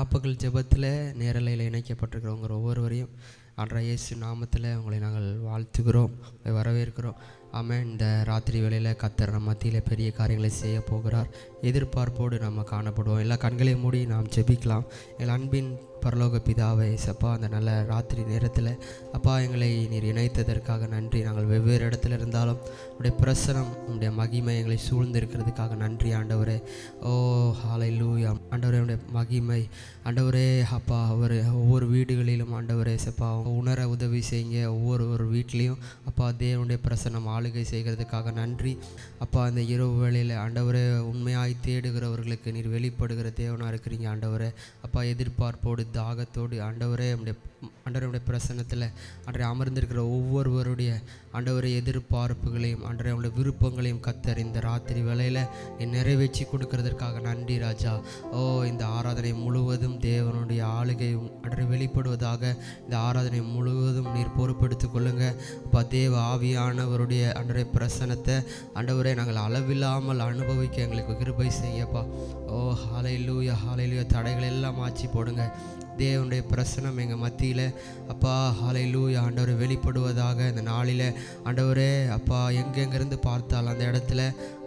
ராப்பகல் ஜெபத்தில் நேரலையில் இணைக்கப்பட்டிருக்கிறவங்க ஒவ்வொருவரையும் ஆண்டவராகிய இயேசு நாமத்தில் உங்களை நாங்கள் வாழ்த்துகிறோம், வரவேற்கிறோம். ஆமென். இந்த ராத்திரி வேளையில் கர்த்தர் நம்ம மத்தியில் பெரிய காரியங்களை செய்ய போகிறார். எதிர்பார்ப்போடு நம்ம காணப்படுவோம். எல்லா கண்களையும் மூடி நாம் ஜெபிக்கலாம். எங்கள் அன்பின் பரலோக பிதாவே, சப்பா, அந்த நல்ல ராத்திரி நேரத்தில் அப்பா எங்களை நீர் இணைத்ததற்காக நன்றி. நாங்கள் வெவ்வேறு இடத்துல இருந்தாலும் உடைய பிரசனம், உடைய மகிமை எங்களை சூழ்ந்திருக்கிறதுக்காக நன்றி ஆண்டவரே. ஓ ஹல்லேலூயா ஆண்டவரே, உடைய மகிமை ஆண்டவரே அப்பா ஒவ்வொரு வீடுகளிலும் ஆண்டவரே சப்பா உணர உதவி செய்யுங்க. ஒவ்வொரு வீட்லேயும் அப்பா தேவனுடைய பிரசனம் ஆளுகை செய்கிறதுக்காக நன்றி அப்பா. இந்த இரவு வேளையில் ஆண்டவரே உண்மையாய் தேடுகிறவர்களுக்கு நீர் வெளிப்படுகிற தேவனாக இருக்கிறீங்க ஆண்டவரே. அப்பா எதிர்பார்ப்போடு தாகத்தோடு ஆண்டவரே ஆண்டவருடைய பிரசன்னத்தில் ஆண்டவரை அமர்ந்திருக்கிற ஒவ்வொருவருடைய ஆண்டவரை எதிர்பார்ப்புகளையும் ஆண்டவரை அவங்களுடைய விருப்பங்களையும் கர்த்தர் இந்த ராத்திரி வேளையில் நிறைவேற்றி கொடுக்கறதற்காக நன்றி ராஜா. ஓ இந்த ஆராதனை முழுவதும் தேவனுடைய ஆளுகையும் ஆண்டவரை வெளிப்படுவதாக இந்த ஆராதனை முழுவதும் நீர் பொறுப்பெடுத்துக் கொள்ளுங்க அப்பா. தேவ ஆவியானவருடைய ஆண்டவரை பிரசன்னத்தை ஆண்டவரை நாங்கள் அளவில்லாமல் அனுபவிக்க எங்களுக்கு கிருபை செய்யப்பா. ஓ ஹல்லேலூயா ஹல்லேலூயா. தடைகள் எல்லாம் மாற்றி போடுங்க. தேவனுடைய பிரசனம் எங்கள் மத்தியில் அப்பா ஹல்லேலூயா ஆண்டவரை வெளிப்படுவதாக இந்த நாளில் ஆண்டவரே அப்பா. எங்கெங்கிருந்து பார்த்தால் அந்த இடத்துல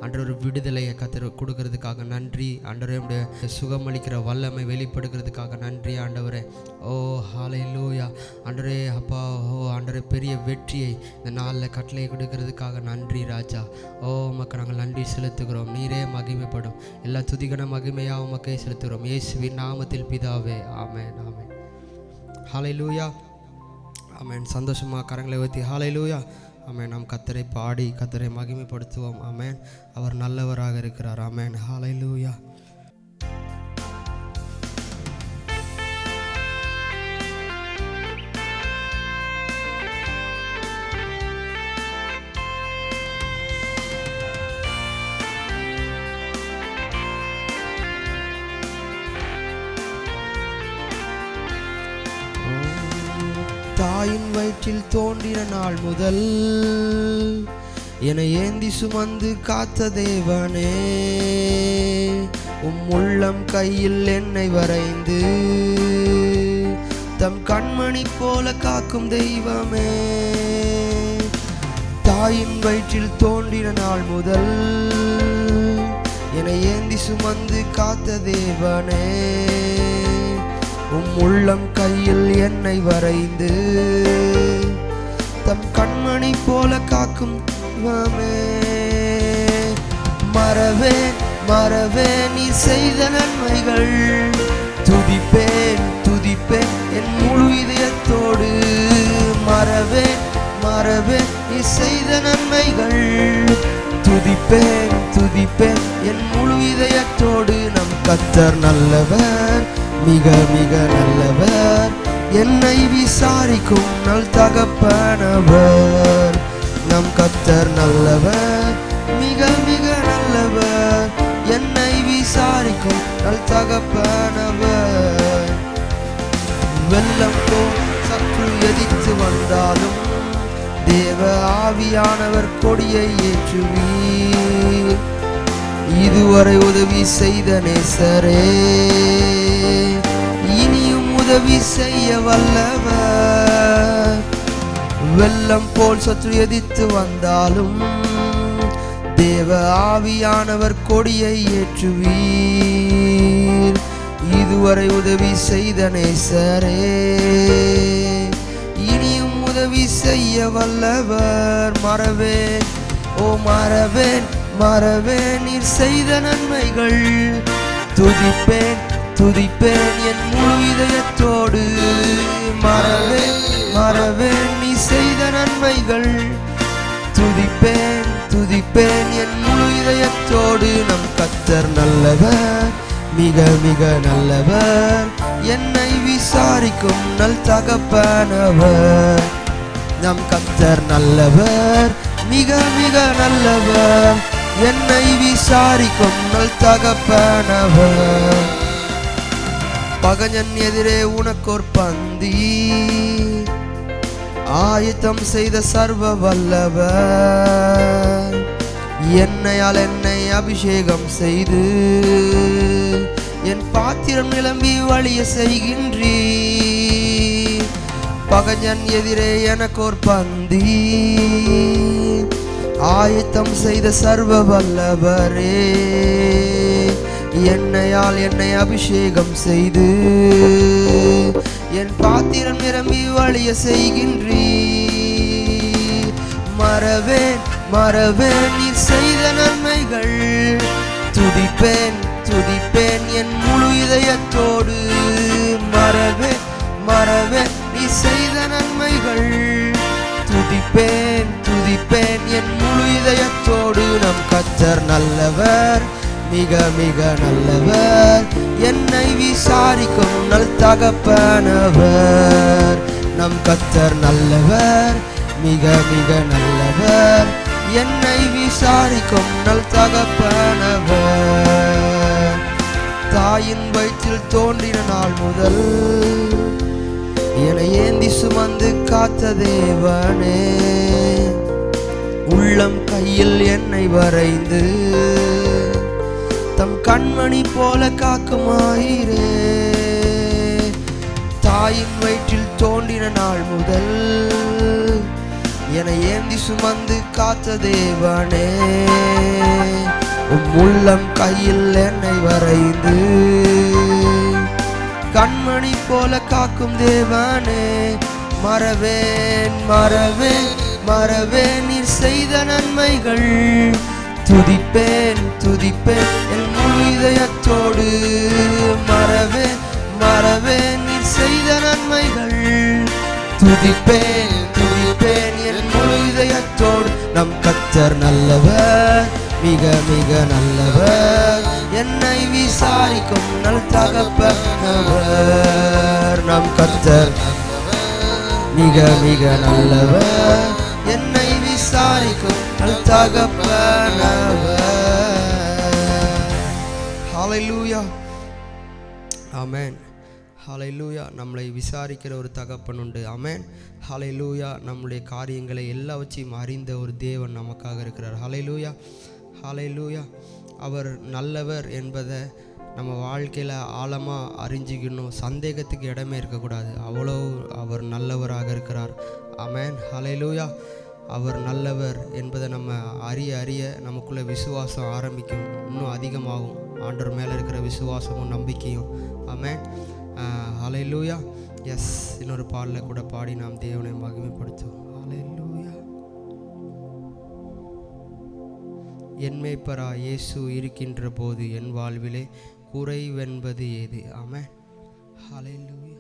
ஆண்டவர் விடுதலையை கர்த்தர் கொடுக்கறதுக்காக நன்றி ஆண்டவரே. உடைய சுகமளிக்கிற வல்லமை வெளிப்படுகிறதுக்காக நன்றி ஆண்டவரே. ஓ ஹல்லேலூயா ஆண்டவரே அப்பா. ஓ ஆண்டவரே, பெரிய வெற்றியை இந்த நாளில் கட்டளை கொடுக்கறதுக்காக நன்றி ராஜா. ஓ உமக்கு நாங்கள் நன்றி செலுத்துகிறோம். நீரே மகிமைப்படும். எல்லா துதிகன மகிமையாக உமக்கே செலுத்துகிறோம். இயேசுவின் நாமத்தில் பிதாவே, ஆமென் ஆமென். ஹல்லேலூயா ஆமென். சந்தோஷமாக கரங்களை ஊற்றி ஹல்லேலூயா ஆமென். நாம் கர்த்தரை பாடி கர்த்தரை மகிமைப்படுத்துவோம். ஆமென். அவர் நல்லவராக இருக்கிறார். ஆமென். ஹல்லேலூயா. தாயின் வயிற்றில் தோன்றின நாள் முதல் என்னை ஏந்தி சுமந்து காத்த தேவனே, உள்ளம் கையில் என்னை வரைந்து தம் கண்மணி போல காக்கும் தெய்வமே. தாயின் வயிற்றில் தோன்றின நாள் முதல் என்னை ஏந்தி சுமந்து காத்த தேவனே, உள்ளம் கையில் என்னை வரைந்து தம் கண்மணி போல காக்கும் மறவேன் மறவேன் நீ செய்த நன்மைகள், துதிப்பேன் துதிப்பேன் என் முழு இதயத்தோடு. மறவேன் மறவேன் நீ செய்த நன்மைகள், துதிப்பேன் துதிப்பேன் என் முழு இதயத்தோடு. நம் கர்த்தர் நல்லவர், மிக மிக நல்லவர், என்னை விசாரிக்கும் நல் தகப்பனவர். நம் கர்த்தர் நல்லவர், மிக மிக நல்லவர், என்னை விசாரிக்கும் நல் தகப்பனவர். வெள்ளம் போல் சற்று எதிர்த்து வந்தாலும் தேவ ஆவியானவர் கொடியை ஏற்றுவீர். இதுவரை உதவி செய்த நேசரே, இனியும் உதவி செய்ய வல்லவர். வெள்ளம் போல் சற்று எதிர்த்து வந்தாலும் தேவ ஆவியானவர் கொடியை ஏற்றுவீர். இதுவரை உதவி செய்த நேசரே, இனியும் உதவி செய்ய வல்லவர். மறவேன் ஓ மறவேன் மறவேன் நீர் செய்த நன்மைகள், துதிப்பேன் துதிப்பேன் என் முழு இதயத்தோடு. மறவேன் மறவேன் நீ செய்த நன்மைகள், துதிப்பேன் துதிப்பேன் என் முழு இதயத்தோடு. நம் கர்த்தர் நல்லவர், மிக மிக நல்லவர், என்னை விசாரிக்கும் நல் தகப்பனவர். நம் கர்த்தர் நல்லவர், மிக மிக நல்லவர், என்னை விசாரிக்கும் நல் தகப்பனவர். பகைஞன் எதிரே உனக்கோர் பந்தி ஆயத்தம் செய்த சர்வ வல்லவர். என்னையால் என்னை அபிஷேகம் செய்து என் பாத்திரம் நிரம்பி வழிய செய்கின்றீர். பகைஞன் எதிரே எனக்கோர் பந்தி ஆயத்தம் செய்த சர்வ வல்லவரே, எண்ணெயால் என்னை அபிஷேகம் செய்து என் பாத்திரம் நிரம்பி வழிய செய்கின்றீர். மறவேன் மறவேன் நீர் செய்த நன்மைகள், துதிப்பேன் துதிப்பேன் என் முழு இதயத்தோடு. மறவேன் மறவேன் நீ செய்த நன்மைகள், துதிப்பேன் துதிப்பேன் என் முழு இதயத்தோடு. நம் கர்த்தர் நல்லவர், மிக மிக நல்லவர், என்னை விசாரிக்கும் நல் தகப்பனவர். நம் கர்த்தர் நல்லவர், மிக மிக நல்லவர், என்னை விசாரிக்கும் நல் தகப்பனவர். தாயின் வயிற்றில் தோன்றின நாள் முதல் என்னை ஏந்தி சுமந்து காத்த தேவனே, உள்ளம் கையில் என்னை வரைந்து தம் கண்மணி போல காக்குமாயிரே. தாயின் வயிற்றில் தோன்றின நாள் முதல் என்னை ஏந்தி சுமந்து காத்த தேவனே, உள்ளம் கையில் என்னை வரைந்து கண்மணி போல காக்கும் தேவனே. மறவேன் மறவேன் மறவேன் நீர் செய்த நன்மைகள், துதிப்பேன் துதிப்பேன் என் முழு இதயத்தோடு. மறவேன் மறவேன் நீர் செய்த நன்மைகள், துதிப்பேன் துதிப்பேன் என் முழு இதயத்தோடு. நம் கர்த்தர் நல்லவர், மிக மிக நல்லவர், என்னை விசாரிக்கும் நல் தகப்பனவர். நம் கர்த்தர் மிக மிக நல்லவர், என்னை விசாரிக்கும் நல் தகப்பனவர். ஹல்லேலூயா, ஆமென். ஹல்லேலூயா. நம்மளை விசாரிக்கிற ஒரு தகப்பன் உண்டு. ஆமென். ஹல்லேலூயா. நம்முடைய காரியங்களை எல்லாவற்றையும் அறிந்த ஒரு தேவன் நமக்காக இருக்கிறார். ஹல்லேலூயா, ஹல்லேலூயா. அவர் நல்லவர் என்பதை நம்ம வாழ்க்கையில் ஆழமாக அறிஞ்சிக்கணும். சந்தேகத்துக்கு இடமே இருக்கக்கூடாது. அவ்வளோ அவர் நல்லவராக இருக்கிறார். ஆமென். ஹல்லேலூயா. அவர் நல்லவர் என்பதை நம்ம அறிய அறிய நமக்குள்ளே விசுவாசம் ஆரம்பிக்கும், இன்னும் அதிகமாகும். ஆண்டவர் மேலே இருக்கிற விசுவாசமும் நம்பிக்கையும். ஆமென். ஹல்லேலூயா. எஸ், இன்னொரு பாடலில் கூட பாடி நாம் தேவனை மகிமைப்படுத்துவோம். ஹல்லேலூயா. என் மேய்ப்பரா இயேசு இருக்கின்ற போது என் வாழ்விலே குறைவென்பது ஏது? ஆமென். ஹல்லேலூயா.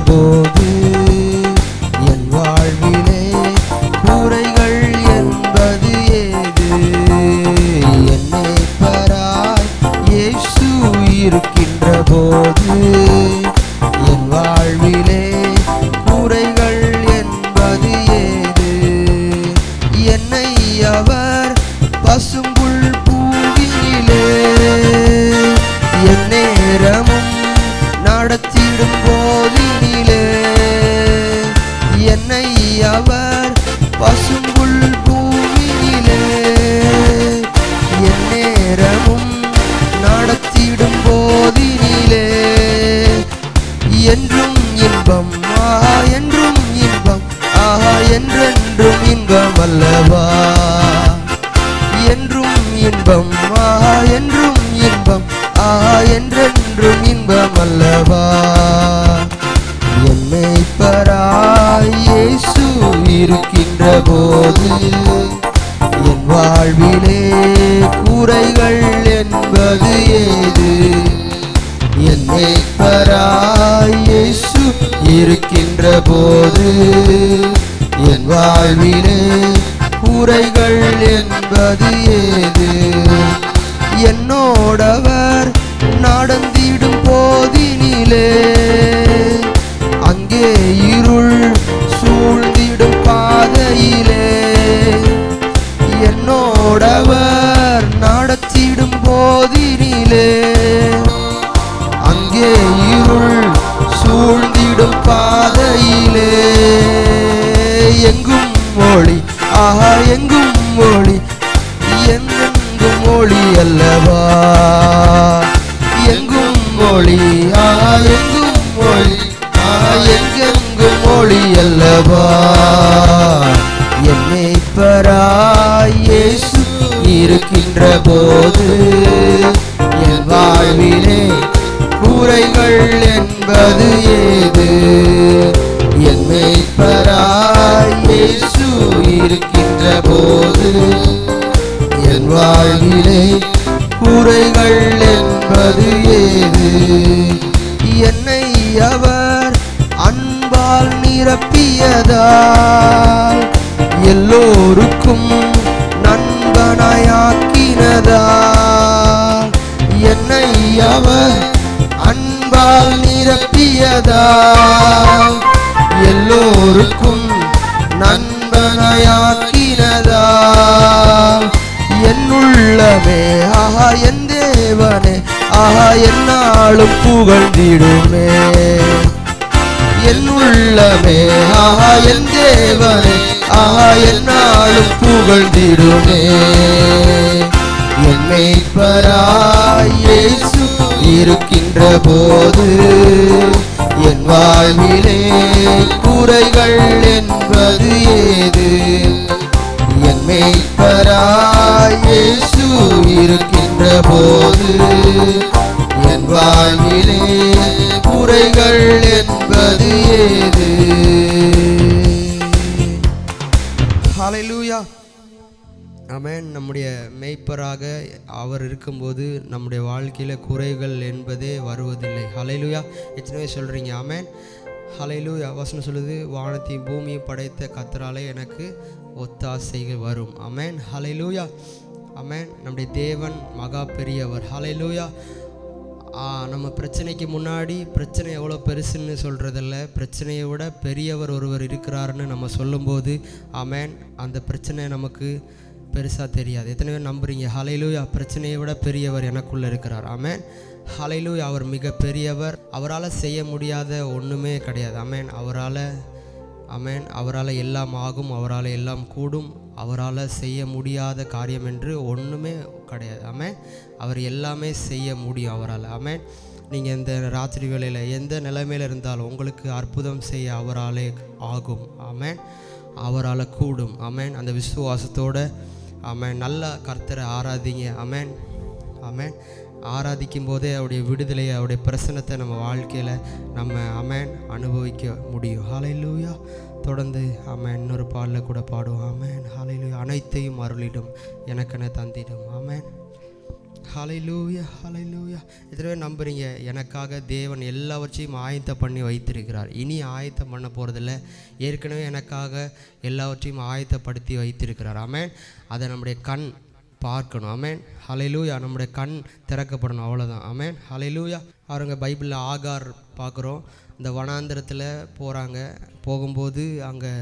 போது என் வாழ்விலே குறைகள் என்பது ஏது? என்னை பராய் இயேசு இருக்கின்ற போது என் வாழ்விலே குறைகள் என்பது ஏது? என்னை அவர் பசும்புல் பூவினிலே என் நேரமும் நடத்திடும் போதினிலே, என்னை அவர் பசும்புல் பூமியிலே என் நேரமும் நடத்திடும் போதினிலே, என்றும் இன்பம் ஆஹா, என்றும் இன்பம் ஆஹா, என்றென்றும் இன்பம் அல்லவா? என்றும் இன்பம் ஆஹா, என்றும் இன்பம் ஆஹா, என்றென்றும் இன்பம் அல்லவா? என் மேய்ப்பராய் இயேசு இருக்கின்ற போது என் வாழ்விலே குறைகள் என்பது ஏது? என் மேய்ப்பராய் இயேசு இருக்கின்ற போது என் வாழ்விலே குறைகள் என்பது ஏது? என்னோடவர் நடந்திடும் போதினிலே அங்கே இருள் சூழ்ந்திடும் பாதையிலே என்னோடவர் நடத்திடும் போதினிலே அங்கே இருள் சூழ்ந்திடும் பாதையிலே எங்கும் ஒளி, ஆஹா எங்கும் ஒளி, எங்கெங்கும் ஒளி அல்லவா, எங்கும் ஒளி, ஆஹா எங்கும் ஒளி, ஆஹா எங்கெங்கும் ஒளி அல்லவா. என் மேய்ப்பராய் இயேசு இருக்கின்ற போது என் வாழ்விலே குறைகள் என்பது ஏது? என் மேய்ப்பராய் இயேசு இருக்கின்ற போது என் வாழ்விலே குறைகள் என்பது ஏது? என்னை அவர் அன்பால் நிரப்பியதால் எல்லோருக்கும் நண்பனாயாக்கினதால் என்னை அவர் அன்பால் நிரப்பியதால் எல்லோருக்கும் நண்பனாயாக்கினதால் என்னுள்ளமே ஆஹா என் தேவனே ஆஹா என்னாலும் புகழ்ந்திடுமே. என்னுள்ளமே ஆஹா என் தேவனே ஆஹா என்னாலும் புகழ்ந்திடுமே. என் மேய்ப்பராய் இயேசு இருக்கின்ற போது என் வாழ்விலே குறைகள் என்பது ஏது? என் மேய்ப்பராய் இயேசு இருக்கின்ற போது என் வாழ்விலே குறைகள் என்பது ஏது? ஹல்லேலூயா, ஆமென். நம்முடைய மேய்ப்பராக அவர் இருக்கும்போது நம்முடைய வாழ்க்கையில் குறைகள் என்பதே வருவதில்லை. ஹல்லேலூயா, எத்தனை சொல்கிறீங்க ஆமென்? ஹல்லேலூயா. வசனம் சொல்லுது, வானத்தையும் பூமியும் படைத்த கர்த்தராலே எனக்கு ஒத்தாசைகள் வரும். ஆமென். ஹல்லேலூயா, ஆமென். நம்முடைய தேவன் மகா பெரியவர். ஹல்லேலூயா. நம்ம பிரச்சனைக்கு முன்னாடி பிரச்சனை எவ்வளோ பெருசுன்னு சொல்கிறதில்ல, பிரச்சனையை விட பெரியவர் ஒருவர் இருக்கிறாருன்னு நம்ம சொல்லும்போது ஆமென், அந்த பிரச்சனை நமக்கு பெருசாக தெரியாது. எத்தனை பேர் நம்புறீங்க? ஹல்லேலூயா. பிரச்சனையை விட பெரியவர் எனக்குள்ளே இருக்கிறார். ஆமென். ஹல்லேலூயா. அவர் மிக பெரியவர். அவரால் செய்ய முடியாத ஒன்றுமே கிடையாது. ஆமென். அவரால் எல்லாம் ஆகும், அவரால் எல்லாம் கூடும், அவரால் செய்ய முடியாத காரியம் என்று ஒன்றுமே கிடையாது. ஆமென். அவர் எல்லாமே செய்ய முடியும் அவரால். ஆமென். நீங்கள் இந்த ராத்திரி வேளையில் எந்த நிலைமையில் இருந்தாலும் உங்களுக்கு அற்புதம் செய்ய அவராலே ஆகும். ஆமென். அவரால் கூடும். ஆமென். அந்த விசுவாசத்தோடு ஆமென் நல்ல கர்த்தரை ஆராதிங்க. ஆமென். ஆமென். ஆராதிக்கும் போதே அவருடைய விடுதலையை, அவருடைய பிரசன்னத்தை நம்ம வாழ்க்கையில் நம்ம ஆமென் அனுபவிக்க முடியும். ஹல்லேலூயா. தொடர்ந்து ஆமென் இன்னொரு பாடலில் கூட பாடுவோம். ஆமென். ஹல்லேலூயா. அனைத்தையும் அருளிடும் எனக்கென தந்திடும். ஆமென். ஹல்லேலூயா. ஹல்லேலூயா. எத்தனை நம்புறீங்க? எனக்காக தேவன் எல்லாவற்றையும் ஆயத்தம் பண்ணி வைத்திருக்கிறார். இனி ஆயத்தம் பண்ண போகிறதில்ல, ஏற்கனவே எனக்காக எல்லாவற்றையும் ஆயத்தப்படுத்தி வைத்திருக்கிறார். ஆமென். அதை நம்முடைய கண் பார்க்கணும். ஆமென். ஹல்லேலூயா. நம்முடைய கண் திறக்கப்படணும், அவ்வளோதான். ஆமென். ஹல்லேலூயா. அவருங்க பைபிளில் ஆகார் பார்க்குறோம். இந்த வனாந்திரத்தில் போகும்போது அங்கே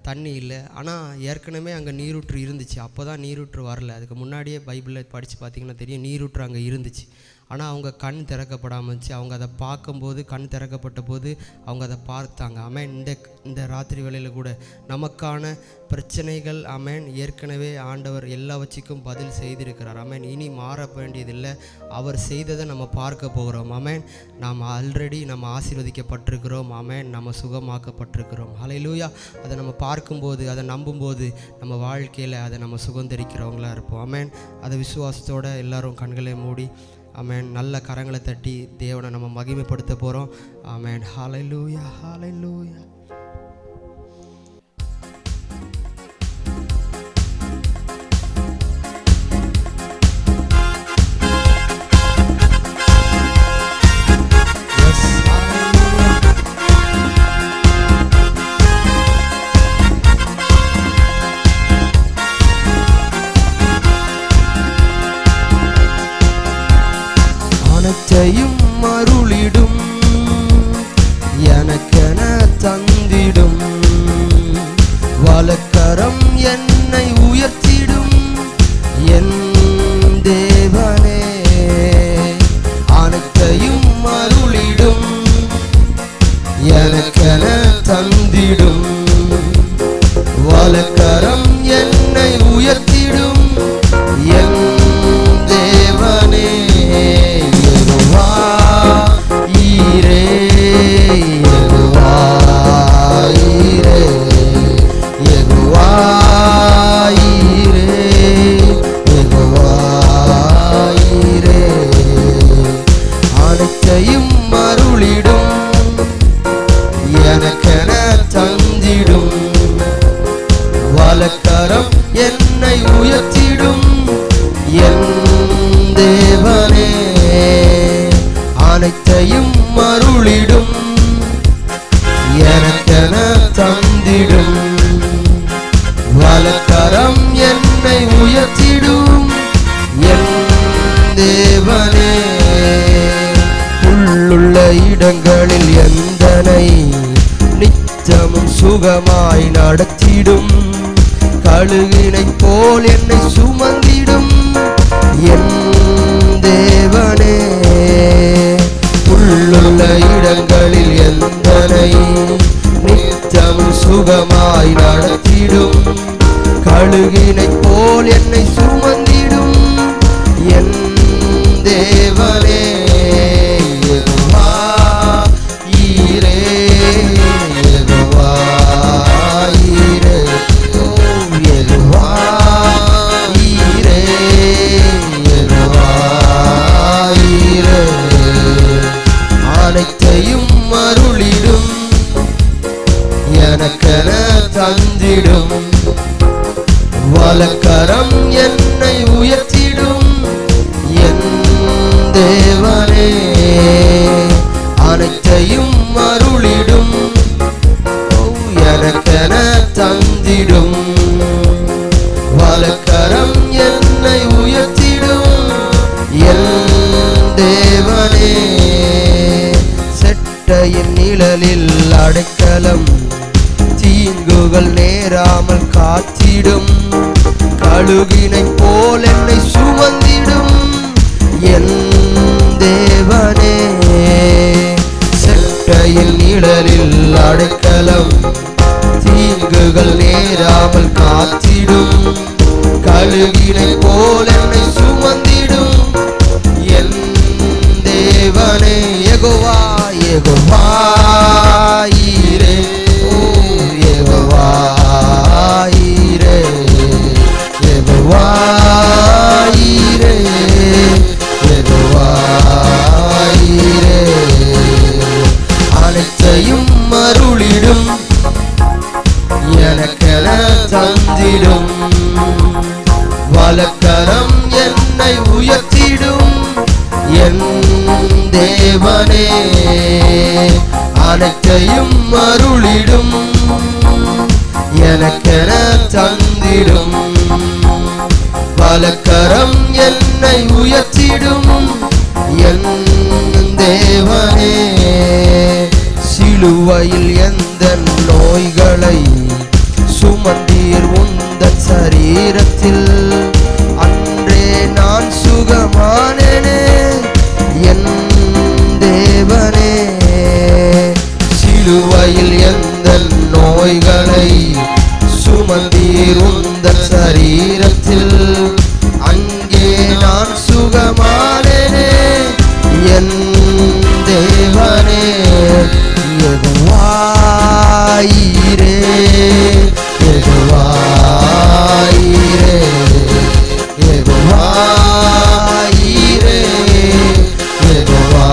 தண்ணி இல்லை, ஆனால் ஏற்கனவே அங்கே நீரூற்று இருந்துச்சு. அப்போ தான் நீரூற்று வரல, அதுக்கு முன்னாடியே பைபிளில் படித்து பார்த்திங்கன்னா தெரியும் நீரூற்று அங்கே இருந்துச்சு. ஆனால் அவங்க கண் திறக்கப்படாமல் இருந்துச்சு. அவங்க அதை பார்க்கும்போது, கண் திறக்கப்பட்ட போது அவங்க அதை பார்த்தாங்க. ஆமென். இந்த ராத்திரி வேளையில் கூட நமக்கான பிரச்சனைகள் ஆமென் ஏற்கனவே ஆண்டவர் எல்லாவற்றுக்கும் பதில் செய்திருக்கிறார். ஆமென். இனி மாற வேண்டியதில்லை, அவர் செய்ததை நம்ம பார்க்க போகிறோம். ஆமென். நாம் ஆல்ரெடி நம்ம ஆசீர்வதிக்கப்பட்டிருக்கிறோம். ஆமென். நம்ம சுகமாக்கப்பட்டிருக்கிறோம். ஹல்லேலூயா. அதை நம்ம பார்க்கும்போது, அதை நம்பும்போது நம்ம வாழ்க்கையில் அதை நம்ம சுகந்தரிக்கிறவங்களாக இருப்போம். ஆமென். அதை விசுவாசத்தோடு எல்லாரும் கண்களை மூடி ஆமென் நல்ல கரங்களை தட்டி தேவனை நம்ம மகிமைப்படுத்த போகிறோம். ஆமென். ஹல்லேலூயா. ஹல்லேலூயா. அனைத்தையும் அருளிடும் எனக்கென தந்திடும் வலக்கரம் என்னை உயர்த்திடும் என் தேவனே அனைத்தையும் அருளிடும் எனக்கென தந்திடும் வலக்கரம் என்னை உயர்த்திடும் என் தேவனே யெகோவா ஈரே யெகோவா ஈரே யெகோவா ஈரே யெகோவா ஈரே அனைத்தையும் அருளிடும் எனக்கென தந்திடும் வலக்கரம் என்னை உயர்த்திடும் என் தேவனே அனைத்தையும் அருளிடும் எனக்கென தந்திடும் வலக்கரம் என்னை உயர்த்திடும் என் தேவனே உள்ளுள்ள இடங்களில் எந்தனை நித்தமும் சுகமாய் நடத்திடும் கழுகினை போல் என்னை சுமந்திடும் என் தேவனே உள்ளுள்ள இடங்களில் எந்தனை நித்தமும் சுகமாய் நடத்திடும் கழுகினை போல் என்னை சுமந்திடும் என் தேவனே யெகோவா ஈரே யெகோவா ஈரே யெகோவா ஈரே யெகோவா ஈரே அனைத்தையும் அருளிடும் எனக்கென தந்திடும் வலக்கரம் என்னை உயர்த்திடும் என் தேவனே அனைத்தையும் அருளிடும் எனக்கென தந்திடும் வலக்கரம் என்னை உயர்த்திடும் என் தேவனே செட்டையின் நிழலில் அடைக்கலம் தீங்குகள் நேராமல் காத்திடும் கழுகினை போல் என்னை சுமந்திடும் என் தேவனே செட்டையில் நிழலில் அடைக்கலம் தீங்குகள் நேராமல் காத்திடும் கழுகினை போல் என்னை சுமந்திடும் என் தேவனே யெகோவா யெகோவா ஈரே யெகோவா ஈரே யெகோவா ஈரே யெகோவா ஈரே அனைத்தையும் அருளிடும் எனக்கென தந்திடும் வலக்கரம் என்னை உயர்த்திடும் என் தேவனே அனைத்தையும் அருளிடும் எனக்கென தந்திடும் வலக்கரம் என்னை உயர்த்திடும் என் தேவனே சிலுவையில் எந்த நோய்களை சுமந்தீர் உந்தன் சரீரத்தில் அன்றே நான் சுகமானேனே என் தேவனே சிலுவையில் எந்த நோய்களை சுமந்தீர் உந்தன் சரீரத்தில் அங்கே நான் சுகமானேனே என் தேவனே யெகோவா ஈரே யெகோவா ஈரே யெகோவா ஈரே யெகோவா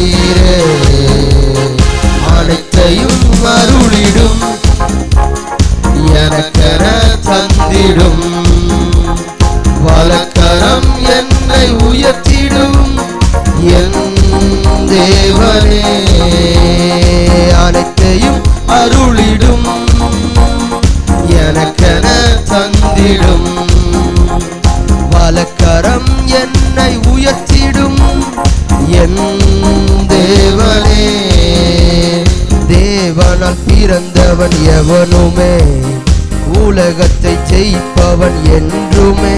ஈரே அனைத்தையும் அருளிடும் எனக்கென தந்திடும் வலக்கரம் என்னை உயர்த்திடும் பிறந்தவன் எவனுமே உலகத்தை ஜெயிப்பவன் என்றுமே.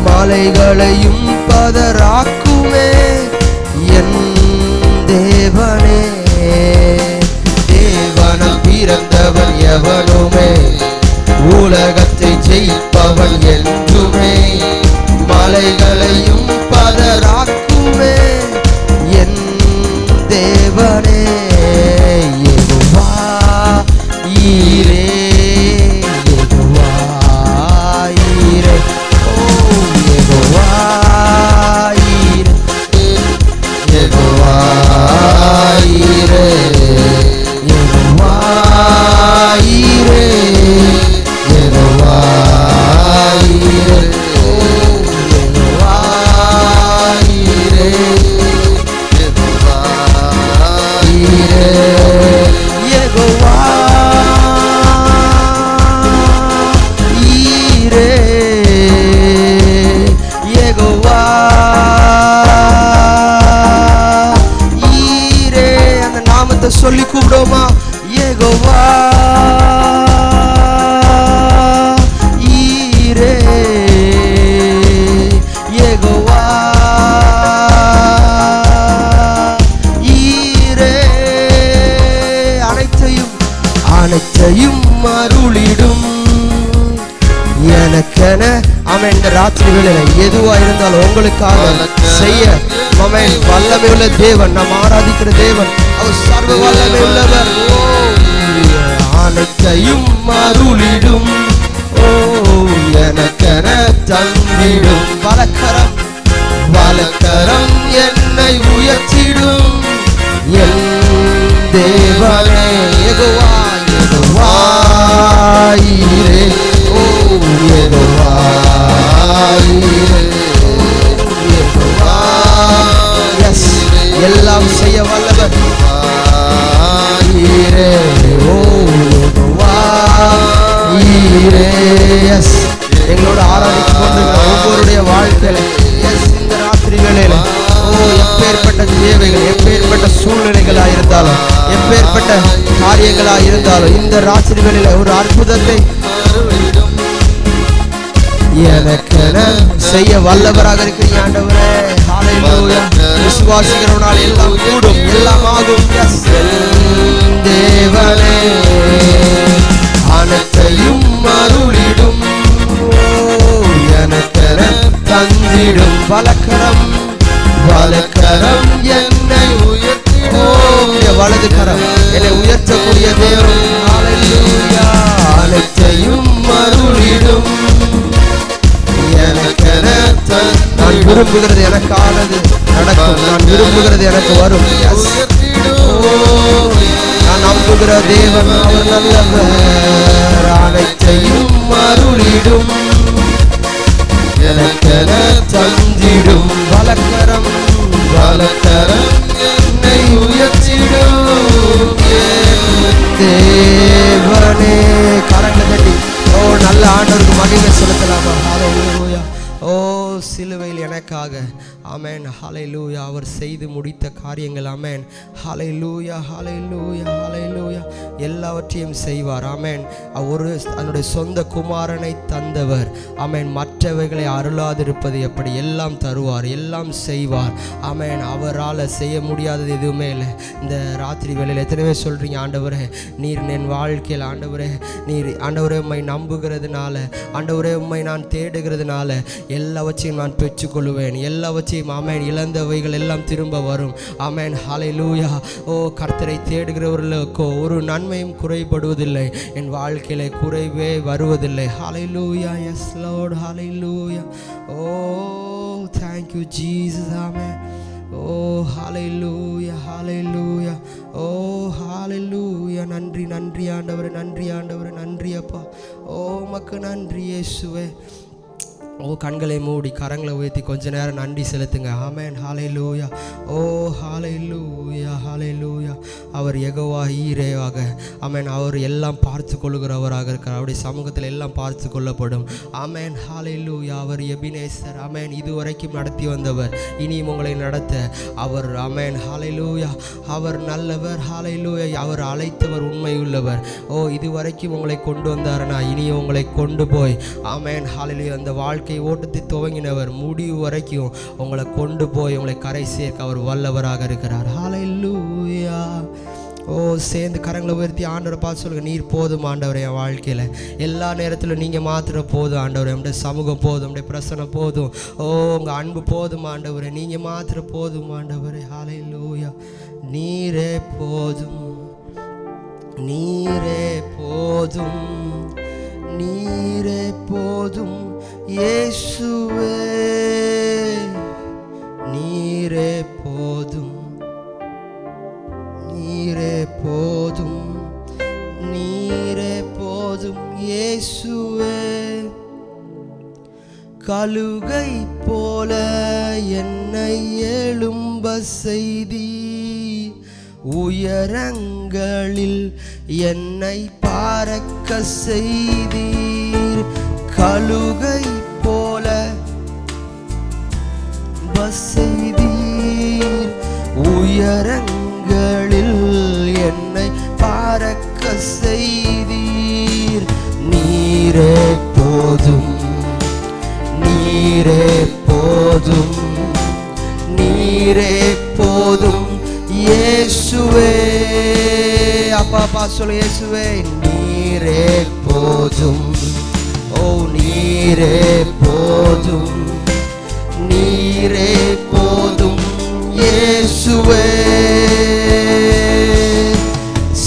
மலைகளையும் பதராக்குமே என் தேவனே. தேவனால் பிறந்தவன் எவனுமே உலகத்தை ஜெயிப்பவன் என்றுமே. மலைகளையும் பதராக்குமே என் தேவனே. யெகோவா ஈரே, யெகோவா ஈரே, ஓ யெகோவா ஈரே, யெகோவா ஈரே, யெகோவா ஈரே, யெகோவா ஈரே, ஓ யெகோவா ஈரே, யெகோவா ஈரே, யெகோவா ஈரே, யெகோவா ஈரே. அந்த நாமத்தை சொல்லி கூப்பிடுவோமா? யெகோவா ஈரே, யெகோவா ஈரே. அனைத்தையும் அருளிடும் எனக்கென. ஆமென். இந்த ராத்திரி வேளையில எதுவா இருந்தாலும் உங்களுக்காக செய்ய ஆமென் வல்லமை உள்ள தேவன், நாம் ஆராதிக்கிற தேவன், அவர் சர்வ வல்லமை உள்ளவர். அனைத்தையும் அருளிடும், ஓ எனக்கென தந்திடும். வலக்கரம் வலக்கரம் என்னை உயர்த்திடும் என் தேவனே. யெகோவா யெகோவா ஈரே, ஓ யெகோவா ஈரே, யெகோவா. எஸ், எல்லாம் செய்ய வல்லவர் ஈரே, ஓ யெகோவா ஈரே. எஸ், எங்களோட ஆராதித்துக் கொண்டிருக்கிற ஒவ்வொருடைய வாழ்க்கையில எஸ் இந்த ராத்திரி வேளையில ஓ எப்பேற்பட்ட தேவைகள், எப்பேற்பட்ட சூழ்நிலைகளா இருந்தாலும், எப்பேற்பட்ட காரியங்களா இருந்தாலும் இந்த ராத்திரி வேளையில ஒரு அற்புதத்தை எனக்கென செய்ய வல்லவராக இருக்கிறீங்க ஆண்டவரே. ஹல்லேலூயா. விசுவாசிக்கிறவனால் எல்லாம் கூடும், எல்லாம் ஆகும். எஸ் தேவனே. அனைத்தையும் அருளிடும், எனக்கென தந்திடும். வலக்கரம் வலக்கரம் என்னை உயர்த்திடும். வலது கரம் என்னை உயர்த்தக்கூடிய தேவன். ஹல்லேலூயா. அனைத்தையும் அருளிடும் எனக்கென. நான் விரும்புகிறது எனக்கானது நடக்கும், நான் விரும்புகிறது எனக்கு வரும். நான் நம்புகிற தேவன் அவர் நல்லவர். அனைத்தையும் அருளிடும் எனக்கென தந்திடும். வலக்கரம் வலக்கரம் என்னை உயர்த்திடும் தேவனே. கரங்களை தட்டி ஓ நல்ல ஆண்டவருக்கு மகிமை செலுத்தலாமா? ஹல்லேலூயா. ஓ சிலுவையில் எனக்காக ஆமென். ஹல்லேலூயா. அவர் செய்து முடித்த காரியங்கள் ஆமென். ஹல்லேலூயா ஹல்லேலூயா ஹல்லேலூயா. எல்லாவற்றையும் செய்வார் ஆமென். ஒரு தன்னுடைய சொந்த குமாரனை தந்தவர் ஆமென். மற்றவைகளை அருளாதிருப்பது எப்படி? எல்லாம் தருவார், எல்லாம் செய்வார் ஆமென். அவரால் செய்ய முடியாதது எதுவுமே இல்லை. இந்த ராத்திரி வேளையில் எத்தனை பேர் சொல்கிறீங்க, ஆண்டவரே நீர் என் வாழ்க்கையில் ஆண்டவரே, நீர் ஆண்டவரே உம்மை நம்புகிறதுனால, ஆண்டவரே உம்மை நான் தேடுகிறதுனால எல்லாவற்றையும் நான் பெற்றுக்கொள்வேன். எல்லாவற்றையும் ஆமென். இழந்தவைகள் எல்லாம் திரும்ப வரும் ஆமென். ஹல்லேலூயா. ஓ கர்த்தரை தேடுகிறவர்களுக்கோ ஒரு நன்மையும் குறைபடுவதில்லை, என் வாழ்க்கையில குறைவே வருவதில்லை. Hallelujah. Yes lord. Hallelujah. Oh thank you Jesus. Amen. Oh hallelujah hallelujah. Oh hallelujah. நன்றி நன்றி ஆண்டவரே, நன்றி ஆண்டவரே, நன்றி அப்பா. ஓ உமக்கு நன்றி இயேசுவே. கண்களை மூடி கரங்களை உயர்த்தி கொஞ்ச நேரம் நன்றி செலுத்துங்க. ஆமென். ஹல்லேலூயா. ஹல்லேலூயா, ஹல்லேலூயா. அவர் யெகோவா ஈரேவாக, ஆமென், அவர் எல்லாம் பார்த்து கொள்ளுகிறவராக இருக்கிறார். அவருடைய சமூகத்தில் எல்லாம் பார்த்து கொள்ளப்படும். ஆமென். ஹல்லேலூயா. அவர் எபினேசர், ஆமென், இதுவரைக்கும் நடத்தி வந்தவர், இனியும் உங்களை நடத்த அவர். ஆமென். ஹல்லேலூயா. அவர் நல்லவர். ஹல்லேலூயா. அவர் அழைத்தவர் உண்மை உள்ளவர். இதுவரைக்கும் உங்களை கொண்டு வந்தார்னா இனியும் உங்களை கொண்டு போய், ஆமென், ஹல்லேலூயா, அந்த வாழ்க்கை ஓட்டத்தை துவங்கினவர் முடிவு வரைக்கும் உங்களை கொண்டு போய் உங்களை கரை சேர்க்க அவர் வல்லவராக இருக்கிறார். ஹல்லேலூயா. சேர்ந்து கரங்களை உயர்த்தி ஆண்டவரை பார்த்து சொல்லுங்க, நீர் போதும் ஆண்டவரே. என் வாழ்க்கையில் எல்லா நேரத்திலும் நீங்கள் மாத்திரம் போதும் ஆண்டவரே. நம்முடைய சமூகம் போதும், நம்முடைய பிரசனம் போதும், உங்கள் அன்பு போதும் ஆண்டவரே. நீங்கள் மாத்திரம் போதும் ஆண்டவரே. ஹல்லேலூயா. நீரே போதும், நீரே போதும், நீரே போதும் இயேசுவே. நீரே போதும், நீரே போதும், நீரே போதும் இயேசுவே. கழுகை போல என்னை எழும்ப செய்தி, உயரங்களில் என்னை பறக்க செய்தீர். கழுகை போல செய்தீர், உயரங்களில் என்னை பறக்க செய்தீர். நீரே போதும், நீரே போதும், நீரே போதும் இயேசுவே. அப்பா சொல்லு, இயேசுவே நீரே போதும். நீரே போதும், நீரே போதும் இயேசுவே.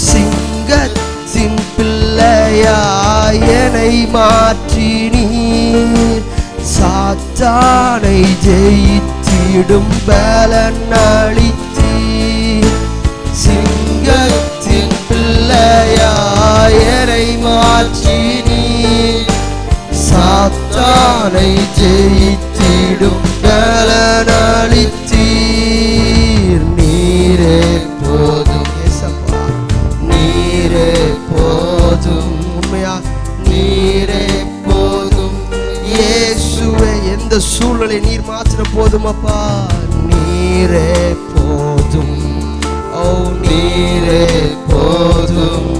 சிங்கத்தின் பிள்ளையாய் என்னை மாற்றி நீர், சாத்தானை ஜெயித்திடும் பலன் அளித்தீர். சிங்கத்தின் பிள்ளையாய் என்னை மாற்றி நீர், சாத்தானை ஜெயித்திடும் பலன் அளித்தீர். நீரே போதும் இயேசப்பா, நீரே போதும். உண்மையா நீரே போதும் இயேசுவே. எந்த சூழ்நிலை நீர் மாத்திரம் போதும் அப்பா. நீரே போதும், நீரே போதும்,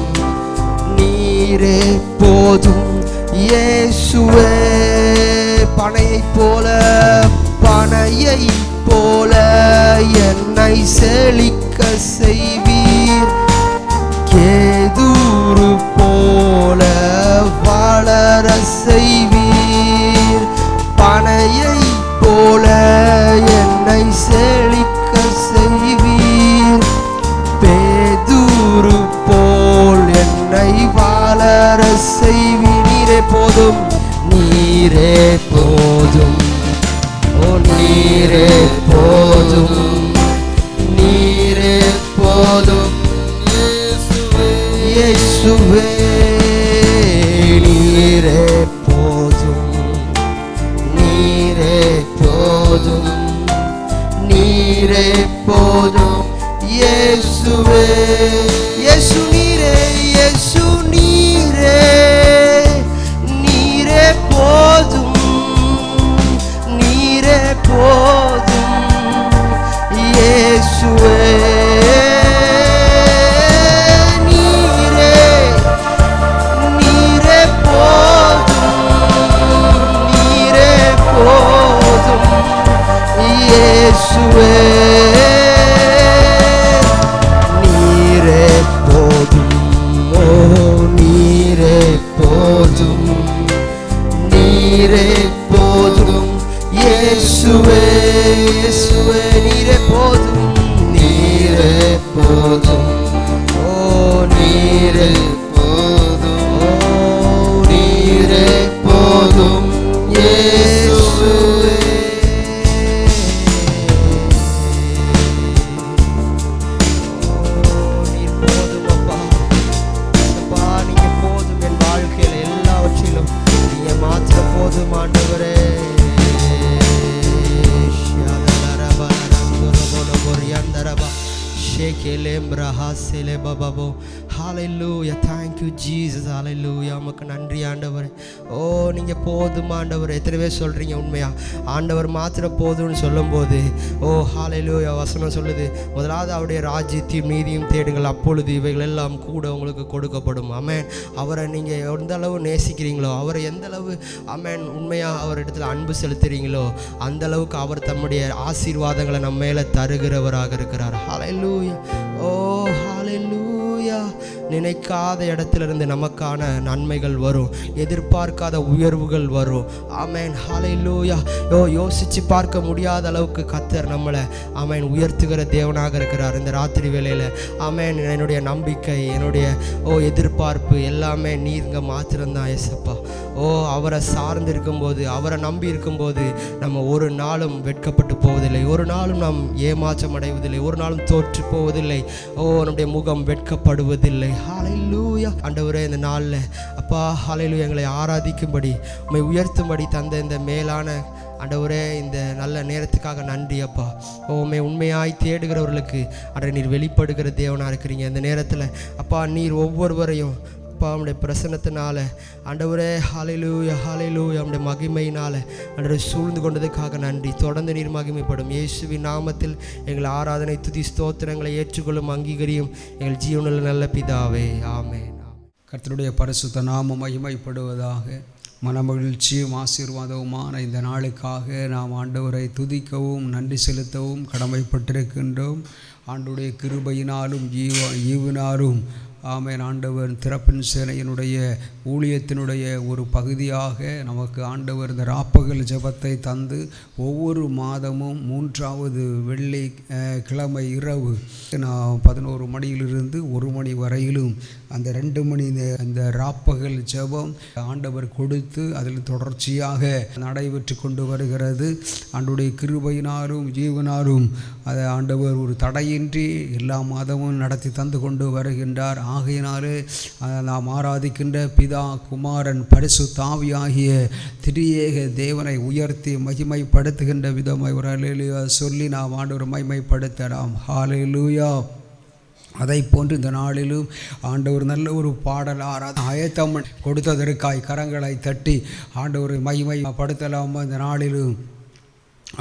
நீரே போதும் இயேசுவே. பனையைப் போல, பனையைப் போல என்னை செழிக்க செய்வீர். கேதுரு போல வளர செய்வீர். பனையைப் போல என்னை செழிக்க செய்வீர். பேதுரு போல் என்னை வளர செய்வீர். நீரே போதும், நீரே போதும், நீரே போதும், நீரே போதும் இயேசுவே. நீரே போதும், நீரே போதும், நீரே போதும் இயேசுவே. இயேசு நீரே, இயேசு நீரே, நீரே போதும், நீரே போதும் இயேசுவே. நீரே, நீரே போதும், நீரே போதும் இயேசுவே. நீரே போதும், நீரே போதும், நீரே போதும் இயேசுவே. இயேசுவே நீரே போதும், நீரே போதும், நீரே போதும், நீரே போதும் இயேசுவே. நீர் போதும் அப்பா. அப்பா நீங்க போதும் என் வாழ்க்கையில எல்லாவற்றிலும். நீங்க மாத்திர போதும் ஆண்டவரே. கேலேம்ரஹாசேலே பபபோ. ஹalleluya. Thank you Jesus. ஹalleluya. உமக்கு நன்றி ஆண்டவரே. ஓ நீங்கள் போதும் ஆண்டவர். எத்தனை பேர் சொல்கிறீங்க உண்மையா ஆண்டவர் மாத்திரம் போதும்னு சொல்லும்போது ஓ ஹalleluya வசனம் சொல்லுது, முதலாவது அவருடைய ராஜ்யத்தையும் நீதியும் தேடுங்கள், அப்பொழுது இவைகள் எல்லாம் கூட உங்களுக்கு கொடுக்கப்படும். ஆமென். அவரை நீங்கள் எந்த அளவு நேசிக்கிறீங்களோ, அவரை எந்த அளவு ஆமென் உண்மையாக அவர் இடத்துல அன்பு செலுத்துறீங்களோ அந்த அளவுக்கு அவர் தம்முடைய ஆசீர்வாதங்களை நம்ம மேலே தருகிறவராக இருக்கிறார். ஹalleluya. ஓ ஹalleluya. நினைக்காத இடத்திலிருந்து நமக்கான நன்மைகள் வரும், எதிர்பார்க்காத உயர்வுகள் வரும். ஆமென். ஹalleluya. யோசித்து பார்க்க முடியாத அளவுக்கு கர்த்தர் நம்மளை ஆமென் உயர்த்துகிற தேவனாக இருக்கிறார் இந்த ராத்திரி வேளையில். ஆமென். என்னுடைய நம்பிக்கை, என்னுடைய எதிர்பார்ப்பு எல்லாமே நீங்க மாத்திரம்தான் ஏசப்பா. அவரை சார்ந்து இருக்கும்போது, அவரை நம்பி இருக்கும்போது நம்ம ஒரு நாளும் வெட்கப்பட்டு போவதில்லை, ஒரு நாளும் நாம் ஏமாற்றம் அடைவதில்லை, ஒரு நாளும் தோற்று போவதில்லை. நம்முடைய முகம் வெட்கப்படுவதில்லை. ஹalleluya. ஆண்டவரே இந்த நாளில் அப்பா ஹalleluya எங்களை ஆராதிக்கும்படி உம்மை உயர்த்தும்படி தந்த இந்த மேலான ஆண்டவரே இந்த நல்ல நேரத்துக்காக நன்றி அப்பா. உம்மை உண்மையாய் தேடுகிறவர்களுக்கு அன்றை நீர் வெளிப்படுகிற தேவனாக இருக்கிறீங்க. இந்த நேரத்தில் அப்பா நீர் ஒவ்வொருவரையும் அப்பா உம்முடைய பிரசன்னத்தினால ஆண்டவரே ஹalleluya ஹalleluya உம்முடைய மகிமையினால ஆண்டவரே சூழ்ந்து கொண்டதுக்காக நன்றி. தொடர்ந்து நீர் மகிமைப்படும் இயேசுவின் நாமத்தில் எங்கள் ஆராதனை துதி ஸ்தோத்திரங்களை ஏற்றுக்கொள்ளும் அங்கீகரியும் எங்கள் ஜீவனில் நல்ல பிதாவே. ஆமென். கர்த்தருடைய பரிசுத்த நாமம் மகிமைப்படுவதாக. மனமகிழ்ச்சியும் ஆசீர்வாதவுமான இந்த நாளுக்காக நாம் ஆண்டவரை துதிக்கவும் நன்றி செலுத்தவும் கடமைப்பட்டிருக்கின்றோம். ஆண்டவருடைய கிருபையினாலும் ஈவினாலும் ஆமென். ஆண்டவர் திறப்பின் சேனையினுடைய ஊழியத்தினுடைய ஒரு பகுதியாக நமக்கு ஆண்டவர் இந்த ராப்பகல் ஜெபத்தை தந்து ஒவ்வொரு மாதமும் 3வது வெள்ளி கிழமை இரவு 11 மணியிலிருந்து 1 மணி வரையிலும் அந்த 2 மணி அந்த ராப்பகல் ஜெபம் ஆண்டவர் கொடுத்து அதில் தொடர்ச்சியாக நடைபெற்று கொண்டு வருகிறது. ஆண்டவருடைய கிருபையினாலும் ஜீவனாலும் அதை ஆண்டவர் ஒரு தடையின்றி எல்லா மாதமும் நடத்தி தந்து கொண்டு வருகின்றார். ஆகையினாலே நாம் ஆராதிக்கின்ற பிதா குமாரன் பரிசுத்த ஆவியாகிய திரியேக தேவனை உயர்த்தி மகிமைப்படுத்துகின்ற விதமாய் ஒரு ஹல்லேலூயா சொல்லி நாம் ஆண்டவரை மகிமைப்படுத்தலாம். ஹல்லேலூயா. அதை போன்று இந்த நாளிலும் ஆண்டவர் நல்ல ஒரு பாடல் ஆயத்தம் கொடுத்ததற்காய் கரங்களை தட்டி ஆண்டவரை மகிமைப்படுத்தலாம். இந்த நாளிலும்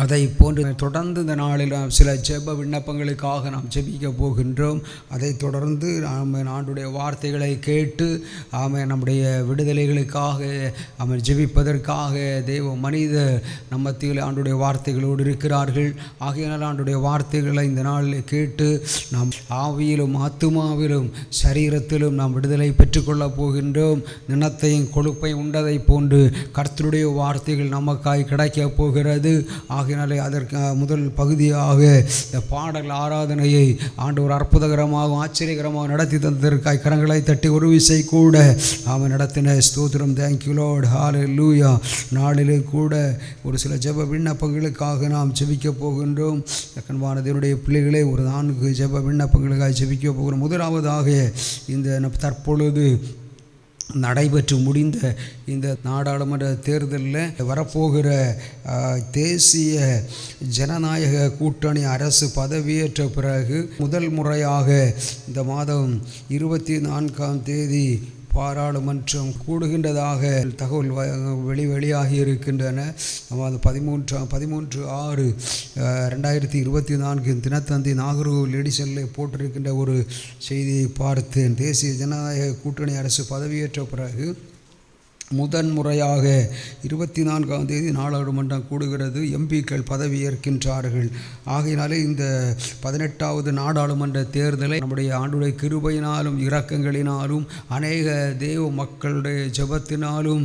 அதை போன்று தொடர்ந்து இந்த நாளில் சில ஜெப விண்ணப்பங்களுக்காக நாம் ஜெபிக்க போகின்றோம். அதை தொடர்ந்து நாம் ஆண்டுடைய வார்த்தைகளை கேட்டு நம்முடைய விடுதலைகளுக்காக ஜெபிப்பதற்காக தேவ மனித மத்தியில் ஆண்டுடைய வார்த்தைகளோடு இருக்கிறார்கள். ஆகையினால் ஆண்டுடைய வார்த்தைகளை இந்த நாளில் கேட்டு நாம் ஆவியிலும் ஆத்துமாவிலும் சரீரத்திலும் நாம் விடுதலை பெற்றுக்கொள்ளப் போகின்றோம். நினத்தையும் கொழுப்பையும் உண்டதை போன்று கர்த்தருடைய வார்த்தைகள் நமக்காய் கிடைக்கப் போகிறது. ஆகையினாலே அதற்கு முதல் பகுதியாக இந்த பாடல் ஆராதனையை ஆண்டவர் அற்புதகரமாக ஆச்சரியகரமாக நடத்தி தந்ததற்காய் கரங்களை தட்டி ஒரு விசை கூட அவன் நடத்தின ஸ்தோத்திரம். Thank you lord. ஹல்லேலூயா. நாளிலே கூட ஒரு சில ஜெப விண்ணப்பங்களுக்காக நாம் ஜெபிக்க போகின்றோம். கண்பானதனுடைய பிள்ளைகளே ஒரு 4 ஜெப விண்ணப்பங்களுக்காக ஜெபிக்க போகிறோம். முதலாவதாக இந்த தற்பொழுது நடைபெற்று முடிந்த இந்த நாடாளுமன்ற தேர்தலில் வரப்போகிற தேசிய ஜனநாயக கூட்டணி அரசு பதவியேற்ற பிறகு முதல் முறையாக இந்த மாதம் 24ஆம் தேதி பாராளுமன்றம் கூடுகின்றதாக தகவல் வெளியாகி இருக்கின்றன. அது 13/6/2024 தினத்தந்தி நாகர்கோவில் எடிசனில் போட்டிருக்கின்ற ஒரு செய்தியை பார்த்தேன். தேசிய ஜனநாயக கூட்டணி அரசு பதவியேற்ற பிறகு முதன்முறையாக 24ஆம் தேதி நாடாளுமன்றம் கூடுகிறது. எம்பிக்கள் பதவியேற்கின்றார்கள். ஆகையினாலே இந்த 18வது நாடாளுமன்ற தேர்தலை நம்முடைய ஆண்டுடைய கிருபையினாலும் இரக்கங்களினாலும் அநேக தேவ மக்களுடைய ஜெபத்தினாலும்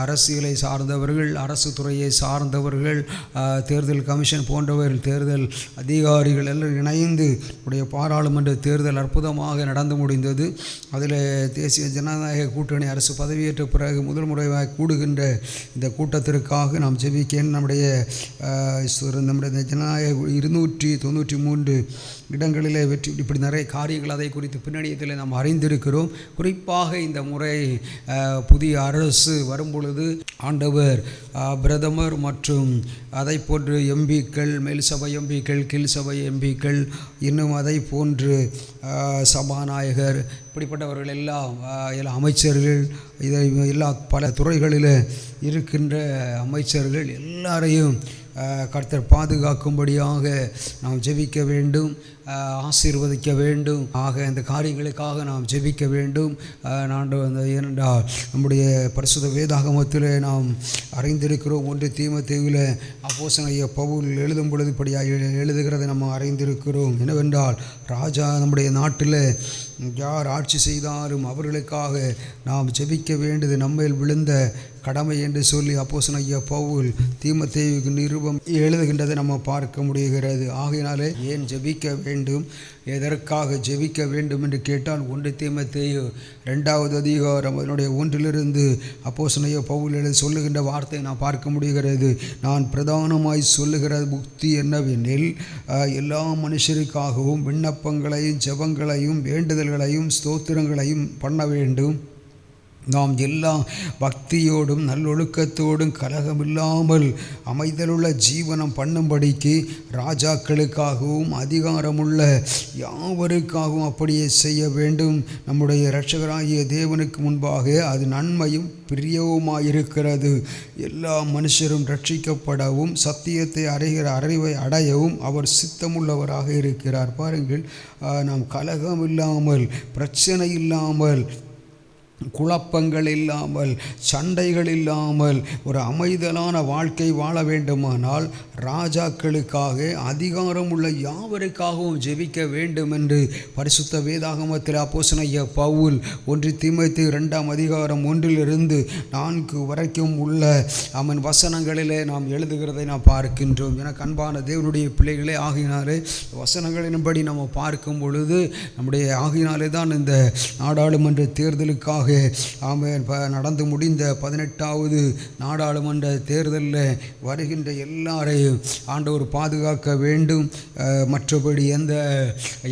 அரசியலை சார்ந்தவர்கள், அரசு துறையை சார்ந்தவர்கள், தேர்தல் கமிஷன் போன்றவர்கள், தேர்தல் அதிகாரிகள் எல்லாம் இணைந்து நம்முடைய பாராளுமன்ற தேர்தல் அற்புதமாக நடந்து முடிந்தது. அதில் தேசிய ஜனநாயக கூட்டணி அரசு பதவி பதவியேற்ற பிறகு முதல் முறையாக கூடுகின்ற இந்த கூட்டத்திற்காக நாம் ஜெபிக்க நம்முடைய ஜனநாயக 293 இடங்களிலே வெற்றி இப்படி நிறைய காரியங்கள் அதை குறித்து பின்னணியத்தில் நாம் அறிந்திருக்கிறோம். குறிப்பாக இந்த முறை புதிய அரசு வரும்பொழுது ஆண்டவர் பிரதமர் மற்றும் அதை போன்று எம்பிக்கள், மேல் சபை எம்பிக்கள், கீழ் சபை எம்பிக்கள், இன்னும் அதை போன்று சபாநாயகர் இப்படிப்பட்டவர்கள் எல்லாம் அமைச்சர்கள், இதை எல்லா பல துறைகளில் இருக்கின்ற அமைச்சர்கள் எல்லாரையும் கர்த்தர் பாதுகாக்கும்படியாக நாம் ஜெபிக்க வேண்டும், ஆசீர்வதிக்க வேண்டும். ஆக இந்த காரியங்களுக்காக நாம் ஜெபிக்க வேண்டும். ஏனென்றால் நம்முடைய பரிசுத்த வேதாகமத்தில் நாம் அறிந்திருக்கிறோம். 1 தீமோத்தேயுவில் அப்போஸ்தலனாகிய பவுல் எழுதும் பொழுது இப்படியாக எழுதுகிறதை நம்ம அறிந்திருக்கிறோம். என்னவென்றால் ராஜா நம்முடைய நாட்டில் யார் ஆட்சி செய்தாலும் அவர்களுக்காக நாம் ஜெபிக்க வேண்டியது நம்மேல் விழுந்த கடமை என்று சொல்லி அப்போஸ்தலனாகிய பவுல் தீமோத்தேயுவுக்கு நிருபம் எழுதுகின்றதை நம்ம பார்க்க முடிகிறது. ஆகையினாலே ஏன் ஜெபிக்க வேண்டும், எதற்காக ஜெபிக்க வேண்டும் என்று கேட்டால் 1 தீமோத்தேயு 2வது அதிகாரம் அதனுடைய 1 அப்போஸ்தலனாகிய பவுல் சொல்லுகின்ற வார்த்தையை நான் பார்க்க முடிகிறது. நான் பிரதானமாய் சொல்லுகிற புக்தி என்னவெனில், எல்லா மனுஷருக்காகவும் விண்ணப்பங்களையும் ஜெபங்களையும் வேண்டுதல்களையும் ஸ்தோத்திரங்களையும் பண்ண வேண்டும். நாம் எல்லா பக்தியோடும் நல்லொழுக்கத்தோடும் கலகமில்லாமல் அமைதலுள்ள ஜீவனம் பண்ணும்படிக்கு ராஜாக்களுக்காகவும் அதிகாரமுள்ள யாவருக்காகவும் அப்படியே செய்ய வேண்டும். நம்முடைய இரட்சகராகிய தேவனுக்கு முன்பாக அது நன்மையும் பிரியவுமாயிருக்கிறது. எல்லா மனுஷரும் ரட்சிக்கப்படவும் சத்தியத்தை அறிவை அடையவும் அவர் சித்தமுள்ளவராக இருக்கிறார். பாருங்கள், நாம் கலகம் இல்லாமல், பிரச்சனை இல்லாமல், குழப்பங்கள் இல்லாமல், சண்டைகள் இல்லாமல் ஒரு அமைதலான வாழ்க்கை வாழ வேண்டுமானால் ராஜாக்களுக்காக அதிகாரம் உள்ள யாவருக்காகவும் ஜெபிக்க வேண்டும் என்று பரிசுத்த வேதாகமத்தில் அப்போஸ்தலனாகிய பவுல் 1 தீமோத்தேயு 2ஆம் அதிகாரம் 1-4 வரைக்கும் உள்ள அவன் வசனங்களிலே நாம் எழுதுகிறதை நாம் பார்க்கின்றோம். எனக்கு அன்பான தேவனுடைய பிள்ளைகளே, ஆகினாலே வசனங்களின்படி நம்ம பார்க்கும் பொழுது நம்முடைய ஆகினாலே தான் இந்த நாடாளுமன்ற தேர்தலுக்காக நடந்து முடிந்த 18வது நாடாளுமன்ற தேர்தலில் வருகின்ற எல்லாரையும் ஆண்டவர் பாதுகாக்க வேண்டும். மற்றபடி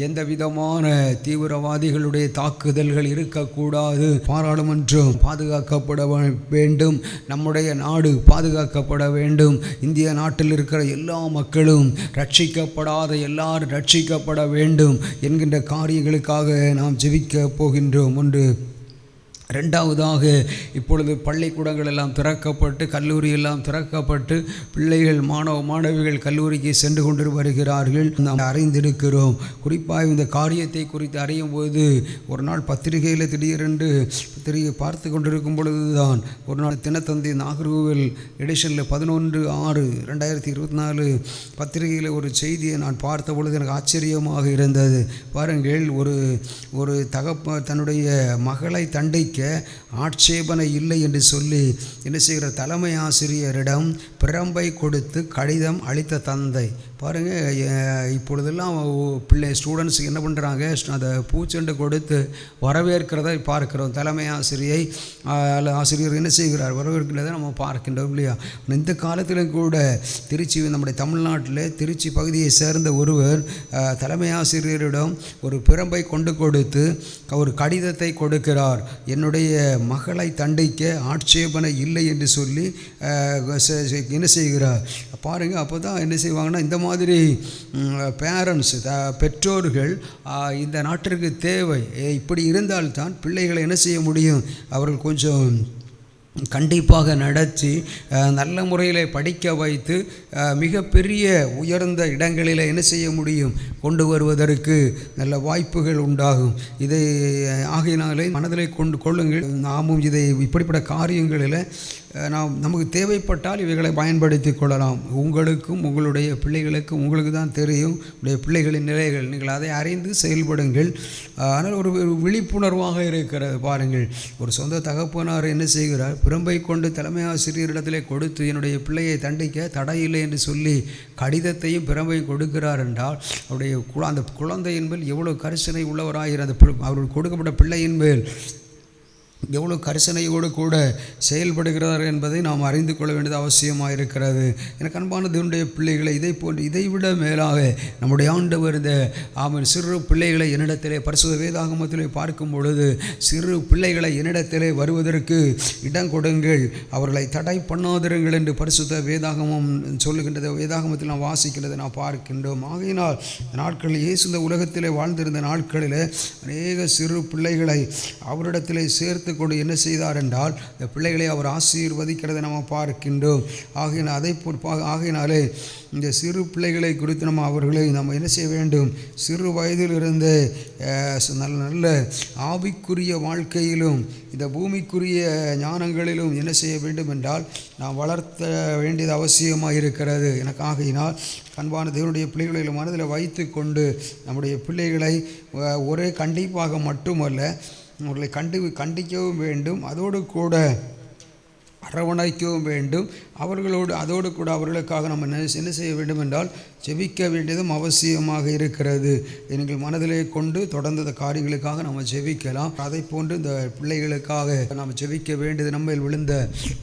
எந்த விதமான தீவிரவாதிகளுடைய தாக்குதல்கள் இருக்கக்கூடாது. பாராளுமன்றம் பாதுகாக்கப்பட வேண்டும். நம்முடைய நாடு பாதுகாக்கப்பட வேண்டும். இந்திய நாட்டில் இருக்கிற எல்லா மக்களும் ரட்சிக்கப்படாத எல்லாரும் ரட்சிக்கப்பட வேண்டும் என்கின்ற காரியங்களுக்காக நாம் ஜெபிக்க போகின்றோம். ஒன்று. 2வதாக, இப்பொழுது பள்ளிக்கூடங்கள் எல்லாம் திறக்கப்பட்டு கல்லூரி எல்லாம் திறக்கப்பட்டு பிள்ளைகள் மாணவிகள் கல்லூரிக்கு சென்று கொண்டு வருகிறார்கள். நாம் அறிந்திருக்கிறோம். குறிப்பாக இந்த காரியத்தை குறித்து அறியும் போது ஒரு நாள் பத்திரிகையில் திடீரென்று பார்த்து கொண்டிருக்கும் பொழுது தான் ஒரு நாள் தினத்தந்தி நாகர்கோவில் எடிஷனில் 11/6/2024 பத்திரிகையில் ஒரு செய்தியை நான் பார்த்த பொழுது எனக்கு ஆச்சரியமாக இருந்தது. பாருங்கள், ஒரு தன்னுடைய மகளை தண்டிக்க ஆட்சேபனை இல்லை என்று சொல்லி என்ன செய்கிற தலைமை ஆசிரியரிடம் பிரம்பை கொடுத்து கடிதம் அளித்த தந்தை. பாருங்கள், இப்பொழுதெல்லாம் ஸ்டூடெண்ட்ஸுக்கு என்ன பண்ணுறாங்க, அதை பூச்செண்டு கொடுத்து வரவேற்கிறதை பார்க்கிறோம். தலைமை ஆசிரியர் என்ன செய்கிறார், வரவேற்கிறதை நம்ம பார்க்கின்றோம் இல்லையா? இந்த காலத்திலும் கூட நம்முடைய தமிழ்நாட்டில் திருச்சி பகுதியை சேர்ந்த ஒருவர் தலைமை ஆசிரியரிடம் ஒரு பிரம்பை கொண்டு கொடுத்து ஒரு கடிதத்தை கொடுக்கிறார். என்னுடைய மகளை தண்டிக்க ஆட்சேபனை இல்லை என்று சொல்லி என்ன செய்கிறார் பாருங்கள். அப்போ தான் என்ன செய்வாங்கன்னா, இந்த மாதிரி பேரண்ட்ஸ் பெற்றோர்கள் இந்த நாட்டிற்கு தேவை. இப்படி இருந்தால்தான் பிள்ளைகளை என்ன செய்ய முடியும், அவர்கள் கொஞ்சம் கண்டிப்பாக நடத்தி நல்ல முறையில் படிக்க வைத்து மிகப்பெரிய உயர்ந்த இடங்களில் என்ன செய்ய முடியும், கொண்டு வருவதற்கு நல்ல வாய்ப்புகள் உண்டாகும். இதை ஆகையினாலே மனதில் கொள்ளுங்கள். நாமும் இதை இப்படிப்பட்ட காரியங்களில் நமக்கு தேவைப்பட்டால் இவைகளை பயன்படுத்தி கொள்ளலாம். உங்களுக்கும் உங்களுடைய பிள்ளைகளுக்கும் உங்களுக்கு தான் தெரியும் உங்களுடைய பிள்ளைகளின் நிலைகள். நீங்கள் அதை அறிந்து செயல்படுங்கள். ஆனால் ஒரு விழிப்புணர்வாக இருக்கிறது. பாருங்கள், ஒரு சொந்த தகப்பனார் என்ன செய்கிறார், பிரம்பை கொண்டு தலைமை ஆசிரியரிடத்திலே கொடுத்து என்னுடைய பிள்ளையை தண்டிக்க தடையில்லை என்று சொல்லி கடிதத்தையும் பிரம்பையும் கொடுக்கிறார் என்றால் அவருடைய அந்த குழந்தையின் மேல் எவ்வளோ கரிசனை உள்ளவராக அவர்கள் கொடுக்கப்பட்ட பிள்ளையின் மேல் எவ்வளோ கரிசனையோடு கூட செயல்படுகிறார் என்பதை நாம் அறிந்து கொள்ள வேண்டியது அவசியமாக இருக்கிறது. எனக்கு அன்பான தேவனுடைய பிள்ளைகளை, இதை போன்று இதைவிட மேலாக நம்முடைய ஆண்டவர் இந்த சிறு பிள்ளைகளை என்னிடத்திலே பரிசுத்த வேதாகமத்திலே பார்க்கும் பொழுது, சிறு பிள்ளைகளை என்னிடத்திலே வருவதற்கு இடம் கொடுங்கள், அவர்களை தடை பண்ணாதிருங்கள் என்று பரிசுத்த வேதாகமம் சொல்லுகின்றது. வேதாகமத்தில் நாம் வாசிக்கிறதை நாம் பார்க்கின்றோம். ஆகையினால் நாட்களில் இயேசு இந்த உலகத்திலே வாழ்ந்திருந்த நாட்களில் அநேக சிறு பிள்ளைகளை அவரிடத்திலே சேர்த்து கொண்டு என்ன செய்தார் என்றால், இந்த பிள்ளைகளை அவர் ஆசீர்வதிக்கிறதை நம்ம பார்க்கின்றோம். ஆகையினாலே இந்த சிறு பிள்ளைகளை குறித்து அவர்களை நம்ம என்ன செய்ய வேண்டும், சிறு வயதில் இருந்து நல்ல ஆவிக்குரிய வாழ்க்கையிலும் இந்த பூமிக்குரிய ஞானங்களிலும் என்ன செய்ய வேண்டும் என்றால் நாம் வளர்த்த வேண்டியது அவசியமாக இருக்கிறது. எனக்கு ஆகையினால் அன்பான தேவனுடைய பிள்ளைகளை மனதில் வைத்து கொண்டு நம்முடைய பிள்ளைகளை ஒரே கண்டிப்பாக மட்டுமல்ல, அவர்களை கண்டிக்கவும் வேண்டும், அதோடு கூட அரவணைக்கவும் வேண்டும். அதோடு கூட அவர்களுக்காக நம்ம என்ன செய்ய வேண்டும் என்றால் ஜெபிக்க வேண்டியதும் அவசியமாக இருக்கிறது. நீங்கள் மனதிலே கொண்டு தொடர்ந்து இந்த காரியங்களுக்காக நம்ம ஜெபிக்கலாம். அதை போன்று இந்த பிள்ளைகளுக்காக நாம் ஜெபிக்க வேண்டியது நம்ம விழுந்த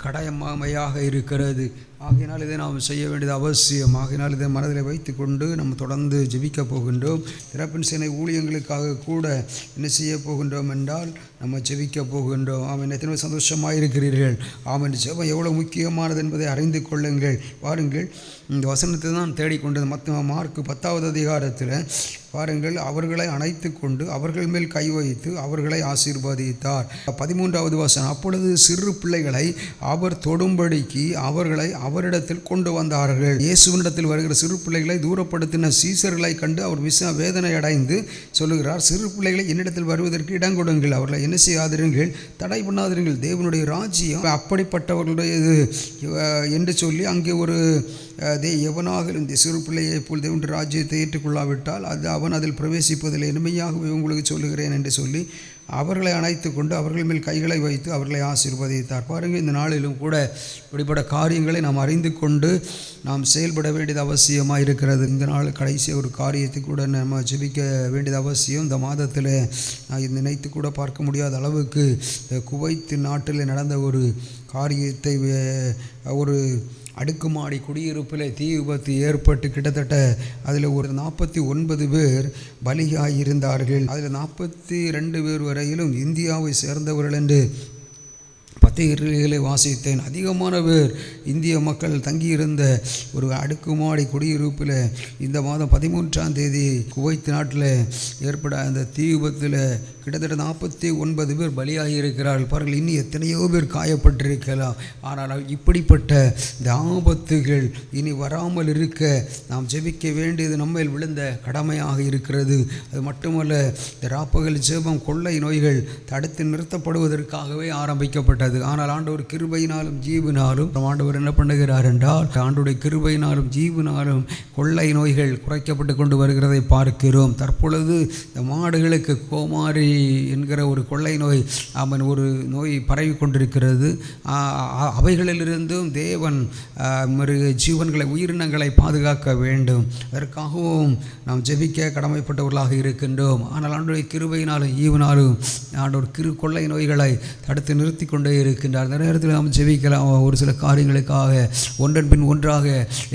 கடமையாக இருக்கிறது. ஆகையினால் இதை நாம் செய்ய வேண்டியது அவசியம். ஆகையினால் இதை மனதில் வைத்து கொண்டு நம்ம தொடர்ந்து ஜெபிக்க போகின்றோம். திறப்பின் சேனை ஊழியங்களுக்காக கூட என்ன செய்ய போகின்றோம் என்றால் நம்ம ஜெபிக்க போகின்றோம். ஆமென். எத்தனை சந்தோஷமாக இருக்கிறீர்கள். ஆமென். ஜெபம் எவ்வளோ முக்கியமானது என்பதை அறிந்து கொள்ளுங்கள். பாருங்கள், இந்த வசனத்தை தான் தேடிக்கொண்டது. மார்க்கு 10வது அதிகாரத்தில் பாருங்கள், அவர்களை அணைத்து கொண்டு அவர்கள் மேல் கை வைத்து அவர்களை ஆசீர்வதித்தார். 13வது வசனம், அப்பொழுது சிறு பிள்ளைகளை அவர் தொடும்படிக்கு அவர்களை அவரிடத்தில் கொண்டு வந்தார்கள். இயேசுவினிடத்தில் வருகிற சிறு பிள்ளைகளை தூரப்படுத்தின சீசர்களை கண்டு அவர் வேதனை அடைந்து சொல்லுகிறார், சிறு பிள்ளைகளை என்னிடத்தில் வருவதற்கு இடம் கொடுங்கள், அவர்களை என்ன செய்யாதிருங்கள், தடை பண்ணாதிருங்கள், தேவனுடைய ராஜ்யம் அப்படிப்பட்டவர்களுடையது என்று சொல்லி அங்கே ஒரு எவனாக இந்த சிறு பிள்ளையை போல் தேவனுடைய ராஜ்யத்தை ஏற்றுக்கொள்ளாவிட்டால் அவன் அதில் பிரவேசிப்பதில் இனிமையாகவே உங்களுக்கு சொல்லுகிறேன் என்று சொல்லி அவர்களை அணைத்து கொண்டு அவர்கள் மேல் கைகளை வைத்து அவர்களை ஆசீர்வதித்தார். பாருங்கள், இந்த நாளிலும் கூட இப்படிப்பட்ட காரியங்களை நாம் அறிந்து கொண்டு நாம் செயல்பட வேண்டியது அவசியமாக இருக்கிறது. இந்த நாள் கடைசி ஒரு காரியத்தை கூட நம்ம ஜெபிக்க வேண்டியது அவசியம். இந்த மாதத்தில் நான் நினைத்து கூட பார்க்க முடியாத அளவுக்கு குவைத் நாட்டில் நடந்த ஒரு காரியத்தை, ஒரு அடுக்குமாடி குடியிருப்பில் தீ விபத்து ஏற்பட்டு கிட்டத்தட்ட அதில் ஒரு 49 பேர் பலியாயிருந்தார்கள். அதில் 42 பேர் வரையிலும் இந்தியாவை சேர்ந்தவர்கள் என்று பத்திரிகைகளை வாசித்தேன். அதிகமான பேர் இந்திய மக்கள் தங்கியிருந்த ஒரு அடுக்குமாடி குடியிருப்பில் இந்த மாதம் 13ஆம் தேதி குவைத் நாட்டில் ஏற்பட அந்த தீ விபத்தில் கிட்டத்தட்ட 49 பேர் பலியாகி இருக்கிறார்கள். பாருங்கள், இன்னும் எத்தனையோ பேர் காயப்பட்டிருக்கலாம். ஆனால் இப்படிப்பட்ட இந்த ஆபத்துகள் இனி வராமல் இருக்க நாம் ஜெபிக்க வேண்டியது நம்மையில் விழுந்த கடமையாக இருக்கிறது. அது மட்டுமல்ல, இந்த ராப்பகல் ஜெபம் கொள்ளை நோய்கள் தடுத்து நிறுத்தப்படுவதற்காகவே ஆரம்பிக்கப்பட்டது. ஆனால் ஆண்டவர் கிருபையினாலும் ஜீவனாலும் ஆண்டவர் என்ன பண்ணுகிறார் என்றால், ஆண்டவருடைய கிருபையினாலும் ஜீவனாலும் கொள்ளை நோய்கள் குறைக்கப்பட்டு கொண்டு வருகிறதை பார்க்கிறோம். தற்பொழுது இந்த மாடுகளுக்கு கோமாரி என்கிற ஒரு கொள்ளை நோய் ஒரு நோய் பரவி கொண்டிருக்கிறது. அவைகளிலிருந்தும் தேவன் ஜீவன்களை, உயிரினங்களை பாதுகாக்க வேண்டும். அதற்காகவும் நாம் ஜெபிக்க கடமைப்பட்டவர்களாக இருக்கின்றோம். ஆனால் ஆண்டவருடைய கிருபையினாலும் ஈவனாலும் ஆண்டவர் கொள்ளை நோய்களை தடுத்து நிறுத்தி கொண்டே இருக்கின்றார். நிறைய நேரத்தில் நாம் ஜெபிக்கலாம். ஒரு சில காரியங்களுக்காக ஒன்றன் பின் ஒன்றாக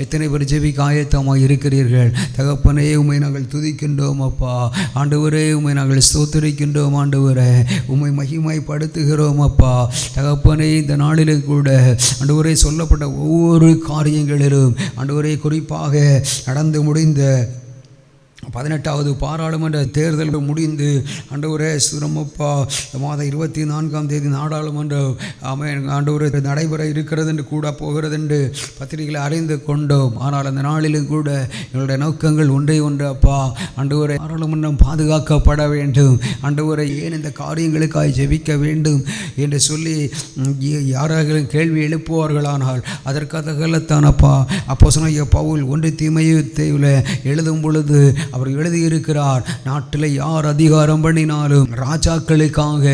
எத்தனை பேர் ஜெபிக்க ஆயத்தமாக இருக்கிறீர்கள். தகப்பனே, உம்மை நாங்கள் துதிக்கின்றோம் அப்பா. ஆண்டவரே, உம்மை நாங்கள் ஸ்தோத்திரிக்கின்றோம் ஆண்டவரே. உம்மை மகிமைப்படுத்துகிறோம் அப்பா. தகப்பனே, இந்த நாளிலும் கூட ஆண்டவரே சொல்லப்பட்ட ஒவ்வொரு காரியங்களிலும் ஆண்டவரே குறிப்பாக நடந்து முடிந்த 18வது பாராளுமன்ற தேர்தல் முடிந்து ஆண்டவரே சுரமப்பா மாதம் 24ஆம் தேதி நாடாளுமன்றம் ஆண்டவரே நடைபெற இருக்கிறது என்று கூட போகிறது என்று பத்திரிகைகளை அறிந்து கொண்டோம். ஆனால் அந்த நாளிலும் கூட எங்களுடைய நோக்கங்கள் ஒன்றே ஒன்று அப்பா. ஆண்டவரே, பாராளுமன்றம் பாதுகாக்கப்பட வேண்டும். ஆண்டவரை ஏன் இந்த காரியங்களுக்காக ஜெபிக்க வேண்டும் என்று சொல்லி யாராக கேள்வி எழுப்புவார்களானால் அதற்காக அப்பா அப்போஸ்தலனாகிய பவுல் 1 தீமோத்தேயுவில் எழுதும் பொழுது அவர் எழுதியிருக்கிறார், நாட்டில் யார் அதிகாரம் பண்ணினாலும் ராஜாக்களுக்காக,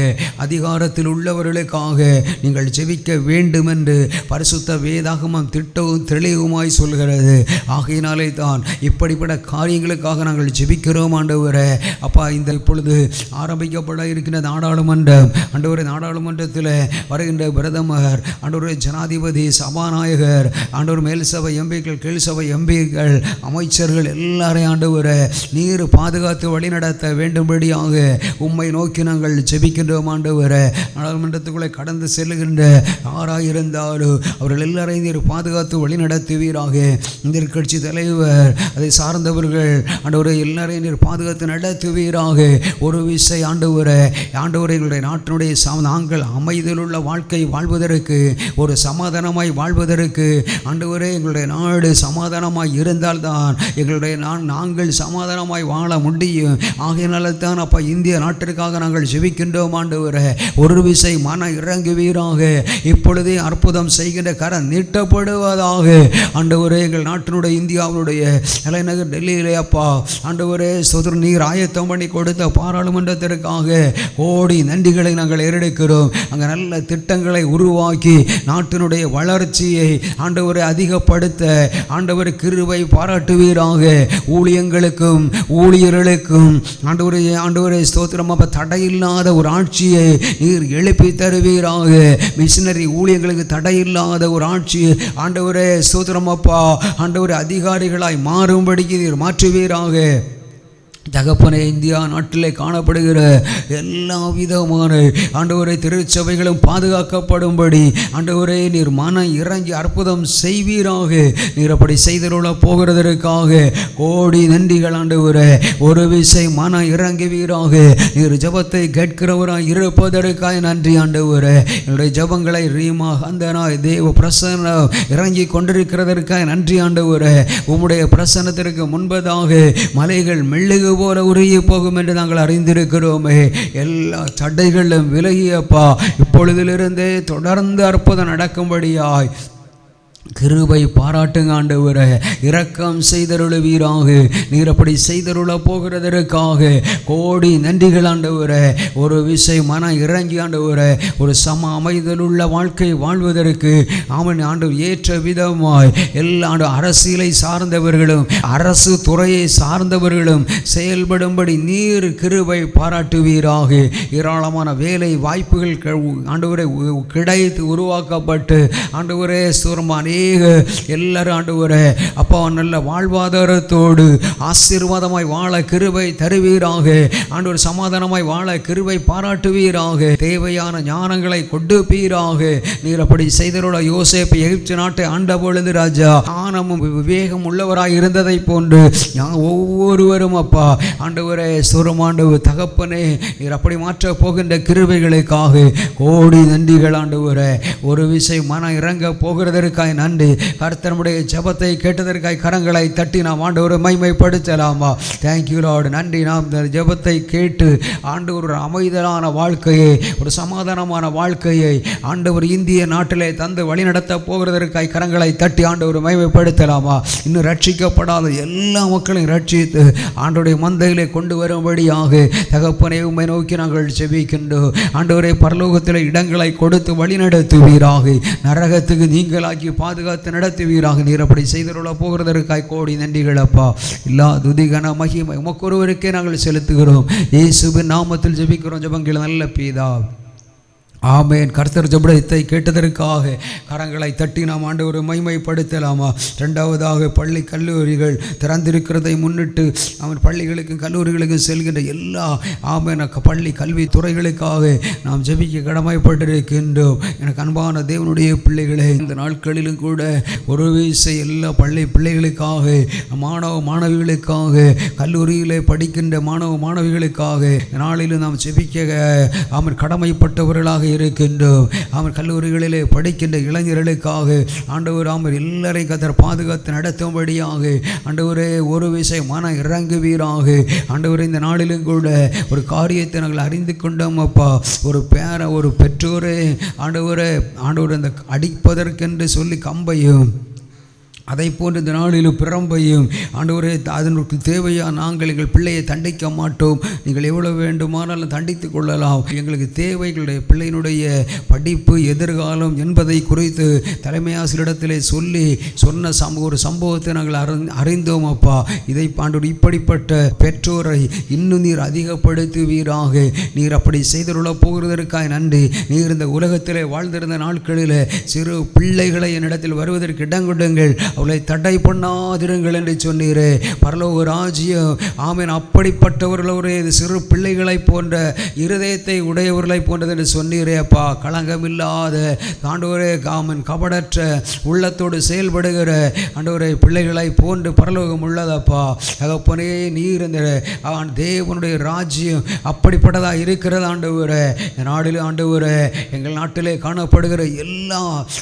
அதிகாரத்தில் உள்ளவர்களுக்காக நீங்கள் ஜெபிக்க வேண்டும் என்று பரிசுத்த வேதாகமம் திட்டவும் தெளிவுமாய் சொல்கிறது. ஆகையினாலே தான் இப்படிப்பட்ட காரியங்களுக்காக நாங்கள் ஜெபிக்கிறோம் ஆண்டவரே. அப்பா, இந்த இப்பொழுது ஆரம்பிக்கப்பட இருக்கின்ற நாடாளுமன்றம் ஆண்டவரே, நாடாளுமன்றத்தில் வருகின்ற பிரதமர் ஆண்டவரே, ஜனாதிபதி, சபாநாயகர் ஆண்டவர், மேல் சபை எம்பிக்கள், கீழ் சபை எம்பிக்கள், அமைச்சர்கள் எல்லாரையும் ஆண்டவரே நீர் பாதுகாத்து வழிநடத்த வேண்டும்படியாக உம்மை நோக்கி நாங்கள் ஜெபிக்கின்றோம் ஆண்டவரே. நாடாளுமன்றத்துக்குள்ளே கடந்து செல்லுகின்ற யாராயிருந்தாலும் அவர்கள் எல்லாரையும் நீர் பாதுகாத்து வழிநடத்துவீராக. இந்த கட்சி தலைவர், அதை சார்ந்தவர்கள் ஆண்டவரே எல்லாரையும் நீர் பாதுகாத்து நடத்துவீராக. ஒரு விசை ஆண்டவரே, எங்களுடைய நாட்டினுடைய நாங்கள் அமைதியிலுள்ள வாழ்க்கை வாழ்வதற்கு, ஒரு சமாதானமாய் வாழ்வதற்கு ஆண்டவரே, எங்களுடைய நாடு சமாதானமாய் இருந்தால்தான் எங்களுடைய நாங்கள் சமாதானமாய் வாழ முடியும். ஆகையினால தான் அப்பா இந்திய நாட்டிற்காக நாங்கள் ஜெபிக்கின்றோம் ஆண்டவரே. ஒரு விசை மன இறங்குவீராக. இப்பொழுதே அற்புதம் செய்கின்ற கரம் நீட்டப்படுவதாக ஆண்டவரே. எங்கள் நாட்டினுடைய இந்தியாவுடைய தலைநகர் டெல்லியிலே அப்பா ஆண்டவரே ஸ்தோத்திரம், நீர் ஆயத்தம் பண்ணி கொடுத்த பாராளுமன்றத்திற்காக கோடி நன்றிகளை நாங்கள் ஏறெடுக்கிறோம். அங்கே நல்ல திட்டங்களை உருவாக்கி நாட்டினுடைய வளர்ச்சியை ஆண்டவரை அதிகப்படுத்த ஆண்டவர் கிருபை பாராட்டுவீராக. ஊழியங்களுக்கும் ஊழியர்களுக்கும் ஆண்டவரே ஸ்தோத்திரம் அப்ப தடையில்லாத ஒரு ஆட்சியை நீர் எழுப்பி தருவீராக. மிஷினரி ஊழியங்களுக்கு தடையில்லாத ஒரு ஆட்சியை ஆண்டவரே ஸ்தோத்திரம் அப்பா ஆண்டவரே அதிகாரிகளாய் மாறும்படிக்கு நீர் மாற்றுவீராக. தகப்பனே, இந்தியா நாட்டிலே காணப்படுகிற எல்லா விதமான ஆண்டவரை திருச்சபைகளும் பாதுகாக்கப்படும்படி ஆண்டவரே நீர் மன இறங்கி அற்புதம் செய்வீராக. நீர் அப்படி செய்தருள போகிறதற்காக கோடி நன்றிகள் ஆண்டவரே. ஒரு விசை மன இறங்குவீராக. நீர் ஜபத்தை கேட்கிறவராய் இருப்பதற்காக நன்றி ஆண்டவரே. என்னுடைய ஜபங்களை ரீமா அந்தனாய் தேவ பிரசன்னம் இறங்கி கொண்டிருக்கிறதற்காக நன்றி ஆண்டவரே. உம்முடைய பிரசன்னத்திற்கு முன்பதாக மலைகள் மெல்லுகு போல உருகி போகும் என்று நாங்கள் அறிந்திருக்கிறோமே. எல்லா தடைகளும் விலகியப்பா இப்பொழுதிலிருந்தே தொடர்ந்து அற்புதம் நடக்கும்படியாய் கிருபை பாராட்டுங்க ஆண்டவரே. இரக்கம் செய்தருளுவீராக. நீர் அப்படி செய்தருள போகிறதற்காக கோடி நன்றிகள் ஆண்டவரே. ஒரு விசை மன இறங்கி ஆண்டவரே ஒரு சம அமைதலுள்ள வாழ்க்கை வாழ்வதற்கு அவன் ஆண்டவர் ஏற்ற விதமாய் எல்லா அரசியலை சார்ந்தவர்களும் அரசு துறையை சார்ந்தவர்களும் செயல்படும்படி நீர் கிருபை பாராட்டுவீராக. ஏராளமான வேலை வாய்ப்புகள் ஆண்டவரே கிடைத்து உருவாக்கப்பட்டு ஆண்டவரே சூரமானே எல்லாரும் ஆண்டவரே அப்பா நல்ல வாழ்வாதாரத்தோடு ஆசீர்வாதமாய் வாழ கிருபை தருவீராக. ஆண்டவர் சமாதானமாய் வாழ கிருபை பாராட்டுவீராக. தேவையான ஞானங்களை கொடுப்பீராக. நீர் அப்படி செய்தருள யோசேப்பு எகிப்து நாட்டை ஆண்ட பொழுது ராஜா ஞானமும் விவேகம் உள்ளவராய் இருந்ததை போன்று ஒவ்வொருவரும் அப்பா ஆண்டவரே சுரமாண்டவர் தகப்பனே நீர் அப்படி மாற்ற போகின்ற கிருபைகளுக்காக கோடி நன்றிகள் ஆண்டவரே. ஒரு விசை மன இறங்க போகிறதற்காக நன்றி. கர்த்தருடைய ஜெபத்தை கேட்டதற்காக கரங்களை தட்டி நாம் ஆண்டவரை மகிமைப்படுத்தலாமா? Thank you Lord. நன்றி. நாம் இந்த ஜெபத்தை கேட்டு ஆண்டவர் ஒரு அமைதலான வாழ்க்கையை ஒரு சமாதானமான வாழ்க்கையை ஆண்டவர் இந்திய நாட்டிலே தந்து வழிநடத்த போகிறதற்காக கரங்களை தட்டி ஆண்டவரை மகிமைப்படுத்தலாமா? இன்னும் ரட்சிக்கப்படாத எல்லா மக்களையும் ரட்சித்து ஆண்டவருடைய மந்தையிலே கொண்டு வரும்படியாக தகப்பனை உம்மை நோக்கி நாங்கள் ஜெபிக்கின்றோம். ஆண்டவரை பரலோகத்தில் இடங்களை கொடுத்து வழிநடத்துவீராக. நரகத்துக்கு நீங்களாக்கி பாதுகாத்து நடத்துவீராக. நீர் அப்படி செய்தருள போகிறதற்காய் கோடி நன்றிகள் அப்பா. எல்லா துதிகன மகிமை உமக்கு ஒருவருக்கே நாங்கள் செலுத்துகிறோம். இயேசுவின் நாமத்தில் ஜெபிக்கிறோம். ஜெபங்கள் நல்ல பிதா, ஆமேன். கர்த்தர் ஜெபத்தை கேட்டதற்காக கரங்களை தட்டி நாம் ஆண்டவரை மகிமைப்படுத்தலாமா? ரெண்டாவதாக பள்ளி கல்லூரிகள் திறந்திருக்கிறதை முன்னிட்டு அவன் பள்ளிகளுக்கும் கல்லூரிகளுக்கும் செல்கின்ற எல்லா ஆமேன் பள்ளி கல்வி துறைகளுக்காக நாம் ஜெபிக்க கடமைப்பட்டிருக்கின்றோம். எனக்கு அன்பான தேவனுடைய பிள்ளைகளே, இந்த நாட்களிலும் கூட ஒரு வீசை எல்லா பள்ளி பிள்ளைகளுக்காக, மாணவ மாணவிகளுக்காக, கல்லூரியிலே படிக்கின்ற மாணவ மாணவிகளுக்காக நாளிலும் நாம் ஜெபிக்க அவன் கடமைப்பட்டவர்களாக இருக்கின்றோம். அவன் கல்லூரிகளிலே படிக்கின்ற இளைஞர்களுக்காக ஆண்டவர் ஆமர் எல்லாரையும் கர்த்தர் பாதுகாத்து நடத்தும்படியாக ஆண்டவரே ஒரு விசை மன இறங்குவீராக. ஆண்டவர் இந்த நாளிலும் கூட ஒரு காரியத்தை நாங்கள் அறிந்து கொண்டோம் அப்பா. ஒரு பெற்றோரே ஆண்டவர் அந்த அடிப்பதற்கென்று சொல்லி கம்பையும் அதை போன்று இந்த நாளில் பிரம்பையும் ஆண்டவரே அதற்கு தேவையா நாங்கள் எங்கள் பிள்ளையை தண்டிக்க மாட்டோம், நீங்கள் எவ்வளவு வேண்டுமானாலும் தண்டித்து கொள்ளலாம், எங்களுக்கு தேவைகளுடைய பிள்ளையினுடைய படிப்பு எதிர்காலம் என்பதை குறித்து தலைமை ஆசிரியரிடத்திலே சொல்லி சொன்ன ஒரு சம்பவத்தை நாங்கள் அறிந்தோம் அப்பா. இதை ஆண்டவர் இப்படிப்பட்ட பெற்றோரை இன்னும் நீர் அதிகப்படுத்துவீராக. நீர் அப்படி செய்துள்ள போகிறதற்காக நன்றி. நீர் இந்த உலகத்திலே வாழ்ந்திருந்த நாட்களில் சிறு பிள்ளைகளை என்னிடத்தில் வருவதற்கு இடம் கொடுங்கள், அவளை தடை பண்ணாதிருங்கள் என்று சொன்னீரே. பரலோக ராஜ்யம் ஆமேன் அப்படிப்பட்டவர்களோரே சிறு பிள்ளைகளை போன்ற இருதயத்தை உடையவர்களை போன்றது என்று சொன்னீரே அப்பா. களங்கமில்லாத ஆண்டவரே ஆமன் கபடற்ற உள்ளத்தோடு செயல்படுகிற ஆண்டவரே பிள்ளைகளை போன்று பரலோகம் உள்ளதப்பா. தகப்பனே நீர் இந்த தேவனுடைய ராஜ்யம் அப்படிப்பட்டதாக இருக்கிறது ஆண்டவரே. நாடில் ஆண்டவரே எங்கள் நாட்டிலே காணப்படுகிற எல்லா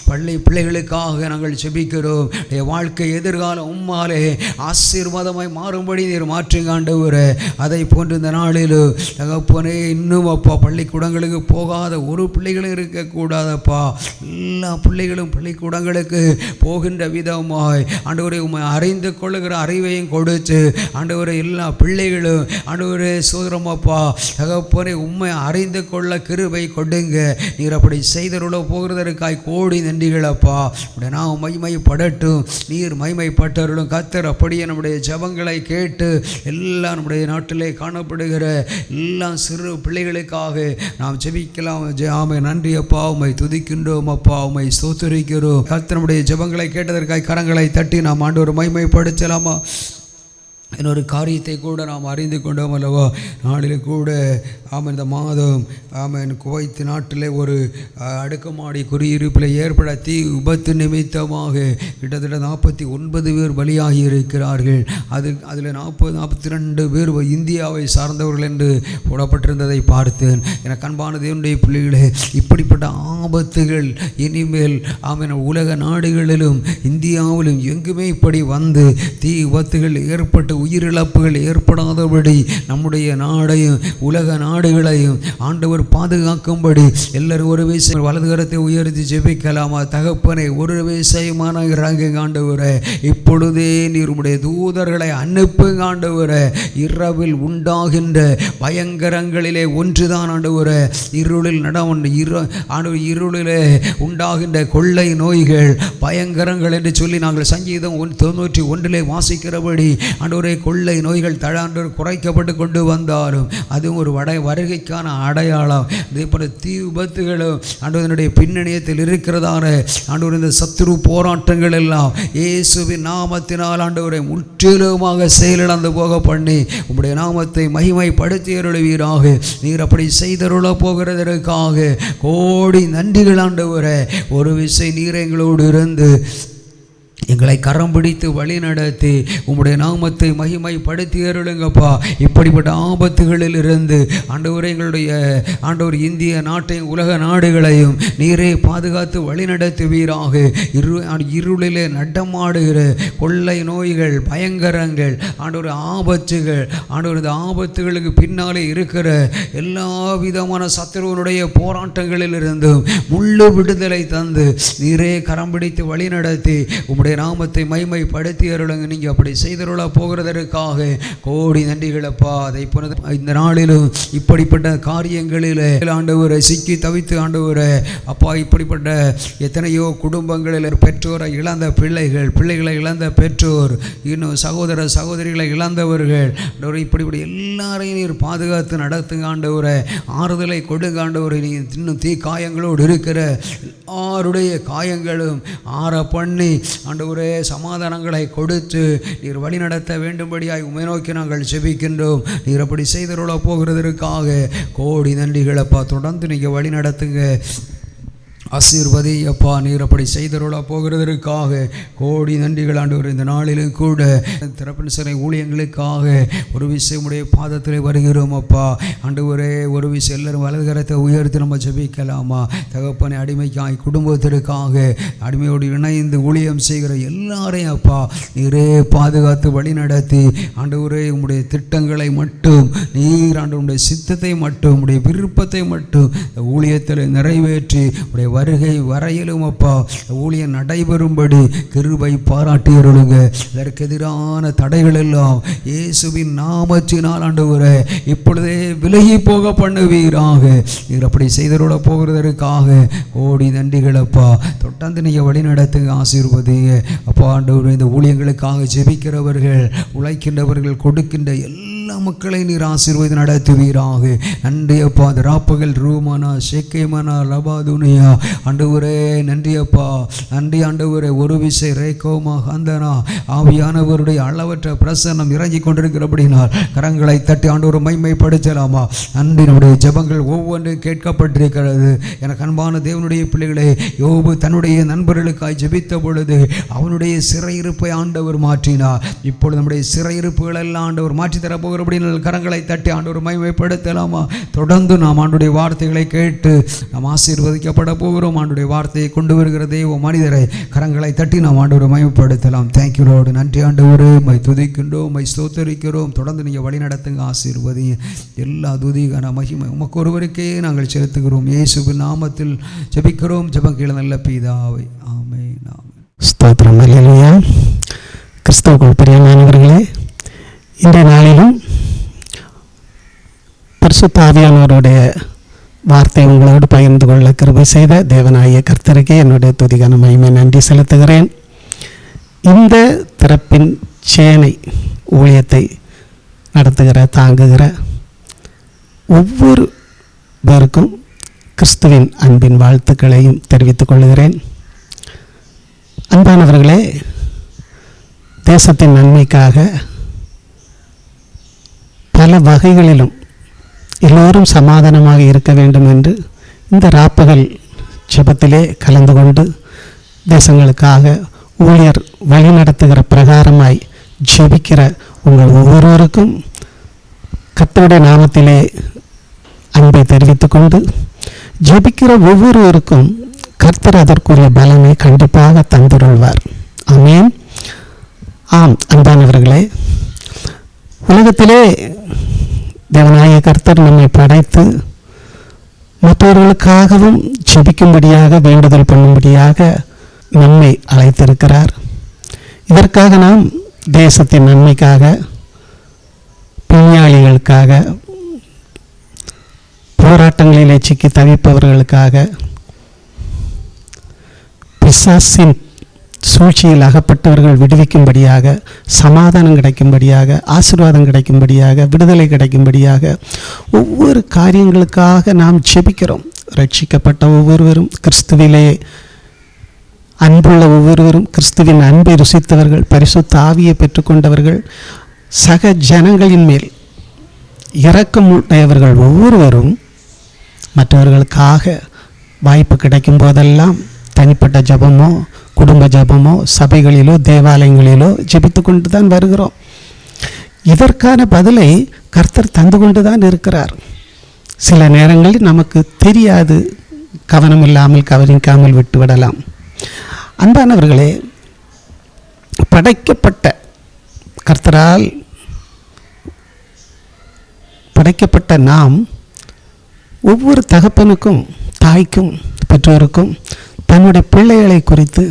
பள்ளி பிள்ளைகளுக்காக நாங்கள் செபிக்கிறோம். வாழ்க்கை எதிர்காலம் உம்மாலே ஆசீர்வாதமாய் மாறும்படி நீர் மாற்றுங்க ஆண்டவரே. அதை போன்று இந்த நாளில் தகப்பனே இன்னும் அப்பா பள்ளிக்கூடங்களுக்கு போகாத ஒரு பிள்ளைகளும் இருக்கக்கூடாதப்பா. எல்லா பிள்ளைகளும் பள்ளிக்கூடங்களுக்கு போகின்ற விதமாய் ஆண்டவரை உம்மை அறிந்து கொள்ளுகிற அறிவையும் கொடுத்து ஆண்டவரை எல்லா பிள்ளைகளும் ஆண்டவரே சோதரமாப்பா தகப்பனே உம்மை அறிந்து கொள்ள கிருபை கொடுங்க. நீர் அப்படி செய்தருள போகிறதற்காய் கோடி நன்றிகளப்பா. நான் மகிமைப்படட்டும், நீர் மகிமைப்பட்டவர்களும் கர்த்தர் அப்படியே நம்முடைய ஜெபங்களை கேட்டு எல்லா நம்முடைய நாட்டிலே காணப்படுகிற எல்லா சிறு பிள்ளைகளுக்காக நாம் ஜெபிக்கலாம். ஆமை நன்றி அப்பா, உம்மை துதிக்கின்றோம் அப்பா, உம்மை ஸ்தோத்திரிக்கிறோம். கர்த்தர் நம்முடைய ஜெபங்களை கேட்டதற்காக கரங்களை தட்டி நாம் ஆண்டவர் மகிமைப்படுத்தலாமா? இன்னொரு காரியத்தை கூட நாம் அறிந்து கொண்டோம் அல்லவா? நாளில் கூட ஆமாம் இந்த மாதம் ஆமாம் குவைத் நாட்டில் ஒரு அடுக்குமாடி குடியிருப்பில் ஏற்பட தீ விபத்து நிமித்தமாக கிட்டத்தட்ட 49 பேர் பலியாகி இருக்கிறார்கள். அதில் 42 பேர் இந்தியாவை சார்ந்தவர்கள் என்று போடப்பட்டிருந்ததை பார்த்தேன். எனக்கு அன்பான தேவனுடைய பிள்ளைகளே, இப்படிப்பட்ட ஆபத்துகள் இனிமேல் ஆமாம் உலக நாடுகளிலும் இந்தியாவிலும் எங்குமே இப்படி வந்து தீ விபத்துகள் ஏற்பட்டு உயிரிழப்புகள் ஏற்படாதபடி நம்முடைய நாடையும் உலக நாடுகளையும் ஆண்டவர் பாதுகாக்கும்படி எல்லாரும் ஒரு விஷயம் வலது கரத்தை உயர்த்தி ஜெபிக்கலாமா? தகப்பனே ஒரு விஷயமான இறங்குங்க ஆண்டவரே. இப்பொழுதே நீர் உம்முடைய தூதர்களை அனுப்புங்க ஆண்டவரே. இரவில் உண்டாகின்ற பயங்கரங்களிலே ஒன்றுதான் ஆண்டவரே இருளில் இருளிலே உண்டாகின்ற கொள்ளை நோய்கள் பயங்கரங்கள் என்று சொல்லி நாங்கள் சங்கீதம் 91 வாசிக்கிறபடி ஆண்டவரே கொள்ளை நோய்கள் தழாண்டோர் குறைக்கப்பட்டு கொண்டு வந்தாலும் அதுவும் ஒரு வருகைக்கான அடையாளம். இதே போல தீ விபத்துகளும் ஆண்டவனுடைய பின்னணியத்தில் இருக்கிறதான ஆண்டவர் இந்த சத்துரு போராட்டங்கள் எல்லாம் இயேசுவின் நாமத்தினால் ஆண்டவரை முற்றிலுமாக செயலிழந்து போக பண்ணி உம்முடைய நாமத்தை மகிமைப்படுத்தி அருளுவீராக. நீர் அப்படி செய்தருள போகிறதற்காக கோடி நன்றிகள் ஆண்டவரே. ஒரு விசை நீர் எங்களோடு இருந்து எங்களை கரம் பிடித்து வழி நடத்தி உம்முடைய நாமத்தை மகிமைப்படுத்தி அருளுங்கப்பா. இப்படிப்பட்ட ஆபத்துகளில் இருந்து ஆண்டவரே எங்களுடைய ஆண்டவர் இந்திய நாட்டையும் உலக நாடுகளையும் நீரே பாதுகாத்து வழி நடத்துவீராக. இருளிலே நடமாடுகிற கொள்ளை நோய்கள் பயங்கரங்கள் ஆண்டவர் ஆபத்துகள் ஆண்டவர் இந்த ஆபத்துகளுக்கு பின்னாலே இருக்கிற எல்லா விதமான சத்துருவனுடைய போராட்டங்களில் இருந்தும் முள்ளு விடுதலை தந்து நீரே கரம் பிடித்து வழி நடத்தி உம்முடைய நாமத்தை மகிமைப்படுத்தி அருளுங்க. நீங்கள் அப்படி செய்தருள போகிறதற்காக கோடி நன்றிகளப்பா. அதை போன இந்த நாளிலும் இப்படிப்பட்ட காரியங்களில் ஆண்டவரை சிக்கி தவித்து ஆண்டவரை அப்பா இப்படிப்பட்ட எத்தனையோ குடும்பங்களில் பெற்றோரை இழந்த பிள்ளைகளை இழந்த பெற்றோர், இன்னும் சகோதர சகோதரிகளை இழந்தவர்கள் இப்படிப்பட்ட எல்லாரையும் நீர் பாதுகாத்து நடத்துங்க ஆண்டவரை. ஆறுதலை கொடுங்க ஆண்டவரை. நீ இன்னும் தீ காயங்களோடு இருக்கிற எல்லாருடைய காயங்களும் ஆற பண்ணி ஆண்டவரே சமாதானங்களை கொடுத்து நீர் வழி நடத்த வேண்டும்படியாய் உம்மை நோக்கி நாங்கள் செபிக்கின்றோம். நீர் அப்படி செய்தருள போகிறதற்காக கோடி நன்றிகளப்பா. தொடர்ந்து நீங்கள் வழி நடத்துங்க, ஆசீர்வதி அப்பா. நீர் அப்படி செய்தருள போகிறதற்காக கோடி நன்றிகள் ஆண்டவர். இந்த நாளிலும் கூட திறப்பின் சிறை ஊழியங்களுக்காக ஒரு விஷயம் உடைய பாதத்தில் வருகிறோம் அப்பா. ஆண்டவரே ஒரு விஷயம் எல்லாரும் வலதுகரத்தை உயர்த்தி நம்ம ஜெபிக்கலாமா? தகப்பனை அடிமைக்காய் குடும்பத்திற்காக அடிமையோடு இணைந்து ஊழியம் செய்கிற எல்லாரையும் அப்பா நீரே பாதுகாத்து வழி நடத்தி ஆண்டவரே உம்முடைய திட்டங்களை மட்டும் நீர் ஆண்டவருடைய சித்தத்தை மட்டும் உடைய விருப்பத்தை மட்டும் ஊழியத்தில் நிறைவேற்றி உடைய வருகை வரையிலும் அப்பா ஊழியம் நடைபெறும்படி கிருபை பாராட்டியருளுங்க. இதற்கு எதிரான தடைகள் எல்லாம் இயேசுவின் நாமத்தினால் ஆண்டவரே இப்பொழுதே விலகி போக பண்ணுவீராக. நீர் அப்படி செய்தருள போகிறதற்காக ஓடி நன்றிகள் அப்பா. தொடர்ந்து நீங்கள் வழி நடத்துங்க, ஆசீர்வதிங்க அப்பா. ஆண்டவரே இந்த ஊழியங்களுக்காக ஜெபிக்கிறவர்கள், உழைக்கின்றவர்கள், கொடுக்கின்ற எல்லா மக்களை நீர் ஆசீர்வாதம் நடத்துவீராக. நன்றி அப்பா. அந்த ராப்பகல் ரூமானா ஷேக்கேமானா லபாதுனியா ஆண்டவரே நன்றி அப்பா. நன்றி ஆண்டவரே. ஒரு விசை ரேகோமா ஹந்தனா ஆவியானவருடைய அளவற்ற பிரசன்னம் இறங்கி கொண்டிருக்கிறபடினால் கரங்களை தட்டி ஆண்டவரை மைமைப்படுத்தலாமா? நன்றி. நம்முடைய ஜெபங்கள் ஒவ்வொன்றும் கேட்கப்பட்டிருக்கிறது. எனக்கு அன்பான தேவனுடைய பிள்ளைகளே, யோபு தன்னுடைய நண்பர்களுக்காய் ஜெபித்த பொழுது அவனுடைய சிறையிருப்பை ஆண்டவர் மாற்றினார். இப்பொழுது நம்முடைய சிறையிருப்புகள் எல்லாம் ஆண்டவர் மாற்றி தரப்போகிற கரங்களை தட்டி ஆண்டவர் மகிமைப்படுத்தலாமா? தொடர்ந்து நாம் ஆண்டுடைய வார்த்தைகளை கேட்டு நாம் ஆசீர்வதிக்கப்பட போகிறோம். ஆண்டுடைய வார்த்தையை கொண்டு வருகிற தேவ மனிதரை கரங்களை தட்டி நாம் ஆண்டவரை மகிமைப்படுத்தலாம். Thank you Lord. நன்றி ஆண்டவரே. மை துதிக்கின்றோம், மை ஸ்தோத்தரிக்கிறோம். தொடர்ந்து நீங்கள் வழி நடத்துங்க, ஆசீர்வதிங்க. எல்லா துதிகான மகிமை உமக்கு ஒருவருக்கே நாங்கள் செலுத்துகிறோம். இயேசுவின் நாமத்தில் ஜெபிக்கிறோம். ஜெபம் கேள நல்ல பிதாவே. ஆமென். ஸ்தோத்திரம். அல்லேலூயா. கிறிஸ்துவுக்குள் பிரியமானவர்களே, இன்றைய நாளிலும் பரிசுத்த ஆவியானவருடைய வார்த்தை உங்களோடு பகிர்ந்து கொள்ள கிருபை செய்த தேவனாகிய கர்த்தருக்கே என்னுடைய துதிகான மகிமை நன்றி செலுத்துகிறேன். இந்த திறப்பின் சேனை ஊழியத்தை நடத்துகிற தாங்குகிற ஒவ்வொரு பேருக்கும் கிறிஸ்துவின் அன்பின் வாழ்த்துக்களையும் தெரிவித்துக் கொள்கிறேன். அன்பானவர்களே, தேசத்தின் நன்மைக்காக பல வகைகளிலும் எல்லோரும் சமாதானமாக இருக்க வேண்டும் என்று இந்த ராப்பகல் ஜெபத்திலே கலந்து கொண்டு தேசங்களுக்காக ஊழியர் வழி நடத்துகிற பிரகாரமாய் ஜெபிக்கிற உங்கள் ஒவ்வொருவருக்கும் கர்த்தருடைய நாமத்திலே அன்பை தெரிவித்துக் கொண்டு ஜெபிக்கிற ஒவ்வொருவருக்கும் கர்த்தர் அதற்குரிய பலனை கண்டிப்பாக தந்துருள்வார். ஆமென். ஆம், அன்பானவர்களே, உலகத்திலே தேவனாகிய கர்த்தர் நம்மை படைத்து மற்றவர்களுக்காகவும் ஜெபிக்கும்படியாக வேண்டுதல் பண்ணும்படியாக நம்மை அழைத்திருக்கிறார். இதற்காக நாம் தேசத்தின் நன்மைக்காக, பிணியாளிகளுக்காக, போராட்டங்களிலே சிக்கி தவிப்பவர்களுக்காக, பிசாசின் சூழ்ச்சியில் அகப்பட்டவர்கள் விடுவிக்கும்படியாக, சமாதானம் கிடைக்கும்படியாக, ஆசீர்வாதம் கிடைக்கும்படியாக, விடுதலை கிடைக்கும்படியாக ஒவ்வொரு காரியங்களுக்காக நாம் ஜெபிக்கிறோம். ரட்சிக்கப்பட்ட ஒவ்வொருவரும், கிறிஸ்துவிலே அன்புள்ள ஒவ்வொருவரும், கிறிஸ்துவின் அன்பை ருசித்தவர்கள், பரிசுத்த ஆவியை பெற்றுக்கொண்டவர்கள், சக ஜனங்களின் மேல் இரக்கம் உடையவர்கள் ஒவ்வொருவரும் மற்றவர்களுக்காக வாய்ப்பு கிடைக்கும் போதெல்லாம் தனிப்பட்ட ஜபமோ, குடும்ப ஜபமோ, சபைகளிலோ, தேவாலயங்களிலோ ஜெபித்து கொண்டு தான் வருகிறோம். இதற்கான பதிலை கர்த்தர் தந்து கொண்டு தான் இருக்கிறார். சில நேரங்களில் நமக்கு தெரியாது, கவனம் இல்லாமல் கவனிக்காமல் விட்டுவிடலாம். அன்பானவர்களே, படைக்கப்பட்ட கர்த்தரால் படைக்கப்பட்ட நாம் ஒவ்வொரு தகப்பனுக்கும், தாய்க்கும், பெற்றோருக்கும் தன்னுடைய பிள்ளைகளை குறித்து,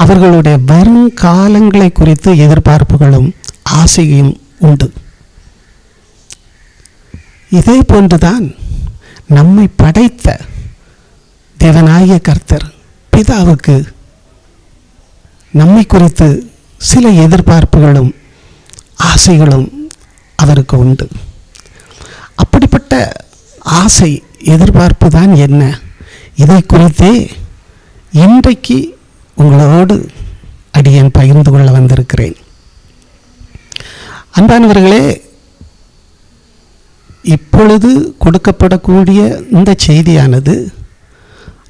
அவர்களுடைய வருங்காலங்களை குறித்து எதிர்பார்ப்புகளும் ஆசையும் உண்டு. இதே போன்றுதான் நம்மை படைத்த தேவனாகிய கர்த்தர் பிதாவுக்கு நம்மை குறித்து சில எதிர்பார்ப்புகளும் ஆசைகளும் அவருக்கு உண்டு. அப்படிப்பட்ட ஆசை, எதிர்பார்ப்பு தான் என்ன? இதை குறித்தே இன்றைக்கு உங்களோடு அடியேன் பகிர்ந்து கொள்ள வந்திருக்கிறேன். அன்பானவர்களே, இப்பொழுது கொடுக்கப்படக்கூடிய இந்த செய்தியானது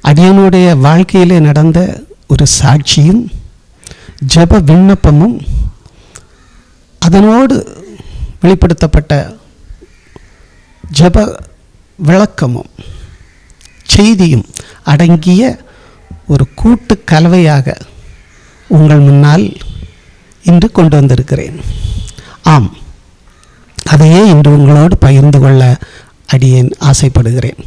அடியனுடைய வாழ்க்கையிலே நடந்த ஒரு சாட்சியும், ஜெப விண்ணப்பமும், அதனோடு வெளிப்படுத்தப்பட்ட ஜெப விளக்கமும் செய்தியும் அடங்கிய ஒரு கூட்டு கலவையாக உங்கள் முன்னால் இன்று கொண்டு வந்திருக்கிறேன். ஆம், அதையே இன்று உங்களோடு பகிர்ந்து கொள்ள அடியேன் ஆசைப்படுகிறேன்.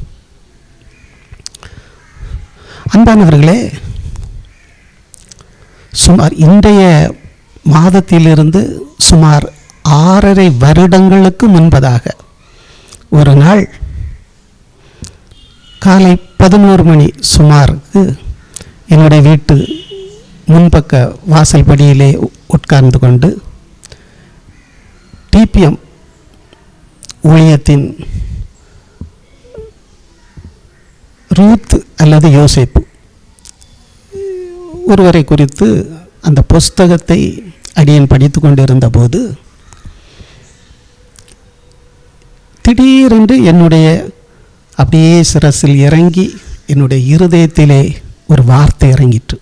அன்பானவர்களே, சுமார் இன்றைய மாதத்திலிருந்து சுமார் 6.5 வருடங்களுக்கு முன்பதாக ஒரு நாள் காலை 11 மணி சுமாருக்கு என்னுடைய வீட்டு முன்பக்க வாசல் படியிலே உட்கார்ந்து கொண்டு டிபிஎம் ஊழியத்தின் ரூத் அல்லது யோசேப்பு ஒருவரை குறித்து அந்த புஸ்தகத்தை அடியேன் படித்து கொண்டிருந்த போது திடீரென்று என்னுடைய அப்படியே சிரசில் இறங்கி என்னுடைய இருதயத்திலே ஒரு வார்த்தை இறங்கிற்று.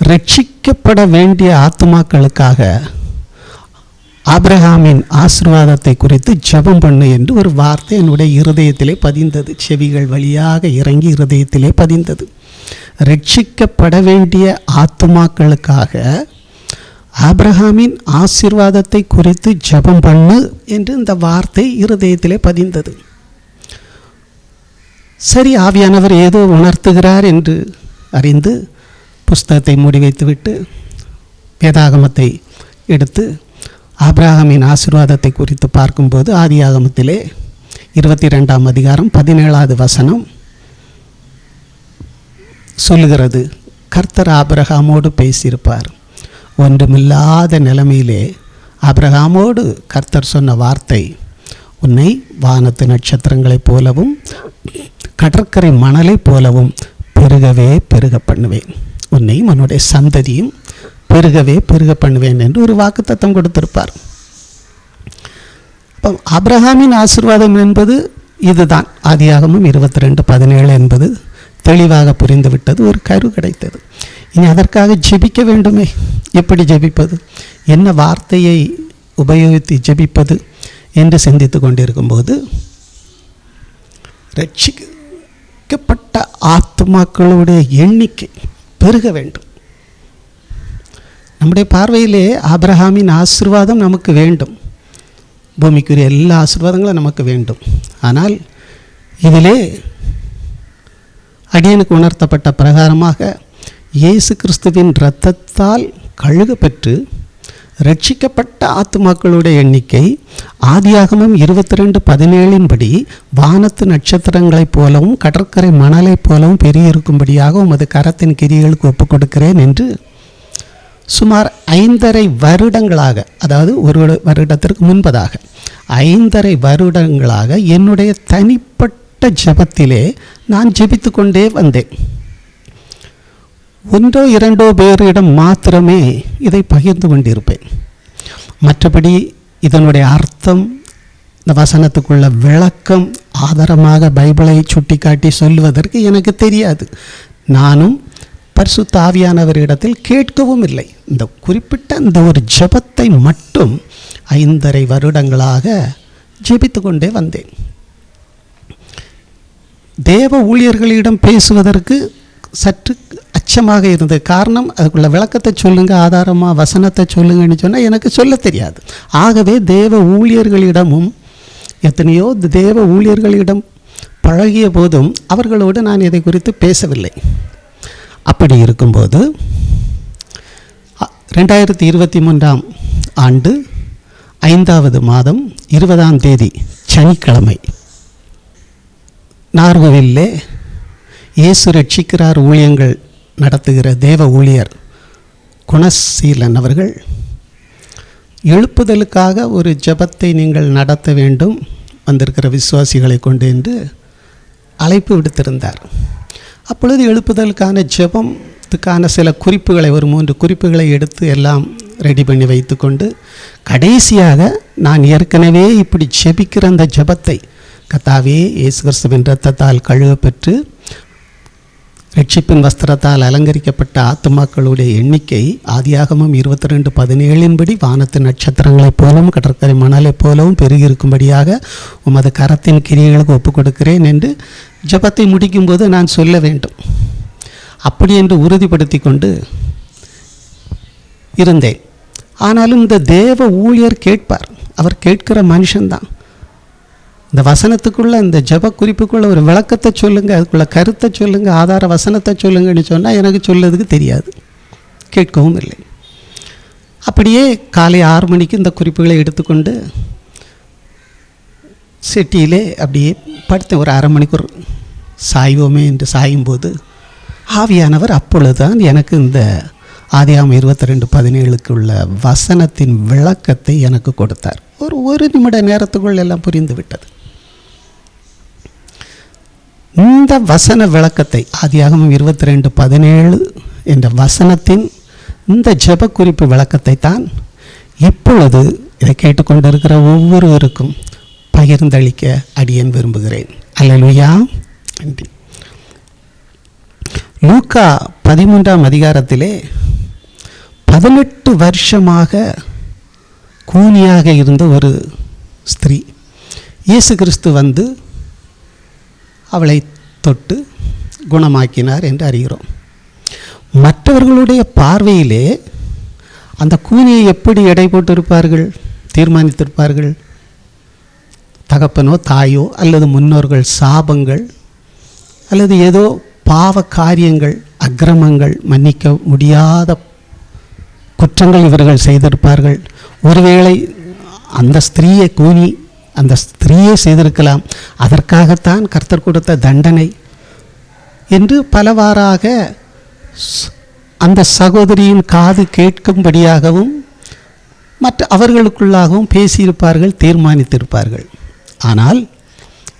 ரட்சிக்கப்பட வேண்டிய ஆத்துமாக்களுக்காக ஆபிரகாமின் ஆசீர்வாதத்தை குறித்து ஜெபம் பண்ணு என்று ஒரு வார்த்தை என்னுடைய இருதயத்திலே பதிந்தது. செவிகள் வழியாக இறங்கி இருதயத்திலே பதிந்தது. ரட்சிக்கப்பட வேண்டிய ஆத்துமாக்களுக்காக ஆபிரகாமின் ஆசீர்வாதத்தை குறித்து ஜெபம் பண்ணு என்று இந்த வார்த்தை இருதயத்திலே பதிந்தது. சரி, ஆவியானவர் ஏதோ உணர்த்துகிறார் என்று அறிந்து புஸ்தகத்தை மூடி வைத்துவிட்டு வேதாகமத்தை எடுத்து ஆபிரகாமின் ஆசீர்வாதத்தை குறித்து பார்க்கும்போது ஆதியாகமத்திலே 22ஆம் அதிகாரம் 17வது வசனம் சொல்லுகிறது, கர்த்தர் ஆபிரகாமோடு பேசியிருப்பார். ஒன்றுமில்லாத நிலைமையிலே ஆபிரகாமோடு கர்த்தர் சொன்ன வார்த்தை, உன்னை வானத்து நட்சத்திரங்களைப் போலவும் கடற்கரை மணலைப் போலவும் பெருகவே பெருக பண்ணுவேன், உன்னையும் உன்னுடைய சந்ததியும் பெருகவே பெருக பண்ணுவேன் என்று ஒரு வாக்குத்தத்தம் கொடுத்திருப்பார். அப்போ ஆபிரகாமின் ஆசீர்வாதம் என்பது இதுதான். ஆதியாகமம் 22:17 என்பது தெளிவாக புரிந்துவிட்டது. ஒரு கரு கிடைத்தது. இனி அதற்காக ஜெபிக்க வேண்டுமே. எப்படி ஜெபிப்பது, என்ன வார்த்தையை உபயோகித்து ஜெபிப்பது என்று சிந்தித்து கொண்டிருக்கும்போது ரட்சிக்கப்பட்ட ஆத்துமாக்களுடைய எண்ணிக்கை பெருக வேண்டும். நம்முடைய பார்வையிலே ஆபிரகாமின் ஆசீர்வாதம் நமக்கு வேண்டும், பூமிக்குரிய எல்லா ஆசீர்வாதங்களும் நமக்கு வேண்டும். ஆனால் இதிலே அடியனுக்கு உணர்த்தப்பட்ட பிரகாரமாக இயேசு கிறிஸ்துவின் இரத்தத்தால் கழுக பெற்று ரட்சிக்கப்பட்ட ஆத்துமாக்களுடைய எண்ணிக்கை ஆதியாகமம் 22:17 படி வானத்து நட்சத்திரங்களைப் போலவும் கடற்கரை மணலைப் போலவும் பெருகியிருக்கும்படியாக உமது கரத்தின் கிரியைகளுக்கு ஒப்புக் கொடுக்கிறேன் என்று சுமார் 5.5 வருடங்களாக, அதாவது ஒரு வருடத்திற்கு முன்பதாக 5.5 வருடங்களாக என்னுடைய தனிப்பட்ட ஜெபத்திலே நான் ஜெபித்து கொண்டே வந்தேன். 1-2 பேரிடம் மாத்திரமே இதை பகிர்ந்து கொண்டிருப்பேன். மற்றபடி இதனுடைய அர்த்தம், இந்த வசனத்துக்குள்ள விளக்கம் ஆதாரமாக பைபிளை சுட்டி காட்டி சொல்லுவதற்கு எனக்கு தெரியாது. நானும் பரிசுத்த ஆவியானவரிடத்தில் கேட்கவும் இல்லை. இந்த குறிப்பிட்ட இந்த ஒரு ஜெபத்தை மட்டும் 5.5 வருடங்களாக ஜெபித்து கொண்டே வந்தேன். தேவ ஊழியர்களிடம் பேசுவதற்கு சற்று அச்சமாக இருந்தது. காரணம், அதுக்குள்ள விளக்கத்தை சொல்லுங்க, ஆதாரமாக வசனத்தை சொல்லுங்கன்னு சொன்னால் எனக்கு சொல்ல தெரியாது. ஆகவே தேவ ஊழியர்களிடமும் எத்தனையோ தேவ ஊழியர்களிடம் பழகிய போதும் அவர்களோடு நான் இதை குறித்து பேசவில்லை. அப்படி இருக்கும்போது 2023ஆம் ஆண்டு 5வது மாதம் 20ஆம் தேதி சனிக்கிழமை நார்கோவிலே இயேசு ரட்சிக்கிறார் ஊழியங்கள் நடத்துகிற தேவ ஊழியர் குணசீலன் அவர்கள் எழுப்புதலுக்காக ஒரு ஜெபத்தை நீங்கள் நடத்த வேண்டும் வந்திருக்கிற விசுவாசிகளை கொண்டு என்று அழைப்பு விடுத்திருந்தார். அப்பொழுது எழுப்புதலுக்கான ஜெபத்துக்கான சில குறிப்புகளை, ஒரு 3 குறிப்புகளை எடுத்து எல்லாம் ரெடி பண்ணி வைத்து கொண்டு கடைசியாக நான் ஏற்கனவே இப்படி ஜெபிக்கிற அந்த ஜெபத்தை, கர்த்தாவே இயேசு கிறிஸ்துவின் இரத்தத்தால் கழுவ பெற்று ரட்சிப்பின் வஸ்திரத்தால் அலங்கரிக்கப்பட்ட ஆத்துமாக்களுடைய எண்ணிக்கை ஆதியாகமம் 22:17 படி வானத்து நட்சத்திரங்களைப் போலவும் கடற்கரை மணலைப் போலவும் பெருகியிருக்கும்படியாக உமது கரத்தின் கிரியைகளுக்கு ஒப்புக் கொடுக்கிறேன் என்று ஜெபத்தை முடிக்கும்போது நான் சொல்ல வேண்டும். அப்படி என்று உறுதிப்படுத்தி கொண்டு இருந்தேன். ஆனாலும் இந்த தேவ ஊழியர் கேட்பார், அவர் கேட்கிற மனுஷன்தான். இந்த வசனத்துக்குள்ளே, இந்த ஜெப குறிப்புக்குள்ளே ஒரு விளக்கத்தை சொல்லுங்கள், அதுக்குள்ளே கருத்தை சொல்லுங்கள், ஆதார வசனத்தை சொல்லுங்கன்னு சொன்னால் எனக்கு சொல்லதுக்கு தெரியாது, கேட்கவும் இல்லை. அப்படியே காலை 6 மணிக்கு இந்த குறிப்புகளை எடுத்துக்கொண்டு செட்டியிலே அப்படியே படுத்தேன். ஒரு 1/2 மணிக்கூர் சாய்வோமே என்று சாயும்போது ஆவியானவர் அப்பொழுதுதான் எனக்கு இந்த ஆதியாகமம் 22:17 உள்ள வசனத்தின் விளக்கத்தை எனக்கு கொடுத்தார். ஒரு நிமிட நேரத்துக்குள் எல்லாம் புரிந்து விட்டது. இந்த வசன விளக்கத்தை, ஆதியாகமம் 22:17 என்ற வசனத்தின் இந்த ஜெப குறிப்பு விளக்கத்தை தான் இப்பொழுது இதை கேட்டுக்கொண்டிருக்கிற ஒவ்வொருவருக்கும் பகிர்ந்தளிக்க அடியேன் விரும்புகிறேன். அல்லேலூயா. நன்றி. லூக்கா 13ஆம் அதிகாரத்திலே 18 வருஷமாக கூனியாக இருந்த ஒரு ஸ்திரீ, இயேசு கிறிஸ்து வந்து அவளை தொட்டு குணமாக்கினார் என்று அறிகிறோம். மற்றவர்களுடைய பார்வையிலே அந்த கூனியை எப்படி எடை போட்டிருப்பார்கள், தீர்மானித்திருப்பார்கள்? தகப்பனோ தாயோ அல்லது முன்னோர்கள் சாபங்கள் அல்லது ஏதோ பாவ காரியங்கள், அக்கிரமங்கள், மன்னிக்க முடியாத குற்றங்கள் இவர்கள் செய்திருப்பார்கள். ஒருவேளை அந்த ஸ்திரீயை கூனி அந்த ஸ்திரீயை செய்திருக்கலாம். அதற்காகத்தான் கர்த்தர் கொடுத்த தண்டனை என்று பலவாறாக அந்த சகோதரியின் காது கேட்கும்படியாகவும் மற்ற அவர்களுக்குள்ளாகவும் பேசியிருப்பார்கள், தீர்மானித்திருப்பார்கள். ஆனால்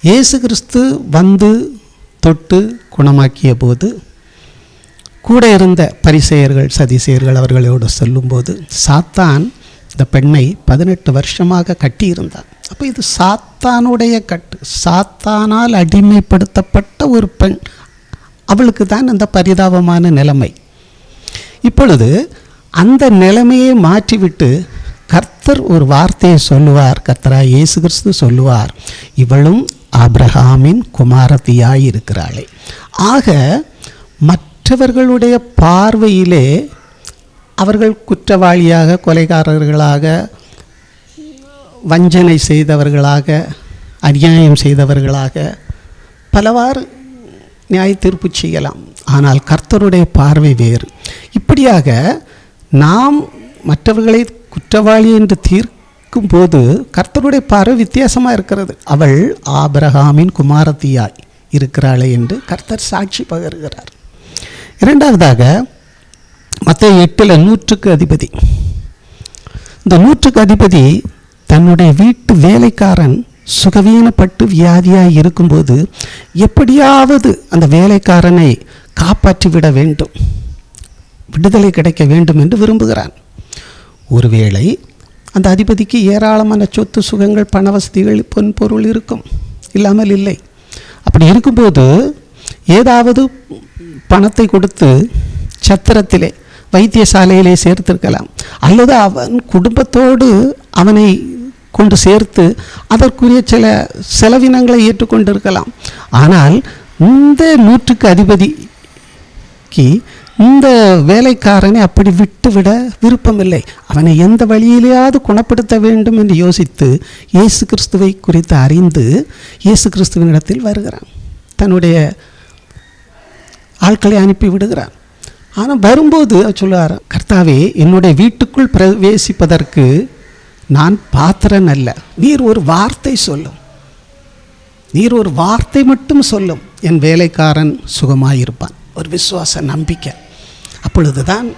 இயேசு கிறிஸ்து வந்து தொட்டு குணமாக்கிய போது கூட இருந்த பரிசேயர்கள், சதிசேயர்கள் அவர்களோடு சொல்லும்போது, சாத்தான் இந்த பெண்ணை 18 வருஷமாக கட்டியிருந்தான். அப்போ இது சாத்தானுடைய கட்டு, சாத்தானால் அடிமைப்படுத்தப்பட்ட ஒரு பெண். அவளுக்கு தான் அந்த பரிதாபமான நிலைமை. இப்பொழுது அந்த நிலைமையை மாற்றிவிட்டு கர்த்தர் ஒரு வார்த்தையை சொல்லுவார். கர்த்தராய் இயேசு கிறிஸ்து சொல்லுவார், இவளும் ஆபிரகாமின் குமாரத்தியாய் இருக்கிறாளே. ஆக மற்றவர்களுடைய பார்வையிலே அவர்கள் குற்றவாளியாக, கொலைகாரர்களாக, வஞ்சனை செய்தவர்களாக, அநியாயம் செய்தவர்களாக பலவாறு நியாய தீர்ப்பு செய்யலாம். ஆனால் கர்த்தருடைய பார்வை வேறு. இப்படியாக நாம் மற்றவர்களை குற்றவாளி என்று தீர்க்கும் போது கர்த்தருடைய பார்வை வித்தியாசமாக இருக்கிறது. அவள் ஆபிரகாமின் குமாரத்தியாய் இருக்கிறாளே என்று கர்த்தர் சாட்சி பகர்கிறார். இரண்டாவதாக மத்தேயு 8 100க்கு அதிபதி. இந்த 100க்கு அதிபதி தன்னுடைய வீட்டு வேலைக்காரன் சுகவீனப்பட்டு வியாதியாய் இருக்கும்போது எப்படியாவது அந்த வேலைக்காரனை காப்பாற்றிவிட வேண்டும், விடுதலை கிடைக்க வேண்டும் என்று விரும்புகிறான். ஒருவேளை அந்த அதிபதிக்கு ஏராளமான சொத்து சுகங்கள், பண வசதிகள், பொன் பொருள் இருக்கும், இல்லாமல் இல்லை. அப்படி இருக்கும்போது ஏதாவது பணத்தை கொடுத்து சத்திரத்திலே, வைத்தியசாலையிலே சேர்த்திருக்கலாம், அல்லது அவன் குடும்பத்தோடு அவனை கொண்டு சேர்த்து அதற்குரிய சில செலவினங்களை ஏற்றுக்கொண்டிருக்கலாம். ஆனால் இந்த 100க்கு அதிபதிக்கு இந்த வேலைக்காரனை அப்படி விட்டுவிட விருப்பமில்லை. அவனை எந்த வழியிலேயாவது குணப்படுத்த வேண்டும் என்று யோசித்து இயேசு கிறிஸ்துவை குறித்து அறிந்து இயேசு கிறிஸ்துவினிடத்தில் வருகிறான். தன்னுடைய ஆட்களை அனுப்பி விடுகிறான். ஆனால் வரும்போது சொல்லுவார், கர்த்தாவே, என்னுடைய வீட்டுக்குள் பிரவேசிப்பதற்கு நான் பாத்திரன் அல்ல. நீர் ஒரு வார்த்தை சொல்லும், நீர் ஒரு வார்த்தை மட்டும் சொல்லும், என் வேலைக்காரன் சுகமாயிருப்பான். ஒரு விசுவாச நம்பிக்கை. அப்பொழுது தான்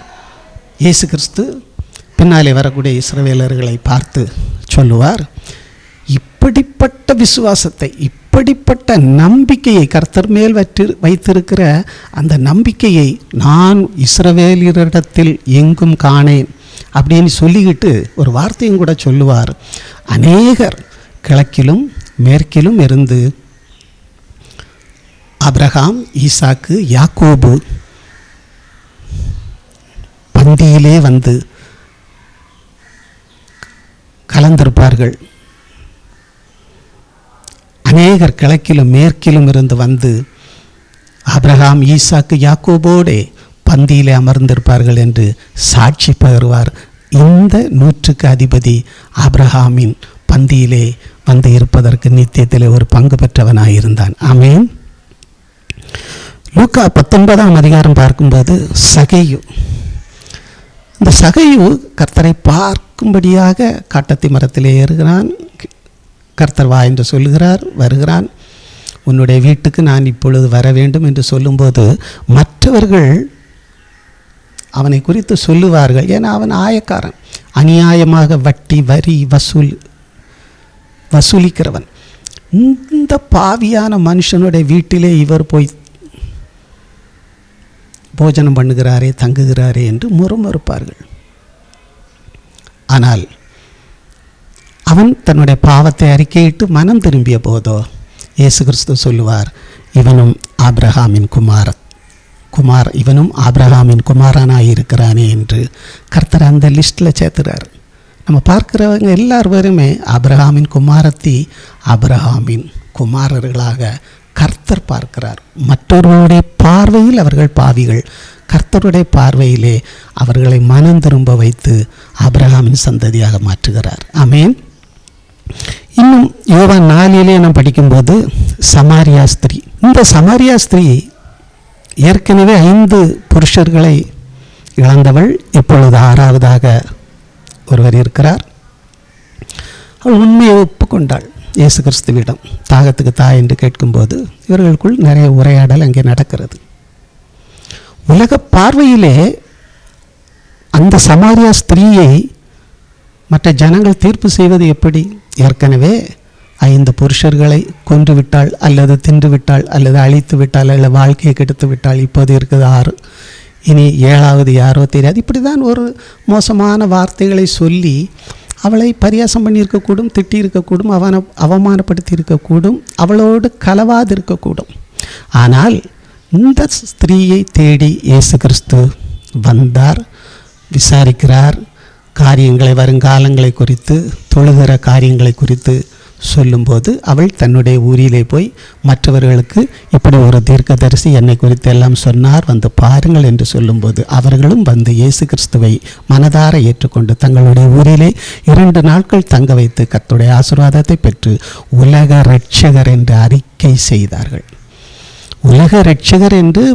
இயேசு கிறிஸ்து பின்னாலே வரக்கூடிய இஸ்ரவேலர்களை பார்த்து சொல்லுவார், இப்படிப்பட்ட விசுவாசத்தை, இப்படிப்பட்ட நம்பிக்கையை, கர்த்தர் மேல் வைத்திருக்கிற அந்த நம்பிக்கையை நான் இஸ்ரவேலரிடத்தில் எங்கும் காணேன் அப்படின்னு சொல்லிக்கிட்டு ஒரு வார்த்தையும் கூட சொல்லுவார். அநேகர் கிழக்கிலும் மேற்கிலும் இருந்து ஆபிரகாம், ஈசாக்கு, யாக்கோபு பந்தியிலே வந்து கலந்திருப்பார்கள். அநேகர் கிழக்கிலும் மேற்கிலும் இருந்து வந்து ஆபிரகாம், ஈசாக்கு, யாக்கோபோடே பந்தியிலே அமர்ந்திருப்பார்கள் என்று சாட்சி பகர்வார். இந்த 100க்கு அதிபதி ஆபிரகாமின் பந்தியிலே வந்து இருப்பதற்கு நித்தியத்திலே ஒரு பங்கு பெற்றவனாயிருந்தான். ஆமென். லூக்கா 19ஆம் அதிகாரம் பார்க்கும்போது சகேயு, இந்த சகேயு கர்த்தரை பார்க்கும்படியாக காட்டத்தி மரத்திலே ஏறுகிறான். கர்த்தர் வா என்று சொல்லுகிறார், வருகிறான். உன்னுடைய வீட்டுக்கு நான் இப்பொழுது வர வேண்டும் என்று சொல்லும்போது மற்றவர்கள் அவனை குறித்து சொல்லுவார்கள். ஏன்னா அவன் ஆயக்காரன், அநியாயமாக வட்டி வரி வசூலிக்கிறவன். இந்த பாவியான மனுஷனுடைய வீட்டிலே இவர் போய் போஜனம் பண்ணுகிறாரே, தங்குகிறாரே என்று முறுமுறுப்பார்கள். ஆனால் அவன் தன்னுடைய பாவத்தை அறிக்கையிட்டு மனம் திரும்பிய போதோ இயேசு கிறிஸ்து சொல்லுவார், இவனும் ஆபிரகாமின் இவனும் ஆபிரகாமின் குமாரனாக இருக்கிறானே என்று கர்த்தர் அந்த லிஸ்ட்டில் சேர்த்துறார். நம்ம பார்க்குறவங்க எல்லாருமே ஆபிரகாமின் குமாரத்தி, ஆபிரகாமின் குமாரர்களாக கர்த்தர் பார்க்கிறார். மற்றவர்களுடைய பார்வையில் அவர்கள் பாவிகள், கர்த்தருடைய பார்வையிலே அவர்களை மனம் திரும்ப வைத்து ஆபிரகாமின் சந்ததியாக மாற்றுகிறார். ஆமென். இன்னும் யோவான் 4 நாம் படிக்கும்போது சமாரியா ஸ்திரீ, இந்த சமாரியா ஸ்திரீ ஏற்கனவே 5 புருஷர்களை இழந்தவள், இப்பொழுது 6வதாக ஒருவர் இருக்கிறார். அவள் உண்மையை ஒப்புக்கொண்டாள். இயேசு கிறிஸ்துவிடம் தாகத்துக்கு தாய் என்று கேட்கும்போது இவர்களுக்குள் நிறைய உரையாடல் அங்கே நடக்கிறது. உலக பார்வையிலே அந்த சமாரியா ஸ்திரீயை மற்ற ஜனங்கள் தீர்ப்பு செய்வது எப்படி? ஏற்கனவே 5 புருஷர்களை கொன்று விட்டாள், அல்லது தின்று விட்டாள், அல்லது அழித்து விட்டாள், அல்லது வாழ்க்கையை கெடுத்து விட்டாள். இப்போது இருக்குது 6, இனி 7வது யாரோ தெரியாது. இப்படி தான் ஒரு மோசமான வார்த்தைகளை சொல்லி அவளை பரியாசம் பண்ணியிருக்கக்கூடும், திட்டியிருக்கக்கூடும், அவமானப்படுத்தி இருக்கக்கூடும், அவளோடு கலவாது இருக்கக்கூடும். ஆனால் இந்த ஸ்திரீயை தேடி இயேசு கிறிஸ்து வந்தார், விசாரிக்கிறார். காரியங்களை, வருங்காலங்களை குறித்து, தொழுகிற காரியங்களை குறித்து சொல்லும்போது அவள் தன்னுடைய ஊரிலே போய் மற்றவர்களுக்கு இப்படி ஒரு தீர்க்கதரிசி என்னை குறித்து எல்லாம் சொன்னார், வந்து பாருங்கள் என்று சொல்லும்போது அவர்களும் வந்து இயேசு கிறிஸ்துவை மனதார ஏற்றுக்கொண்டு தங்களுடைய ஊரிலே 2 நாட்கள் தங்க வைத்து கர்த்தருடைய ஆசீர்வாதத்தை பெற்று உலக இரட்சகர் என்று அறிக்கை செய்தார்கள். உலக இரட்சகர் என்று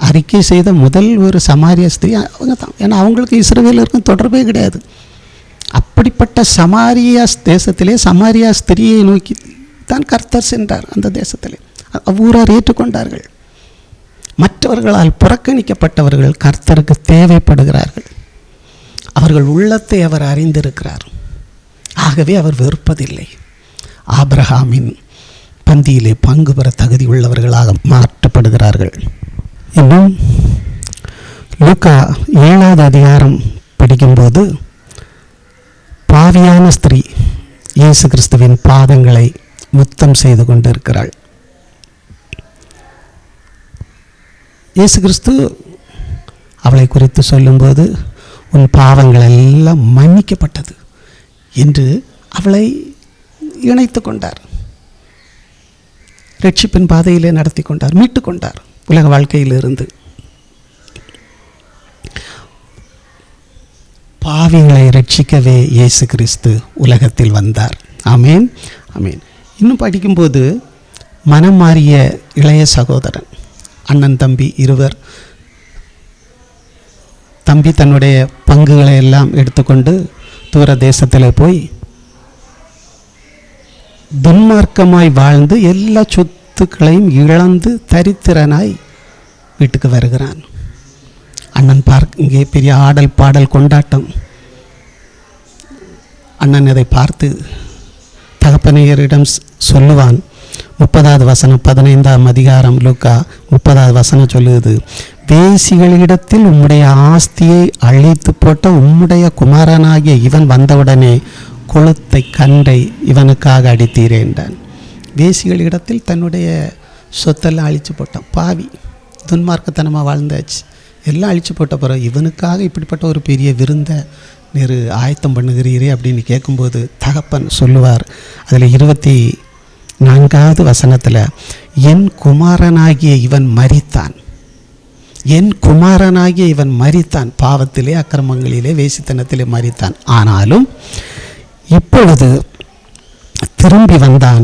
அறிக்கை செய்த முதல் ஒரு சமாரியா ஸ்திரீ அவங்க தான். ஏன்னா அவங்களுக்கு இஸ்ரவேலருக்கும் தொடர்பே கிடையாது. அப்படிப்பட்ட சமாரியா தேசத்திலே சமாரியா ஸ்திரியை நோக்கி தான் கர்த்தர் சென்றார். அந்த தேசத்திலே ஊரார் ஏற்றுக்கொண்டார்கள். மற்றவர்களால் புறக்கணிக்கப்பட்டவர்கள் கர்த்தருக்கு தேவைப்படுகிறார்கள். அவர்கள் உள்ளத்தை அவர் அறிந்திருக்கிறார். ஆகவே அவர் வெறுப்பதில்லை. ஆபிரகாமின் பந்தியிலே பங்கு பெற தகுதி உள்ளவர்களாக மாற்றப்படுகிறார்கள். இன்னும் லூக்கா 7வது அதிகாரம் படிக்கும்போது பாவியான ஸ்திரீ இயேசு கிறிஸ்துவின் பாதங்களை முத்தம் செய்து கொண்டிருக்கிறாள். இயேசு கிறிஸ்து அவளை குறித்து சொல்லும்போது உன் பாவங்கள் எல்லாம் மன்னிக்கப்பட்டது என்று அவளை இணைத்து கொண்டார். ரட்சிப்பின் பாதையிலே நடத்தி கொண்டார், மீட்டு கொண்டார் உலக வாழ்க்கையிலிருந்து. பாவிகளை ரட்சிக்கவே இயேசு கிறிஸ்து உலகத்தில் வந்தார். ஆமேன், ஆமேன். இன்னும் படிக்கும்போது மனம் மாறிய இளைய சகோதரன், அண்ணன் தம்பி இருவர், தம்பி தன்னுடைய பங்குகளை எல்லாம் எடுத்துக்கொண்டு தூர தேசத்தில் போய் துன்மார்க்கமாய் வாழ்ந்து எல்லா சொத்துக்களையும் இழந்து தரித்திரனாய் வீட்டுக்கு வருகிறான். அண்ணன் இங்கே பெரிய ஆடல் பாடல் கொண்டாட்டம். அண்ணன் அதை பார்த்து தகப்பனையரிடம் சொல்லுவான். 30வது வசனம் 15ஆம் அதிகாரம் லூக்கா 30வது வசனம் சொல்லுது, வேசிகளிடத்தில் உம்முடைய ஆஸ்தியை அழித்து போட்ட உம்முடைய குமாரனாகிய இவன் வந்தவுடனே கொளுத்தை கன்றை இவனுக்காக அடித்தீரே என்றான். வேசிகளிடத்தில் தன்னுடைய சொத்தெல்லாம் அழித்து போட்டான். பாவி, துன்மார்க்கத்தனமாக வாழ்ந்தாச்சு, எல்லாம் அழித்து போட்ட பிறகு இவனுக்காக இப்படிப்பட்ட ஒரு பெரிய விருந்தை நீர் ஆயத்தம் பண்ணுகிறீரே அப்படின்னு கேட்கும்போது தகப்பன் சொல்லுவார். அதில் 24வது வசனத்தில், என் குமாரனாகிய இவன் மரித்தான், என் குமாரனாகிய இவன் மரித்தான், பாவத்திலே அக்கிரமங்களிலே வேசித்தனத்திலே மரித்தான், ஆனாலும் இப்பொழுது திரும்பி வந்தான்,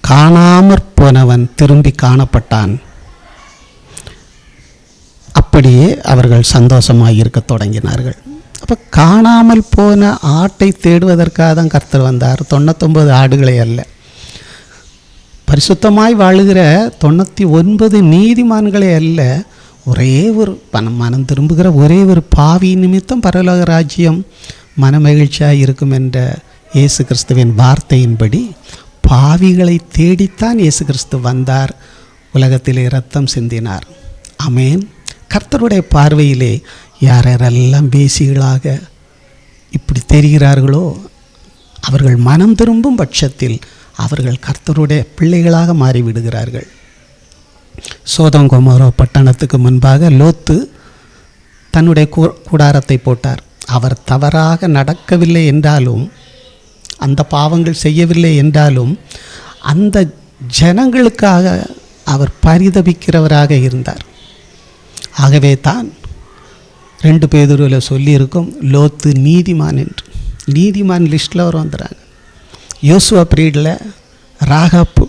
காணாமற் போனவன் திரும்பி காணப்பட்டான். அப்படியே அவர்கள் சந்தோஷமாக இருக்க தொடங்கினார்கள். அப்போ காணாமல் போன ஆட்டை தேடுவதற்காக தான் கர்த்தர் வந்தார், 99 ஆடுகளை அல்ல. பரிசுத்தமாய் வாழுகிற 99 நீதிமான்களே அல்ல, ஒரே ஒரு மனம் திரும்புகிற ஒரே ஒரு பாவி நிமித்தம் பரலோக ராஜ்யம் மனமகிழ்ச்சியாக இருக்கும் என்ற இயேசு கிறிஸ்துவின் வார்த்தையின்படி பாவிகளை தேடித்தான் இயேசு கிறிஸ்து வந்தார், உலகத்திலே இரத்தம் சிந்தினார். ஆமென். கர்த்தருடைய பார்வையிலே யாரெல்லாம் பேசிகளாக இப்படி தெரிகிறார்களோ அவர்கள் மனம் திரும்பும் பட்சத்தில் அவர்கள் கர்த்தருடைய பிள்ளைகளாக மாறிவிடுகிறார்கள். சோதோம் கொமோரா பட்டணத்துக்கு முன்பாக லோத்து தன்னுடைய கூடாரத்தை போட்டார். அவர் தவறாக நடக்கவில்லை என்றாலும், அந்த பாவங்கள் செய்யவில்லை என்றாலும், அந்த ஜனங்களுக்காக அவர் பரிதபிக்கிறவராக இருந்தார். ஆகவே தான் 2 பேதுருவில் சொல்லியிருக்கும், லோத்து நீதிமான் என்று. நீதிமான் லிஸ்ட்டில் அவர் வந்துடுறாங்க. யோசுவா பீரியடில் ராகாப்பு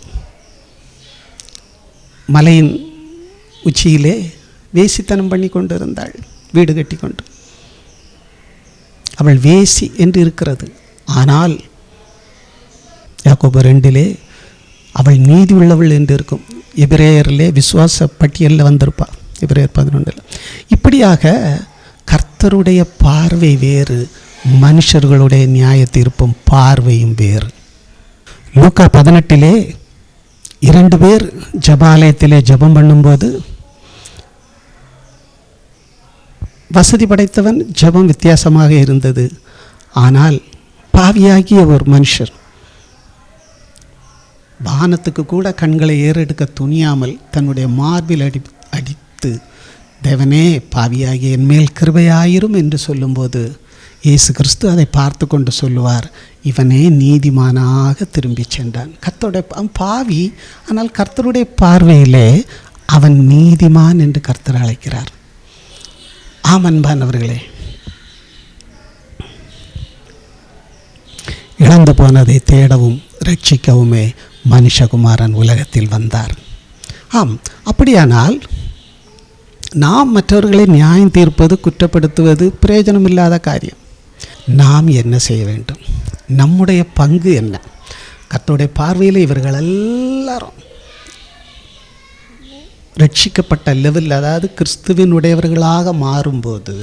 மலையின் உச்சியிலே வேசித்தனம் பண்ணி கொண்டு இருந்தாள், வீடு கட்டி கொண்டு. அவள் வேசி என்று இருக்கிறது. ஆனால் யாக்கோபு 2 அவள் நீதி உள்ளவள் என்று இருக்கும். எபிரேயரிலே விசுவாச பட்டியலில் வந்திருப்பாள், எபிரேயர் 11. இப்படியாக கர்த்தருடைய பார்வை வேறு, மனுஷர்களுடைய நியாய தீர்ப்பும் பார்வையும் வேறு. லூக்கா 18 2 பேர் ஜபாலயத்திலே ஜபம் பண்ணும்போது வசதி படைத்தவன் ஜபம் வித்தியாசமாக இருந்தது. ஆனால் பாவியாகிய ஒரு மனுஷர் வானத்துக்கு கூட கண்களை ஏறெடுக்க துணியாமல் தன்னுடைய மார்பில் அடித்து, தேவனே பாவியாகிய என் மேல் கிருபையாயிரும் என்று சொல்லும்போது இயேசு கிறிஸ்து அதை பார்த்து கொண்டு சொல்லுவார், இவனே நீதிமானாக திரும்பி சென்றான். கர்த்தருடைய பாவி, ஆனால் கர்த்தருடைய பார்வையிலே அவன் நீதிமான் என்று கர்த்தர் அழைக்கிறார். ஆமன்பானவர்களே, இழந்து போனதை தேடவும் ரட்சிக்கவுமே மனுஷகுமாரன் உலகத்தில் வந்தார். ஆம், அப்படியானால் நாம் மற்றவர்களை நியாயம் தீர்ப்பது, குற்றப்படுத்துவது பிரயோஜனமில்லாத காரியம். நாம் என்ன செய்ய வேண்டும்? நம்முடைய பங்கு என்ன? கர்த்தருடைய பார்வையில் இவர்கள் எல்லாரும் ரட்சிக்கப்பட்ட லெவலில், அதாவது கிறிஸ்துவின் உடையவர்களாக மாறும்போது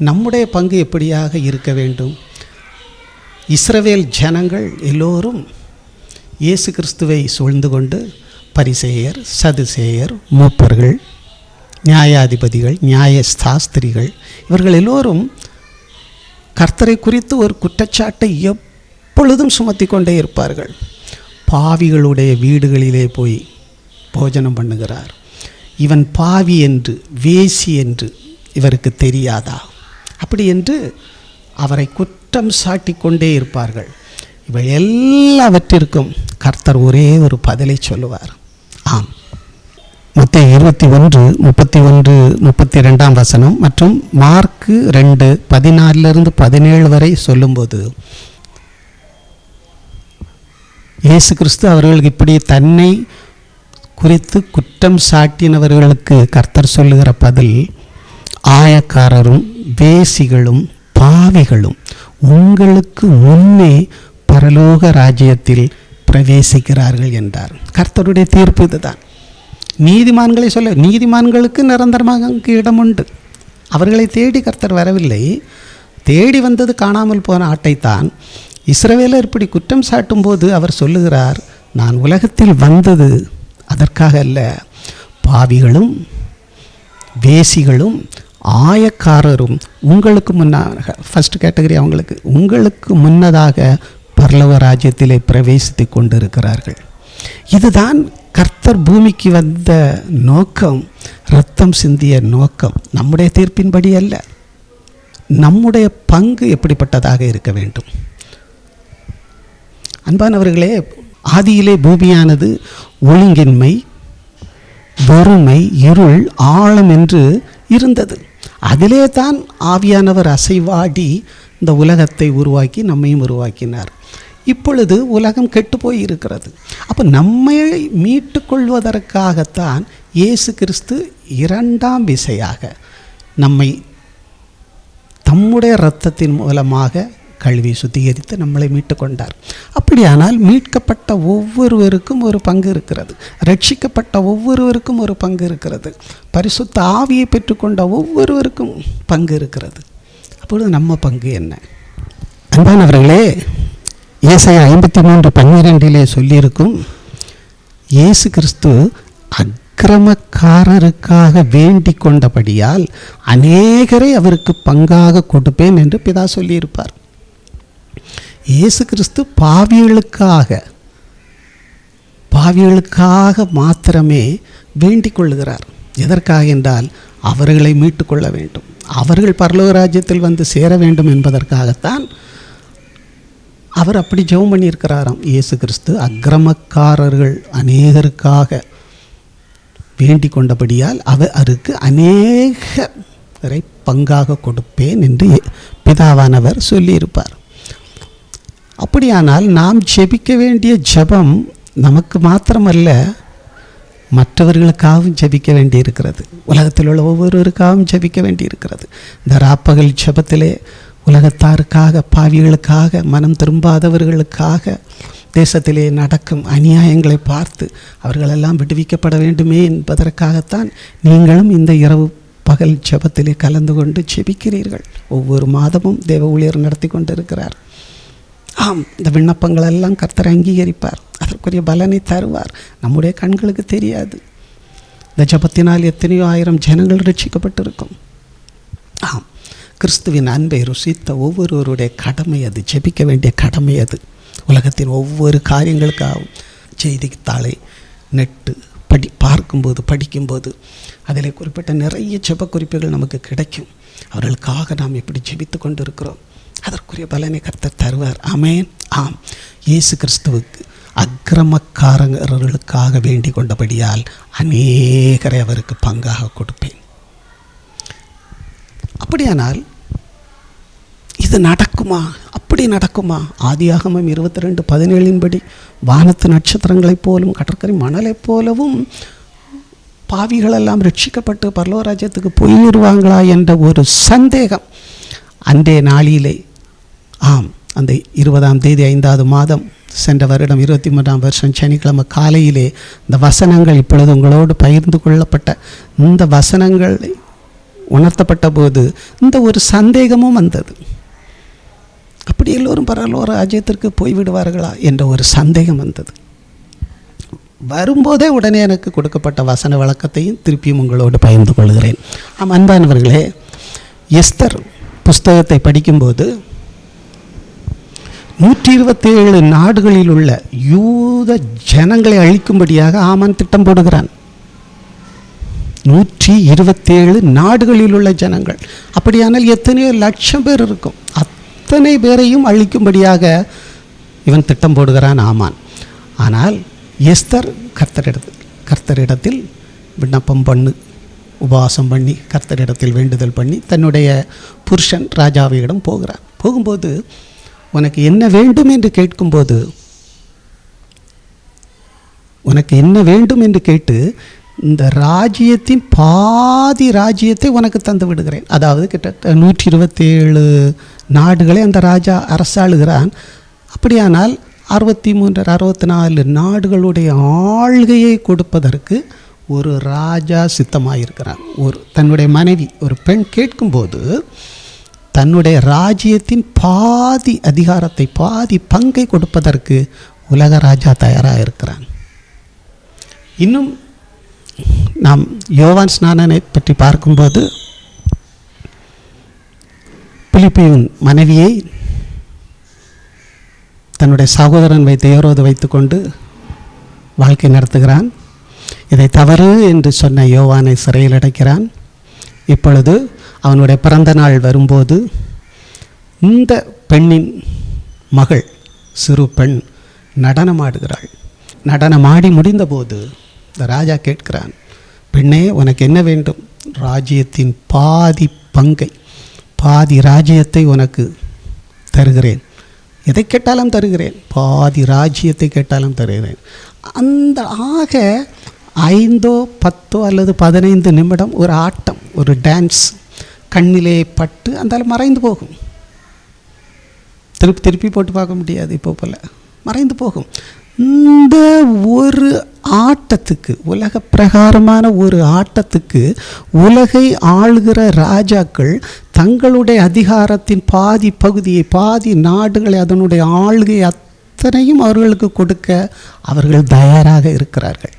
நம்முடைய பங்கு எப்படியாக இருக்க வேண்டும்? இஸ்ரவேல் ஜனங்கள் எல்லோரும் இயேசு கிறிஸ்துவை சூழ்ந்து கொண்டு பரிசேயர், சதுசேயர், மூப்பர்கள், நியாயாதிபதிகள், நியாய சாஸ்திரிகள், இவர்கள் எல்லோரும் கர்த்தரை குறித்து ஒரு குற்றச்சாட்டை எப்பொழுதும் சுமத்தி கொண்டே இருப்பார்கள். பாவிகளுடைய வீடுகளிலே போய் போஜனம் பண்ணுகிறார். இவன் பாவி என்று, வேசி என்று இவருக்கு தெரியாதா? அப்படி என்று அவரை குற்றம் சாட்டி கொண்டே இருப்பார்கள். இவை எல்லாவற்றிற்கும் கர்த்தர் ஒரே ஒரு பதிலை சொல்லுவார். ஆம், மத்தேயு 21:31-32 மற்றும் மார்க்கு 2:14-17 வரை சொல்லும்போது இயேசு கிறிஸ்து அவர்களுக்கு இப்படி தன்னை குறித்து குற்றம் சாட்டினவர்களுக்கு கர்த்தர் சொல்லுகிற பதில், ஆயக்காரரும் வேசிகளும் பாவிகளும் உங்களுக்கு முன்னே பரலோக ராஜ்யத்தில் பிரவேசிக்கிறார்கள் என்றார். கர்த்தருடைய தீர்ப்பு இதுதான். நீதிமான்களை சொல்ல, நீதிமான்களுக்கு நிரந்தரமாக அங்கு இடம் உண்டு. அவர்களை தேடி கர்த்தர் வரவில்லை, தேடி வந்தது காணாமல் போன ஆட்டைத்தான். இஸ்ரவேலர் இப்படி குற்றம் சாட்டும் போது அவர் சொல்லுகிறார், நான் உலகத்தில் வந்தது அதற்காக அல்ல, பாவிகளும் வேசிகளும் ஆயக்காரரும் உங்களுக்கு முன்னாக, ஃபஸ்ட் கேட்டகரி அவங்களுக்கு, உங்களுக்கு முன்னதாக பரலோக ராஜ்யத்திலே பிரவேசித்து கொண்டிருக்கிறார்கள். இதுதான் கர்த்தர் பூமிக்கு வந்த நோக்கம், இரத்தம் சிந்திய நோக்கம். நம்முடைய தீர்ப்பின்படி அல்ல. நம்முடைய பங்கு எப்படிப்பட்டதாக இருக்க வேண்டும்? அன்பானவர்களே, ஆதியிலே பூமியானது ஒழுங்கின்மை, வறுமை, இருள், ஆழம் என்று இருந்தது. அதிலே தான் ஆவியானவர் அசைவாடி இந்த உலகத்தை உருவாக்கி நம்மையும் உருவாக்கினார். இப்பொழுது உலகம் கெட்டு போய் இருக்கிறது. அப்போ நம்மை மீட்டு கொள்வதற்காகத்தான் இயேசு கிறிஸ்து இரண்டாம் விசையாக நம்மை தம்முடைய இரத்தத்தின் மூலமாக கழுவி சுத்திகரித்து நம்மளை மீட்டு கொண்டார். அப்படியானால் மீட்கப்பட்ட ஒவ்வொருவருக்கும் ஒரு பங்கு இருக்கிறது. ரட்சிக்கப்பட்ட ஒவ்வொருவருக்கும் ஒரு பங்கு இருக்கிறது. பரிசுத்த ஆவியை பெற்றுக்கொண்ட ஒவ்வொருவருக்கும் பங்கு இருக்கிறது. அப்பொழுது நம்ம பங்கு என்ன? அன்பானவர்களே, ஏசாயா 53:12 சொல்லியிருக்கும், இயேசு கிறிஸ்து அக்கிரமக்காரருக்காக வேண்டிக் கொண்டபடியால் அநேகரை அவருக்கு பங்காக கொடுப்பேன் என்று பிதா சொல்லியிருப்பார். இயேசு கிறிஸ்து பாவிகளுக்காக மாத்திரமே வேண்டிக் கொள்ளுகிறார். எதற்காக என்றால் அவர்களை மீட்டு கொள்ள வேண்டும், அவர்கள் பரலோக ராஜ்யத்தில் வந்து சேர வேண்டும் என்பதற்காகத்தான் அவர் அப்படி ஜெபம் பண்ணியிருக்கிறாராம். இயேசு கிறிஸ்து அக்கிரமக்காரர்கள் அநேகருக்காக வேண்டிக் கொண்டபடியால் அவருக்கு அநேகரை பங்காக கொடுப்பேன் என்று பிதாவானவர் சொல்லியிருப்பார். அப்படியானால் நாம் ஜெபிக்க வேண்டிய ஜெபம் நமக்கு மாத்திரமல்ல, மற்றவர்களுக்காகவும் ஜெபிக்க வேண்டியிருக்கிறது. உலகத்தில் உள்ள ஒவ்வொருவருக்காகவும் ஜெபிக்க வேண்டியிருக்கிறது. இந்த ராப்பகல் ஜெபத்திலே உலகத்தாருக்காக, பாவிகளுக்காக, மனம் திரும்பாதவர்களுக்காக, தேசத்திலே நடக்கும் அநியாயங்களை பார்த்து அவர்களெல்லாம் விடுவிக்கப்பட வேண்டுமே என்பதற்காகத்தான் நீங்களும் இந்த இரவு பகல் ஜெபத்திலே கலந்து கொண்டு ஜெபிக்கிறீர்கள். ஒவ்வொரு மாதமும் தேவ ஊழியர் நடத்தி கொண்டு இருக்கிறார். ஆம், இந்த விண்ணப்பங்களெல்லாம் கர்த்தர் அங்கீகரிப்பார், அதற்குரிய பலனை தருவார். நம்முடைய கண்களுக்கு தெரியாது. இந்த ஜபத்தினால் எத்தனையோ ஆயிரம் ஜனங்கள் ரட்சிக்கப்பட்டிருக்கும். ஆம், கிறிஸ்துவின் அன்பை ருசித்த ஒவ்வொருவருடைய கடமை அது, ஜெபிக்க வேண்டிய கடமை அது. உலகத்தின் ஒவ்வொரு காரியங்களுக்காகவும் செய்தித்தாளை நெட்டு படிக்கும்போது அதில் குறிப்பிட்ட நிறைய ஜெப குறிப்புகள் நமக்கு கிடைக்கும். அவர்களுக்காக நாம் எப்படி ஜெபித்து கொண்டு இருக்கிறோம், அதற்குரிய பலனை கர்த்தர் தருவார். ஆமென். ஆம், இயேசு கிறிஸ்துவுக்கு அக்கிரமக்காரர்களுக்காக வேண்டிக் கொண்டபடியால் அநேகரை அவருக்கு பங்காக கொடுப்பேன். அப்படியானால் இது நடக்குமா? அப்படி நடக்குமா? ஆதியாகமம் 22:17 வானத்து நட்சத்திரங்களைப் போலும் கடற்கரை மணலைப் போலவும் பாவிகளெல்லாம் ரட்சிக்கப்பட்டு பரலோக ராஜ்யத்துக்கு போயிடுவாங்களா என்ற ஒரு சந்தேகம் அன்றே நாளிலே, ஆம், அந்த 20ஆம் தேதி 5வது மாதம் சென்ற வருடம் 23ஆம் வருஷம் சனிக்கிழமை காலையிலே இந்த வசனங்கள் இப்பொழுது உங்களோடு பகிர்ந்து கொள்ளப்பட்ட இந்த வசனங்கள் உணர்த்தப்பட்ட போது இந்த ஒரு சந்தேகமும் வந்தது. அப்படி எல்லோரும் பரலோக ராஜ்யத்திற்கு போய்விடுவார்களா என்ற ஒரு சந்தேகம் வந்தது. வரும்போதே உடனே எனக்கு கொடுக்கப்பட்ட வசன விளக்கத்தையும் திருப்பியும் உங்களோடு பகிர்ந்து கொள்கிறேன். அன்பானவர்களே, எஸ்தர் புஸ்தகத்தை படிக்கும்போது 127 நாடுகளில் உள்ள யூத ஜனங்களை அழிக்கும்படியாக ஆமான் திட்டம் போடுகிறான். 127 நாடுகளில் உள்ள ஜனங்கள், அப்படியானால் எத்தனையோ லட்சம் பேர் இருக்கும். அத்தனை பேரையும் அழிக்கும்படியாக இவன் திட்டம் போடுகிறான் ஆமான். ஆனால் எஸ்தர் கர்த்தரிடத்தில் விண்ணப்பம் உபவாசம் பண்ணி கர்த்தரிடத்தில் வேண்டுதல் பண்ணி தன்னுடைய புருஷன் ராஜாவிடம் போகும்போது உனக்கு என்ன வேண்டும் என்று கேட்கும்போது, உனக்கு என்ன வேண்டும் என்று கேட்டு இந்த ராஜ்யத்தின் பாதி ராஜ்யத்தை உனக்கு தந்து விடுகிறேன். அதாவது கிட்டத்தட்ட 127 நாடுகளை அந்த ராஜா அரசாளுகிறான். அப்படியானால் 63-64 நாடுகளுடைய ஆள்கையை கொடுப்பதற்கு ஒரு ராஜா சித்தமாயிருக்கிறான். தன்னுடைய மனைவி ஒரு பெண் கேட்கும்போது தன்னுடைய ராஜ்யத்தின் பாதி அதிகாரத்தை, பாதி பங்கை கொடுப்பதற்கு உலக ராஜா தயாராக இருக்கிறான். இன்னும் நாம் யோவான் ஸ்நானனை பற்றி பார்க்கும்போது பிலிப்பியின் மனைவியை தன்னுடைய சகோதரன் ஏரோது வைத்துக்கொண்டு வாழ்க்கை நடத்துகிறான். இதை தவறு என்று சொன்ன யோவானை சிறையில் அடைக்கிறான். இப்பொழுது அவனுடைய பிறந்த நாள் வரும்போது இந்த பெண்ணின் மகள், சிறு பெண் நடனமாடுகிறாள். நடனமாடி முடிந்தபோது இந்த ராஜா கேட்கிறான், பெண்ணே உனக்கு என்ன வேண்டும்? ராஜ்யத்தின் பாதி பங்கை, பாதி ராஜ்யத்தை உனக்கு தருகிறேன் எதை கேட்டாலும் தருகிறேன், பாதி ராஜ்யத்தை கேட்டாலும் தருகிறேன். அந்த ஆக 5 10 அல்லது 15 நிமிடம் ஒரு ஆட்டம், ஒரு டான்ஸ் கண்ணிலே பட்டு அந்த மறைந்து போகும். திருப்பி போட்டு பார்க்க முடியாது, இப்போ போல் மறைந்து போகும். இந்த ஒரு ஆட்டத்துக்கு, உலக பிரகாரமான ஒரு ஆட்டத்துக்கு உலகை ஆளுகிற ராஜாக்கள் தங்களுடைய அதிகாரத்தின் பாதி பகுதியை, பாதி நாடுகளை, அதனுடைய ஆளுகை அத்தனையும் அவர்களுக்கு கொடுக்க அவர்கள் தயாராக இருக்கிறார்கள்.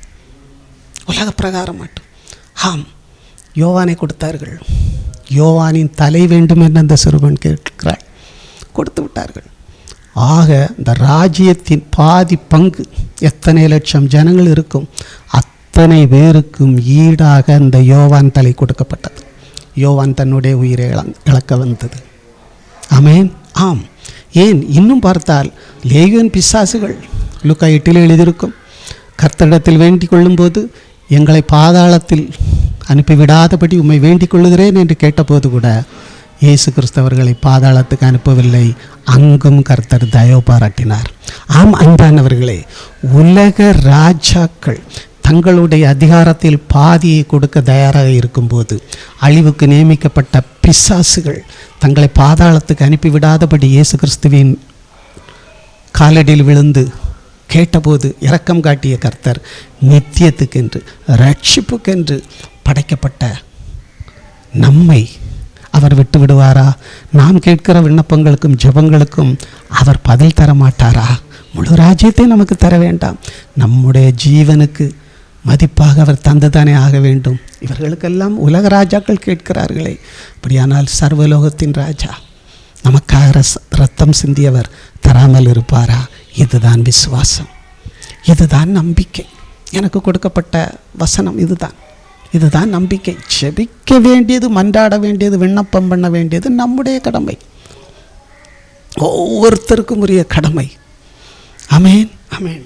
உலக பிரகாரம் மட்டும். ஆம், யோவானை கொடுத்தார்கள். யோவானின் தலை வேண்டும் என்று அந்த சிறுவன் கேட்கிறாள், கொடுத்து விட்டார்கள். ஆக இந்த ராஜ்யத்தின் பாதி பங்கு, எத்தனை லட்சம் ஜனங்கள் இருக்கும், அத்தனை பேருக்கும் ஈடாக அந்த யோவான் தலை கொடுக்கப்பட்டது. யோவான் தன்னுடைய உயிரை இழக்க வந்தது. ஆமென். ஆம், ஏன் இன்னும் பார்த்தால் லேகியோன் பிசாசுகள் லூக்கா 8 எழுதியிருக்கும், கர்த்தரிடத்தில் வேண்டிக் கொள்ளும்போது எங்களை பாதாளத்தில் அனுப்பிவிடாதபடி உம்மை வேண்டிக் கொள்ளுகிறேன் என்று கேட்டபோது கூட இயேசு கிறிஸ்தவர்களை பாதாளத்துக்கு அனுப்பவில்லை, அங்கும் கர்த்தர் தயவு பாராட்டினார். ஆம் அன்பானவர்களே, உலக ராஜாக்கள் தங்களுடைய அதிகாரத்தில் பாதியை கொடுக்க தயாராக இருக்கும்போது, அழிவுக்கு நியமிக்கப்பட்ட பிசாசுகள் தங்களை பாதாளத்துக்கு அனுப்பிவிடாதபடி இயேசு கிறிஸ்துவின் காலடியில் விழுந்து கேட்டபோது இரக்கம் காட்டிய கர்த்தர் நித்தியத்துக்கென்று, ரட்சிப்புக்கென்று படைக்கப்பட்ட நம்மை அவர் விட்டு விடுவாரா? நாம் கேட்கிற விண்ணப்பங்களுக்கும் ஜெபங்களுக்கும் அவர் பதில் தர மாட்டாரா? முழு ராஜ்யத்தை நமக்கு தர வேண்டாம், நம்முடைய ஜீவனுக்கு மதிப்பாக அவர் தந்துதானே ஆக வேண்டும். இவர்களுக்கெல்லாம் உலக ராஜாக்கள் கேட்கிறார்களே, அப்படியானால் சர்வலோகத்தின் ராஜா நமக்காக ரத்தம் சிந்தியவர் தராமல் இருப்பாரா? இதுதான் விசுவாசம், இதுதான் நம்பிக்கை. எனக்கு கொடுக்கப்பட்ட வசனம் இதுதான் நம்பிக்கை. ஜெபிக்க வேண்டியது, மன்றாட வேண்டியது, விண்ணப்பம் பண்ண வேண்டியது நம்முடைய கடமை, ஒவ்வொருத்தருக்கும் உரிய கடமை. ஆமென், ஆமென்.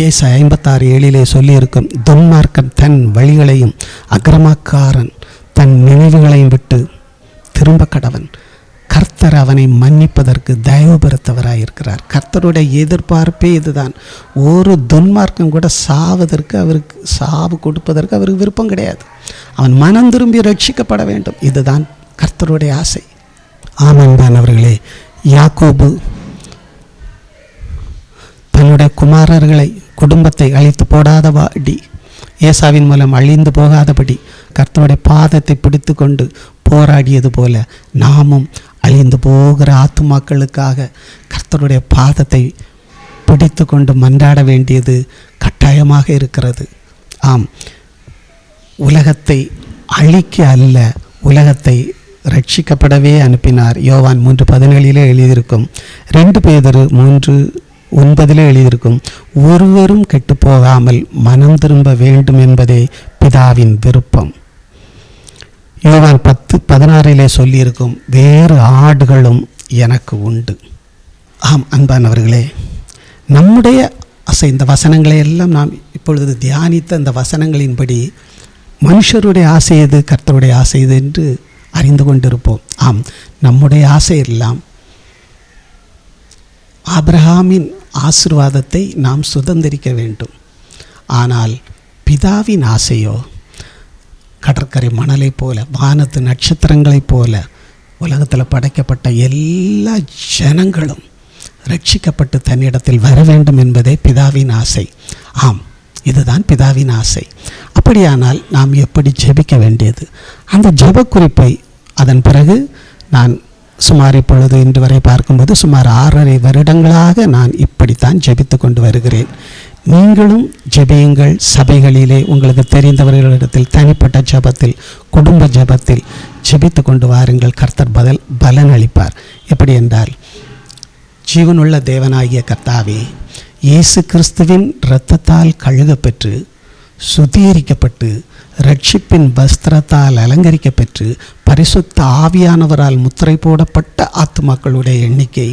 ஏசாயா 56:7 சொல்லியிருக்கும், துன்மார்க்கன் தன் வழிகளையும் அக்கிரமக்காரன் தன் நினைவுகளையும் விட்டு திரும்ப கடவன், கர்த்தர் அவனை மன்னிப்பதற்கு தயவு பெருத்தவராயிருக்கிறார். கர்த்தருடைய எதிர்பார்ப்பே இதுதான். ஒரு துன்மார்க்கம் கூட சாவதற்கு, அவருக்கு சாவு கொடுப்பதற்கு அவருக்கு விருப்பம் கிடையாது. அவன் மனம் திரும்பி ரட்சிக்கப்பட வேண்டும், இதுதான் கர்த்தருடைய ஆசை. ஆமன்பானவர்களே, யாக்கோபு தன்னுடைய குமாரர்களை, குடும்பத்தை அழித்து போடாதபடி, ஏசாவின் மூலம் அழிந்து போகாதபடி கர்த்தருடைய பாதத்தை பிடித்து கொண்டு போராடியது போல நாமும் அழிந்து போகிற ஆத்துமாக்களுக்காக கர்த்தருடைய பாதத்தை பிடித்து கொண்டு மன்றாட வேண்டியது கட்டாயமாக இருக்கிறது. ஆம், உலகத்தை அழிக்க அல்ல, உலகத்தை ரட்சிக்கப்படவே அனுப்பினார். யோவான் 3:17 எழுதியிருக்கும், 2 பேதுரு 3:9 எழுதியிருக்கும், ஒருவரும் கெட்டு போகாமல் மனம் திரும்ப வேண்டும் என்பதே பிதாவின் விருப்பம். யோவான் 10:16 சொல்லியிருக்கும், வேறு ஆடுகளும் எனக்கு உண்டு. ஆம் அன்பானவர்களே, நம்முடைய இந்த வசனங்களை எல்லாம் நாம் இப்பொழுது தியானித்த இந்த வசனங்களின்படி மனுஷருடைய ஆசை எது, கர்த்தருடைய ஆசை எது என்று அறிந்து கொண்டிருப்போம். ஆம், நம்முடைய ஆசை எல்லாம் ஆபிரகாமின் ஆசீர்வாதத்தை நாம் சுதந்திரிக்க வேண்டும். ஆனால் பிதாவின் ஆசையோ கடற்கரை மணலை போல, வானத்து நட்சத்திரங்களைப் போல உலகத்தில் படைக்கப்பட்ட எல்லா ஜனங்களும் ரட்சிக்கப்பட்டு தன்னிடத்தில் வர வேண்டும் என்பதே பிதாவின் ஆசை. ஆம், இதுதான் பிதாவின் ஆசை. அப்படியானால் நாம் எப்படி ஜெபிக்க வேண்டியது, அந்த ஜெப குறிப்பை அதன் பிறகு நான் சுமார் இப்பொழுது இன்று வரை பார்க்கும்போது சுமார் 6.5 வருடங்களாக நான் இப்படித்தான் ஜெபித்து கொண்டு வருகிறேன். நீங்களும் ஜெபியுங்கள். சபைகளிலே உங்களுக்கு தெரிந்தவர்களிடத்தில் தனிப்பட்ட ஜெபத்தில், குடும்ப ஜெபத்தில் ஜெபித்து கொண்டு வாருங்கள். கர்த்தர் பலன் அளிப்பார். எப்படி என்றால், ஜீவனுள்ள தேவனாகிய கர்த்தாவே, இயேசு கிறிஸ்துவின் இரத்தத்தால் கழுகப்பெற்று சுத்திகரிக்கப்பட்டு ரட்சிப்பின் வஸ்திரத்தால் அலங்கரிக்கப்பெற்று பரிசுத்த ஆவியானவரால் முத்திரை போடப்பட்ட ஆத்துமாக்களுடைய எண்ணிக்கை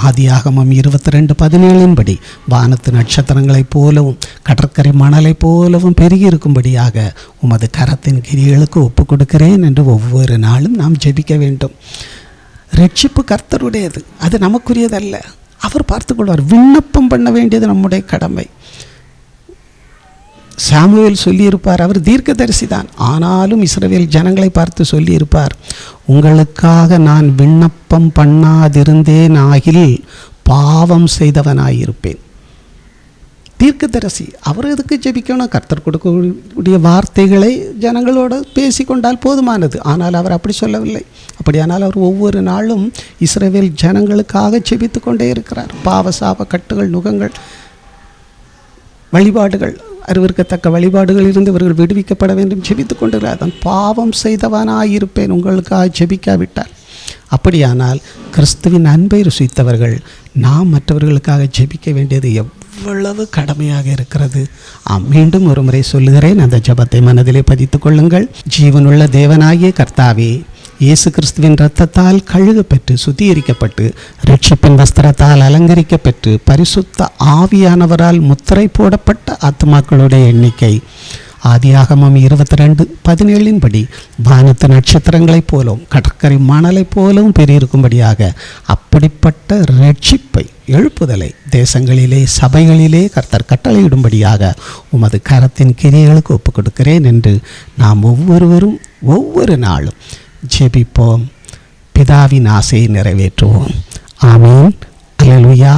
ஆதியாகமம் 22:17 படி வானத்து நட்சத்திரங்களைப் போலவும் கடற்கரை மணலைப் போலவும் பெருகி இருக்கும்படியாக உமது கரத்தின் கிரியைகளுக்கு ஒப்பு கொடுக்கிறேன் என்று ஒவ்வொரு நாளும் நாம் ஜெபிக்க வேண்டும். ரட்சிப்பு கர்த்தருடையது, அது நமக்குரியதல்ல. அவர் பார்த்துக்கொள்வார். விண்ணப்பம் பண்ண வேண்டியது நம்முடைய கடமை. சாமுவேல் சொல்லியிருப்பார், அவர் தீர்க்கதரிசி தான், ஆனாலும் இஸ்ரவேல் ஜனங்களை பார்த்து சொல்லியிருப்பார், உங்களுக்காக நான் விண்ணப்பம் பண்ணாதிருந்தேன் ஆகில் பாவம் செய்தவனாயிருப்பேன். தீர்க்கதரிசி அவர் எதுக்கு ஜெபிக்கணும்? கர்த்தர் கொடுக்கக்கூடிய வார்த்தைகளை ஜனங்களோடு பேசிக்கொண்டால் போதுமானது. ஆனால் அவர் அப்படி சொல்லவில்லை. அப்படியானால் அவர் ஒவ்வொரு நாளும் இஸ்ரவேல் ஜனங்களுக்காக ஜெபித்து கொண்டே இருக்கிறார். பாவ சாப கட்டுகள், நுகங்கள், வழிபாடுகள், அறிவிற்கத்தக்க வழிபாடுகள் இருந்து இவர்கள் விடுவிக்கப்பட வேண்டும் ஜெபித்து கொண்டிருக்கிறார். நான் பாவம் செய்தவனாயிருப்பேன் உங்களுக்காக ஜெபிக்காவிட்டால். அப்படியானால் கிறிஸ்துவின் அன்பை ருசித்தவர்கள் நாம் மற்றவர்களுக்காக ஜெபிக்க வேண்டியது எவ்வளவு கடமையாக இருக்கிறது. மீண்டும் ஒரு முறை சொல்லுகிறேன், அந்த ஜெபத்தை மனதிலே பதித்துக் கொள்ளுங்கள். ஜீவனுள்ள தேவனாகிய கர்த்தாவே, இயேசு கிறிஸ்துவின் இரத்தத்தால் கழுகப்பெற்று சுத்திகரிக்கப்பட்டு ரட்சிப்பின் வஸ்திரத்தால் அலங்கரிக்கப்பெற்று பரிசுத்த ஆவியானவரால் முத்திரை போடப்பட்ட ஆத்மாக்களுடைய எண்ணிக்கை ஆதியாகமம் 22:17 படி வானத்து நட்சத்திரங்களைப் போலவும் கடற்கரை மணலைப் போலவும் பெரியிருக்கும்படியாக அப்படிப்பட்ட ரட்சிப்பை, எழுப்புதலை தேசங்களிலே சபைகளிலே கர்த்தர் கட்டளையிடும்படியாக உமது கரத்தின் கிரியைகளுக்கு ஒப்புக் கொடுக்கிறேன் என்று நாம் ஒவ்வொருவரும் ஒவ்வொரு நாளும் ஜெபிப்போம். பிதாவின் ஆசையை நிறைவேற்றுவோம். ஆமென். அல்லேலூயா.